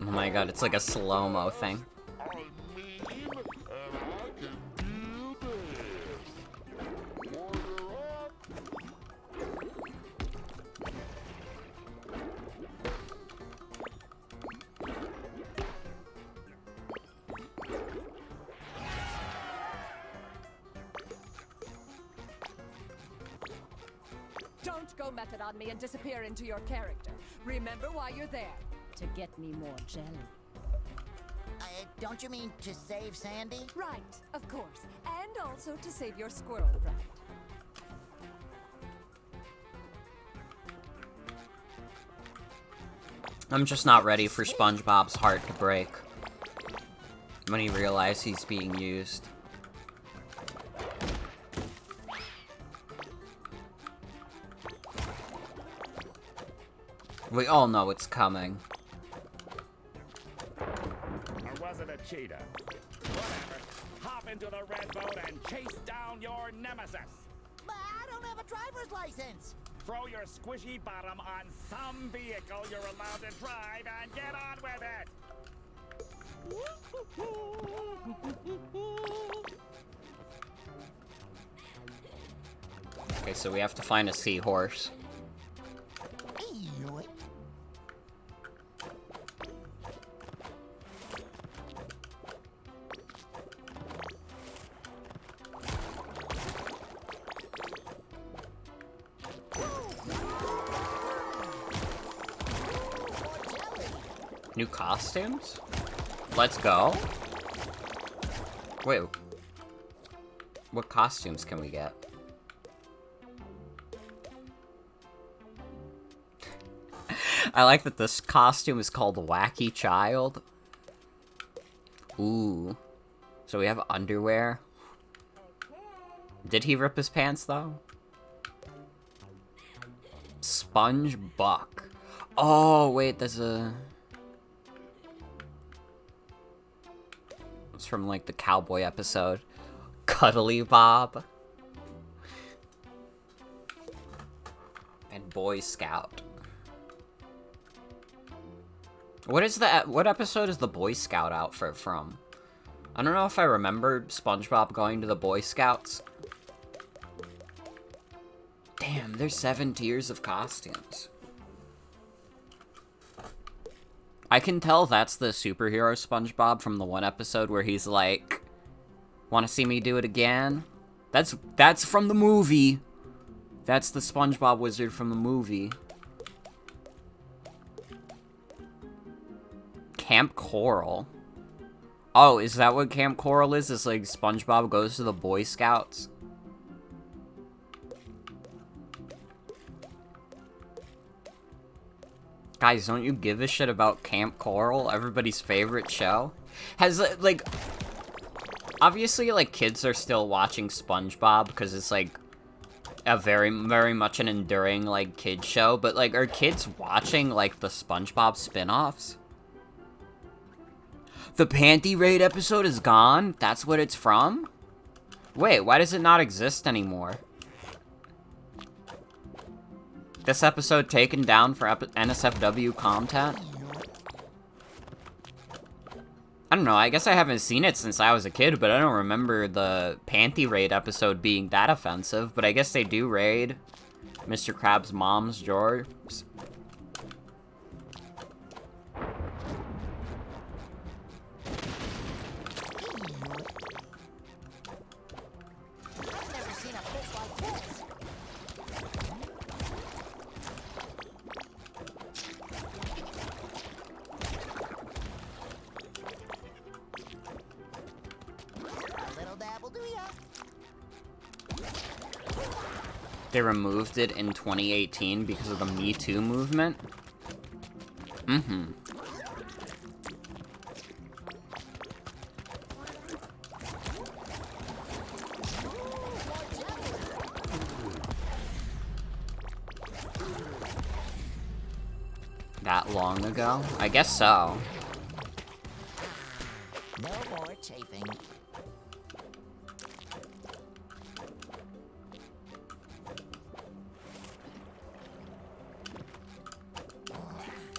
Oh my god, it's like a slow-mo thing. Don't go method on me and disappear into your character. Remember why you're there. To get me more jelly. Don't you mean to save Sandy? Right, of course. And also to save your squirrel friend. I'm just not ready for SpongeBob's heart to break when he realizes he's being used. We all know it's coming. Or was it a cheetah? Whatever. Hop into the red boat and chase down your nemesis. But I don't have a driver's license. Throw your squishy bottom on some vehicle you're allowed to drive and get on with it. Okay, so we have to find a seahorse. Yoink. New costumes? Let's go. Wait. What costumes can we get? I like that this costume is called Wacky Child. Ooh. So we have underwear. Did he rip his pants, though? Sponge Buck. Oh, wait, there's a... It's from, like, the cowboy episode. Cuddly Bob. And Boy Scout. What episode is the Boy Scout outfit from? I don't know if I remember SpongeBob going to the Boy Scouts. Damn, there's 7 tiers of costumes. I can tell that's the superhero SpongeBob from the one episode where he's like, "Wanna see me do it again?" That's from the movie. That's the SpongeBob wizard from the movie. Camp Coral. Oh, is that what Camp Coral is? It's like SpongeBob goes to the Boy Scouts? Guys, don't you give a shit about Camp Coral? Everybody's favorite show? Has, like... Obviously, like, kids are still watching SpongeBob because it's, like, a very, very much an enduring, like, kid show. But, like, are kids watching, like, the SpongeBob spin-offs? The Panty Raid episode is gone? That's what it's from? Wait, why does it not exist anymore? This episode taken down for NSFW content? I don't know, I guess I haven't seen it since I was a kid, but I don't remember the Panty Raid episode being that offensive, but I guess they do raid Mr. Krabs' mom's drawers. They removed it in 2018 because of the Me Too movement? Mm-hmm. That long ago? I guess so. No more chafing.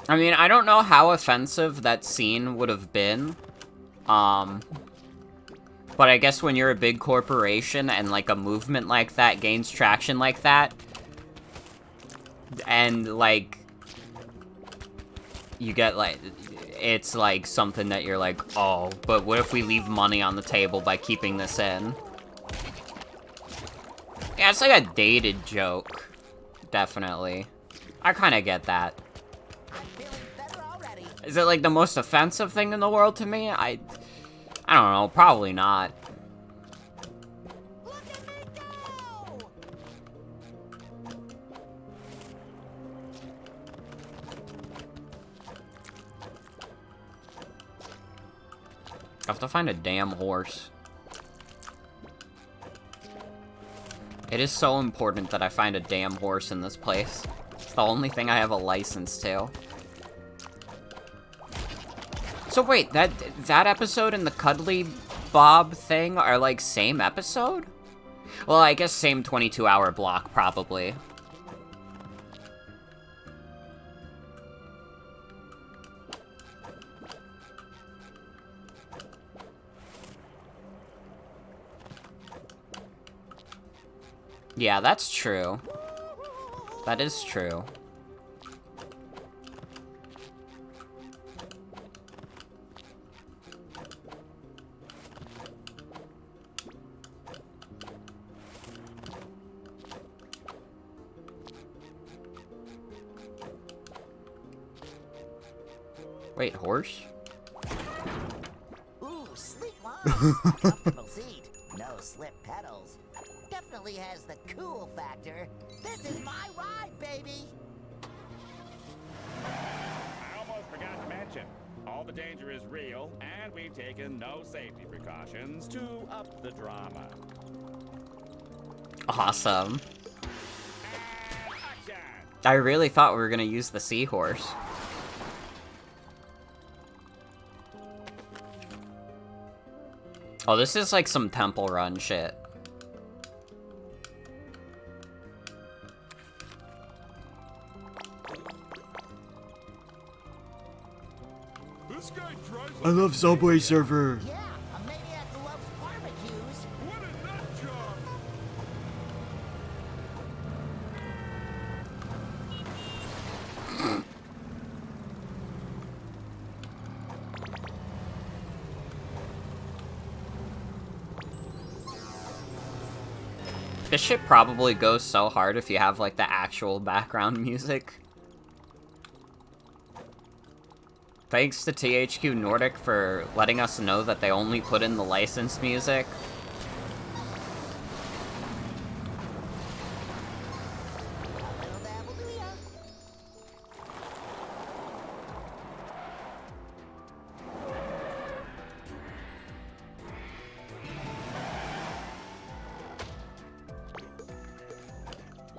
I mean, I don't know how offensive that scene would have been. But I guess when you're a big corporation and, like, a movement like that gains traction like that, and, like, you get, like, it's, like, something that you're like, oh, but what if we leave money on the table by keeping this in? Yeah, it's like a dated joke. Definitely. I kind of get that. Is it, like, the most offensive thing in the world to me? I don't know. Probably not. I have to find a damn horse. It is so important that I find a damn horse in this place. It's the only thing I have a license to. So wait, that episode and the Cuddly Bob thing are, like, same episode? Well, I guess same 22-hour block, probably. Yeah, that's true. That is true. Wait, horse? Ooh, sleek lines. Comfortable seat. No slip pedals. Definitely has the cool factor. This is my ride, baby. I almost forgot to mention, all the danger is real, and we've taken no safety precautions to up the drama. Awesome. I really thought we were gonna use the seahorse. Oh, this is like some Temple Run shit. This guy drives I love Subway Surfer. Yeah, a maniac who loves barbecues. What a nut job! This shit probably goes so hard if you have, like, the actual background music. Thanks to THQ Nordic for letting us know that they only put in the licensed music.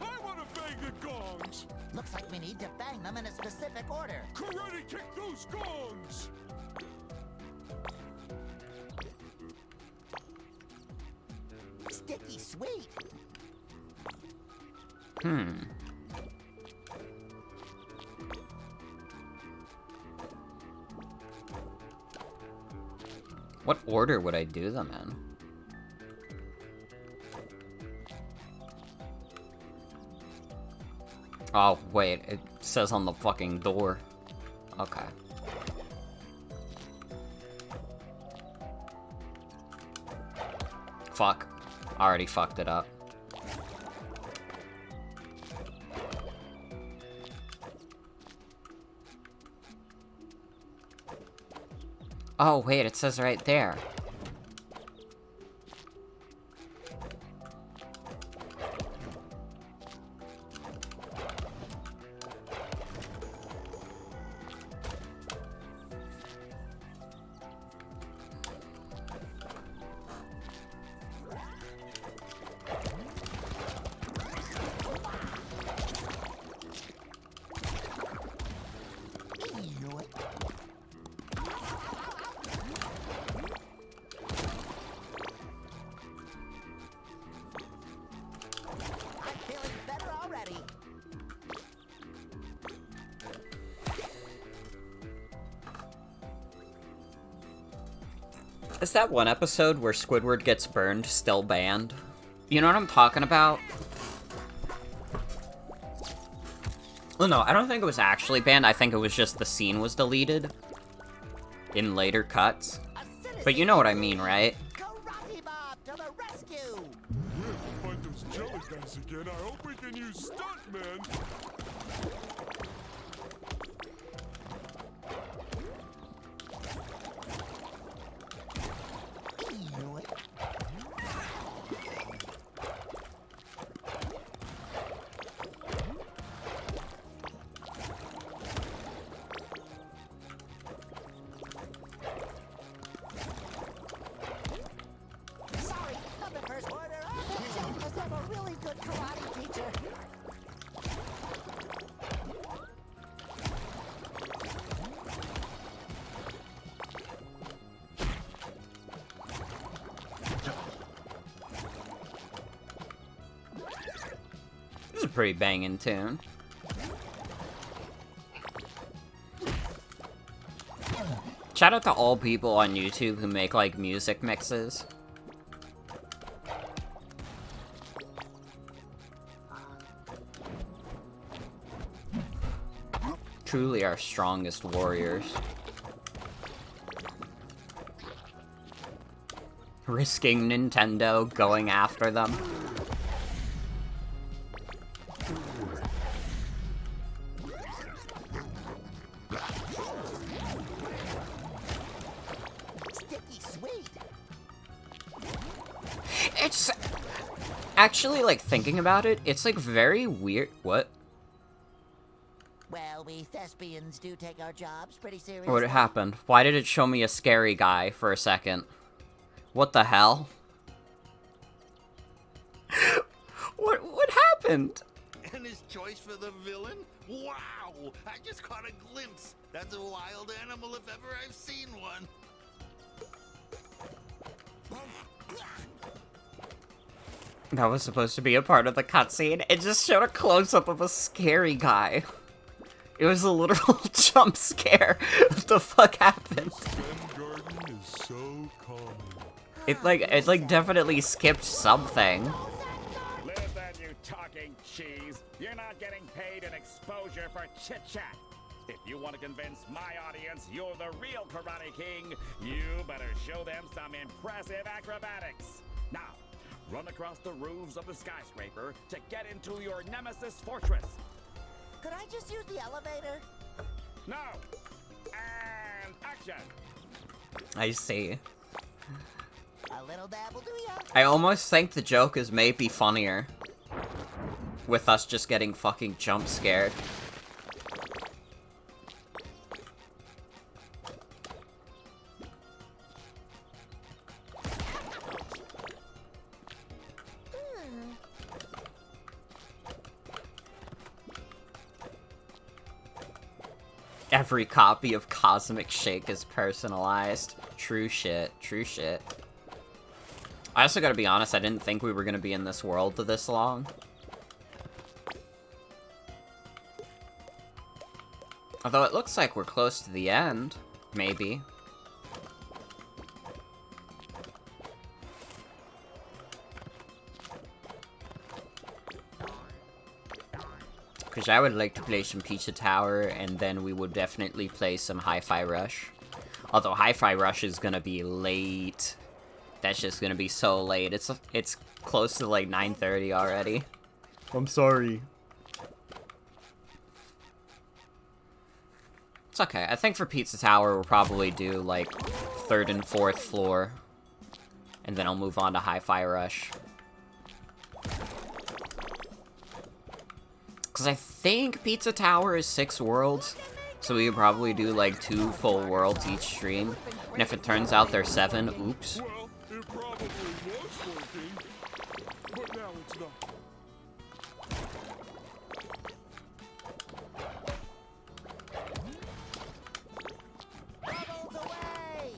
I want to bang the gongs! Looks like we need to bang them in a specific order. Karate kick those gongs! Sticky sweet. What order would I do them in? Oh, wait, it says on the fucking door. Okay. Fuck. Already fucked it up. Oh, wait, it says right there. Is that one episode where Squidward gets burned still banned? You know what I'm talking about? Well, no, I don't think it was actually banned. I think it was just the scene was deleted in later cuts. But you know what I mean, right? Karate Bob to the rescue! We have to find those jelly guys again. I hope we can use Stuntman. Sorry, I'm the first order. I just have a really good karate teacher. This is a pretty banging tune. Shout out to all people on YouTube who make, like, music mixes. Truly our strongest warriors. Risking Nintendo going after them. Sticky sweet. It's actually, like, thinking about it, it's like very weird. What? Well, we thespians do take our jobs pretty seriously. What happened? Why did it show me a scary guy for a second? What the hell? What happened? And his choice for the villain? Wow! I just caught a glimpse. That's a wild animal if ever I've seen one. That was supposed to be a part of the cutscene. It just showed a close-up of a scary guy. It was a literal jump scare. What the fuck happened? Zen Garden is so calming. It like definitely skipped something. Listen, you talking cheese. You're not getting paid an exposure for chit-chat. If you want to convince my audience you're the real Karate King, you better show them some impressive acrobatics. Now, run across the roofs of the skyscraper to get into your nemesis fortress. Could I just use the elevator? No! And action! I see. A little dab will do ya. I almost think the joke is maybe funnier with us just getting fucking jump scared. Every copy of Cosmic Shake is personalized. True shit, true shit. I also gotta be honest, I didn't think we were gonna be in this world this long. Although it looks like we're close to the end. Maybe. Because I would like to play some Pizza Tower, and then we would definitely play some Hi-Fi Rush. Although Hi-Fi Rush is gonna be late. That's just gonna be so late. It's close to like 9:30 already. I'm sorry. It's okay. I think for Pizza Tower, we'll probably do like 3rd and 4th floor. And then I'll move on to Hi-Fi Rush. Because I think Pizza Tower is 6 worlds, so we would probably do like 2 full worlds each stream. And if it turns out there's 7, oops. Well, it probably was working, but now it's not. Bubbles away!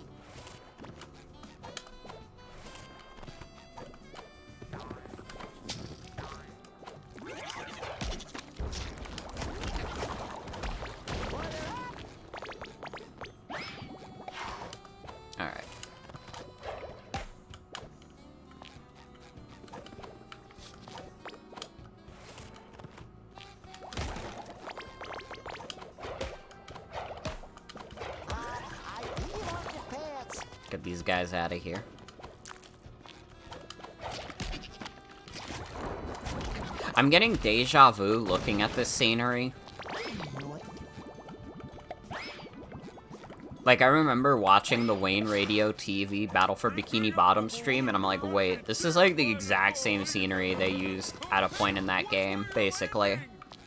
Alright. Get these guys out of here. I'm getting deja vu looking at this scenery. Like, I remember watching the Wayne Radio TV Battle for Bikini Bottom stream, and I'm like, wait, this is like the exact same scenery they used at a point in that game, basically.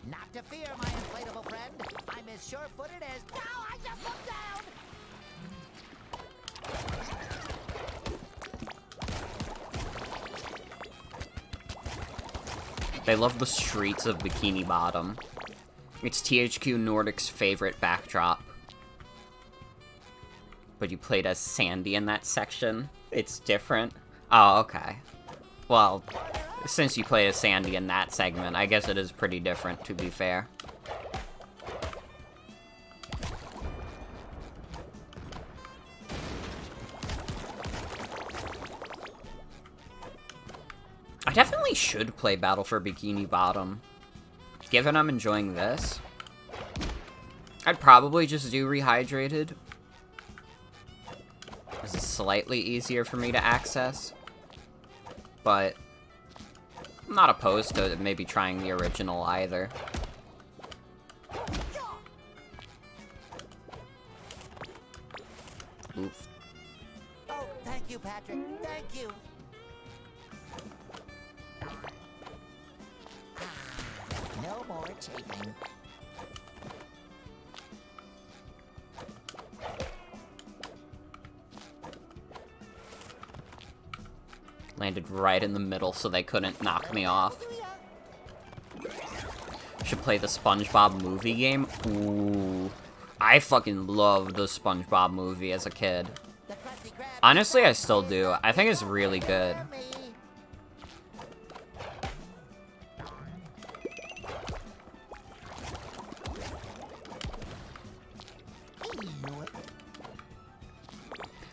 Not to fear, my inflatable friend. I'm as sure-footed as... No, I just looked down! They love the streets of Bikini Bottom. It's THQ Nordic's favorite backdrop. But you played as Sandy in that section. It's different. Oh, okay. Well, since you played as Sandy in that segment, I guess it is pretty different, to be fair. I definitely should play Battle for Bikini Bottom. Given I'm enjoying this, I'd probably just do Rehydrated. It's slightly easier for me to access, but I'm not opposed to maybe trying the original either. Oof. Oh, thank you, Patrick. Thank you. No more chafing. Landed right in the middle so they couldn't knock me off. Should play the SpongeBob movie game. Ooh. I fucking loved the SpongeBob movie as a kid. Honestly, I still do. I think it's really good.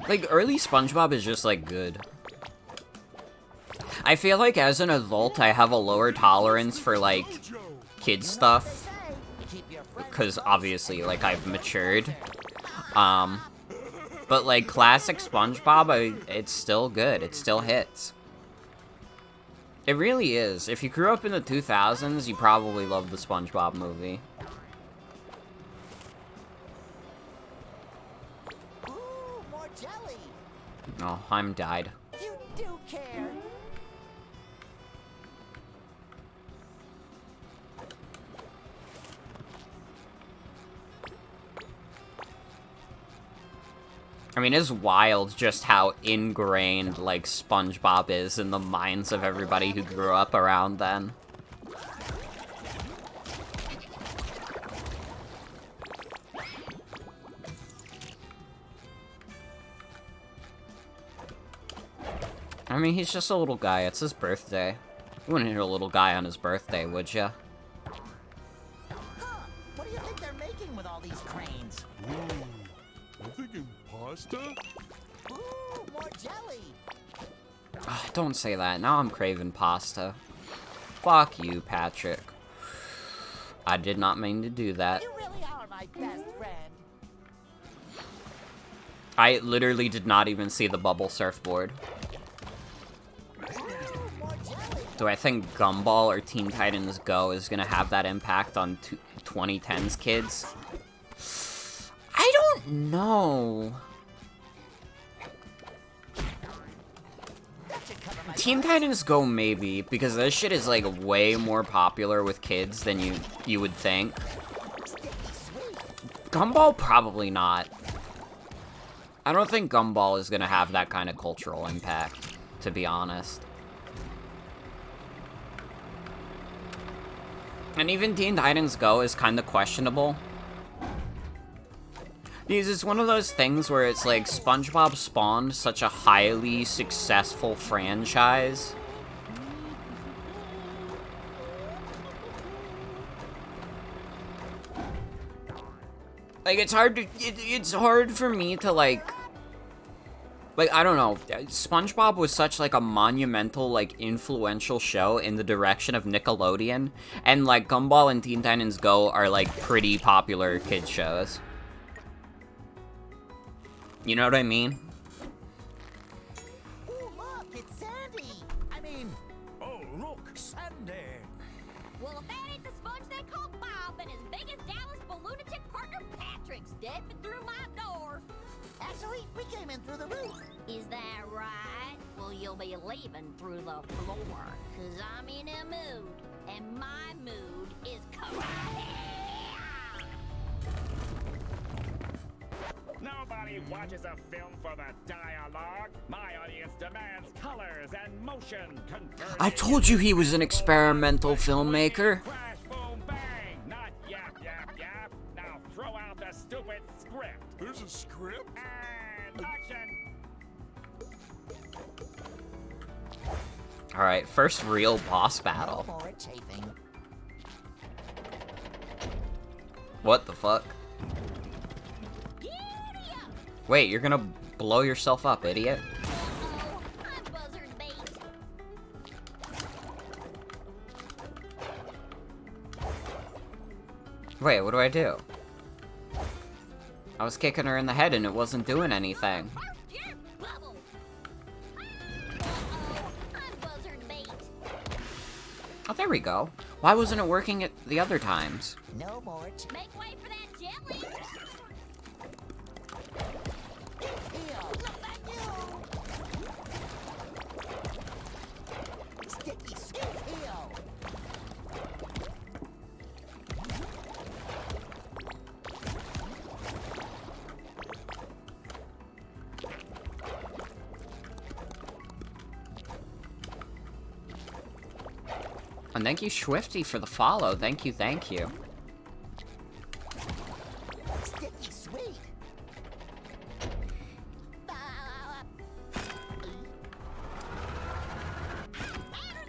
Like, early SpongeBob is just, like, good. I feel like as an adult, I have a lower tolerance for, like, kid stuff. Because, obviously, like, I've matured. But, like, classic SpongeBob, it's still good. It still hits. It really is. If you grew up in the 2000s, you probably love the SpongeBob movie. Oh, I'm died. You do care. I mean, it's wild just how ingrained, like, SpongeBob is in the minds of everybody who grew up around then. I mean, he's just a little guy. It's his birthday. You wouldn't hit a little guy on his birthday, would ya? Huh. What do you think they're making with all these cranes? I'm thinking pasta? Ooh, more jelly. Oh, don't say that. Now I'm craving pasta. Fuck you, Patrick. I did not mean to do that. You really are my best friend. I literally did not even see the bubble surfboard. Do I think Gumball or Teen Titans Go is gonna have that impact on 2010s kids? I don't know. Teen Titans Go maybe, because this shit is like way more popular with kids than you would think. Gumball probably not. I don't think Gumball is gonna have that kind of cultural impact, to be honest. And even Teen Titans Go is kind of questionable. Because it's one of those things where it's like SpongeBob spawned such a highly successful franchise. Like, it's hard for me to like, I don't know, SpongeBob was such, like, a monumental, like, influential show in the direction of Nickelodeon, and, like, Gumball and Teen Titans Go are, like, pretty popular kids shows. You know what I mean? electric's dead and through my door. Actually, we came in through the roof. Is that right? Well, you'll be leaving through the floor. Cause I'm in a mood. And my mood is karate. Nobody watches a film for the dialogue. My audience demands colors and motion. I told you he was an experimental filmmaker. Crash, boom, bang. Not yap, yap, yap. Now throw out the stupid script. There's a script? And action. Alright, first real boss battle. No more chafing. What the fuck? Wait, you're gonna blow yourself up, idiot. Uh-oh, I'm buzzard bait. Wait, what do I do? I was kicking her in the head and it wasn't doing anything. Your bubble. Uh-oh, I'm buzzard bait. Oh, there we go. Why wasn't it working at the other times? No more Make way for that jelly. heel. Look at you. Sticky sweet heel. And thank you, Swifty, for the follow. Thank you, thank you. Sticky sweet.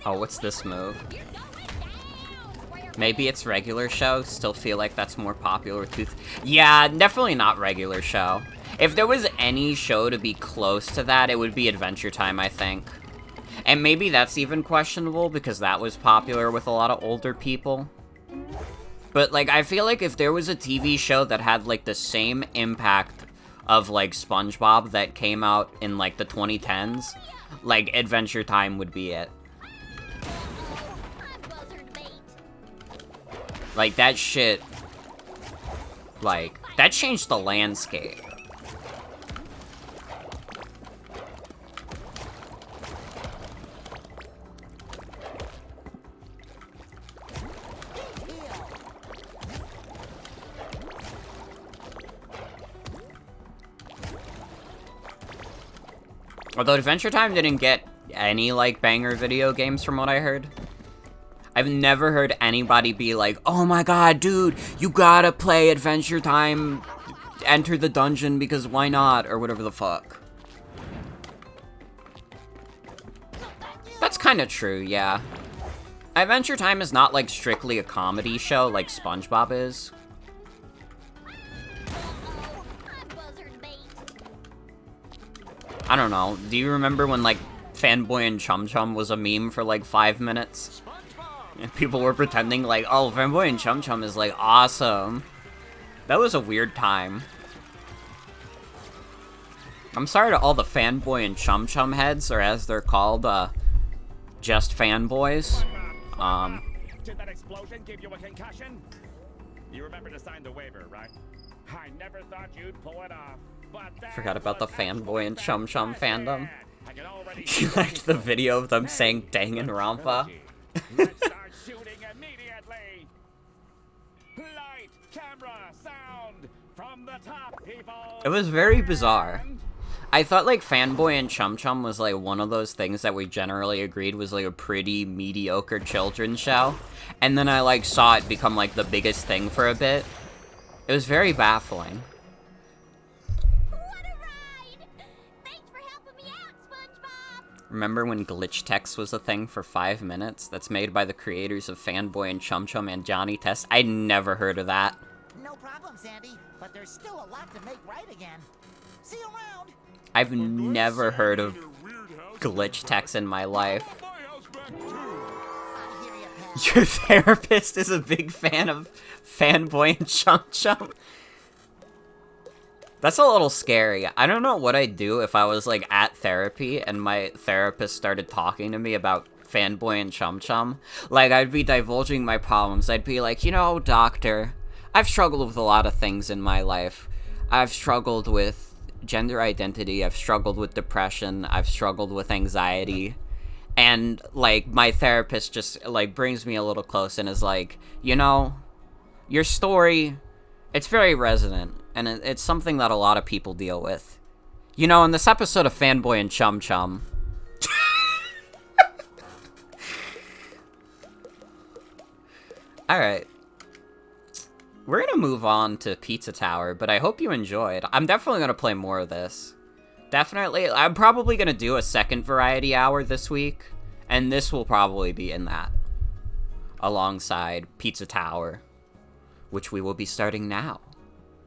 Oh, what's this move? You're going down. Maybe it's regular show. Still feel like that's more popular with Tooth. Yeah, definitely not regular show. If there was any show to be close to that, it would be Adventure Time, I think. And maybe that's even questionable because that was popular with a lot of older people. But, like, I feel like if there was a TV show that had, like, the same impact of, like, SpongeBob that came out in, like, the 2010s, like, Adventure Time would be it. I'm buzzard bait. Like, that shit, like, that changed the landscape. Although Adventure Time didn't get any, like, banger video games from what I heard. I've never heard anybody be like, oh my god, dude, you gotta play Adventure Time, enter the dungeon because why not, or whatever the fuck. That's kind of true, yeah. Adventure Time is not, like, strictly a comedy show like SpongeBob is. I'm buzzard bait. I don't know, do you remember when, like, Fanboy and Chum Chum was a meme for, like, 5 minutes? And people were pretending, like, oh, Fanboy and Chum Chum is, like, awesome. That was a weird time. I'm sorry to all the Fanboy and Chum Chum heads, or as they're called, just fanboys. Did that explosion give you a concussion? You remember to sign the waiver, right? I never thought you'd pull it off. But Forgot about the Fanboy and Chum Chum fandom. You liked the video of them saying dang and Rampa? Let's start shooting immediately. Light, camera, sound from the top, people. It was very bizarre. I thought, like, Fanboy and Chum Chum was, like, one of those things that we generally agreed was, like, a pretty mediocre children's show. And then I, like, saw it become, like, the biggest thing for a bit. It was very baffling. What a ride! Thanks for helping me out, SpongeBob. Remember when glitch text was a thing for 5 minutes? That's made by the creators of Fanboy and Chum Chum and Johnny Test. I'd never heard of that. No problem, Sandy. But there's still a lot to make right again. See you around. I've never heard of glitch text in my life. I hear you, pal. Your therapist is a big fan of Fanboy and Chum Chum? That's a little scary. I don't know what I'd do if I was, like, at therapy and my therapist started talking to me about Fanboy and Chum Chum. Like, I'd be divulging my problems. I'd be like, you know, doctor, I've struggled with a lot of things in my life. I've struggled with gender identity, I've struggled with depression, I've struggled with anxiety. And, like, my therapist just, like, brings me a little close and is like, you know, your story, it's very resonant, and it's something that a lot of people deal with. You know, in this episode of Fanboy and Chum Chum... Alright. We're gonna move on to Pizza Tower, but I hope you enjoyed. I'm definitely gonna play more of this. Definitely. I'm probably gonna do a second variety hour this week, and this will probably be in that. Alongside Pizza Tower, which we will be starting now.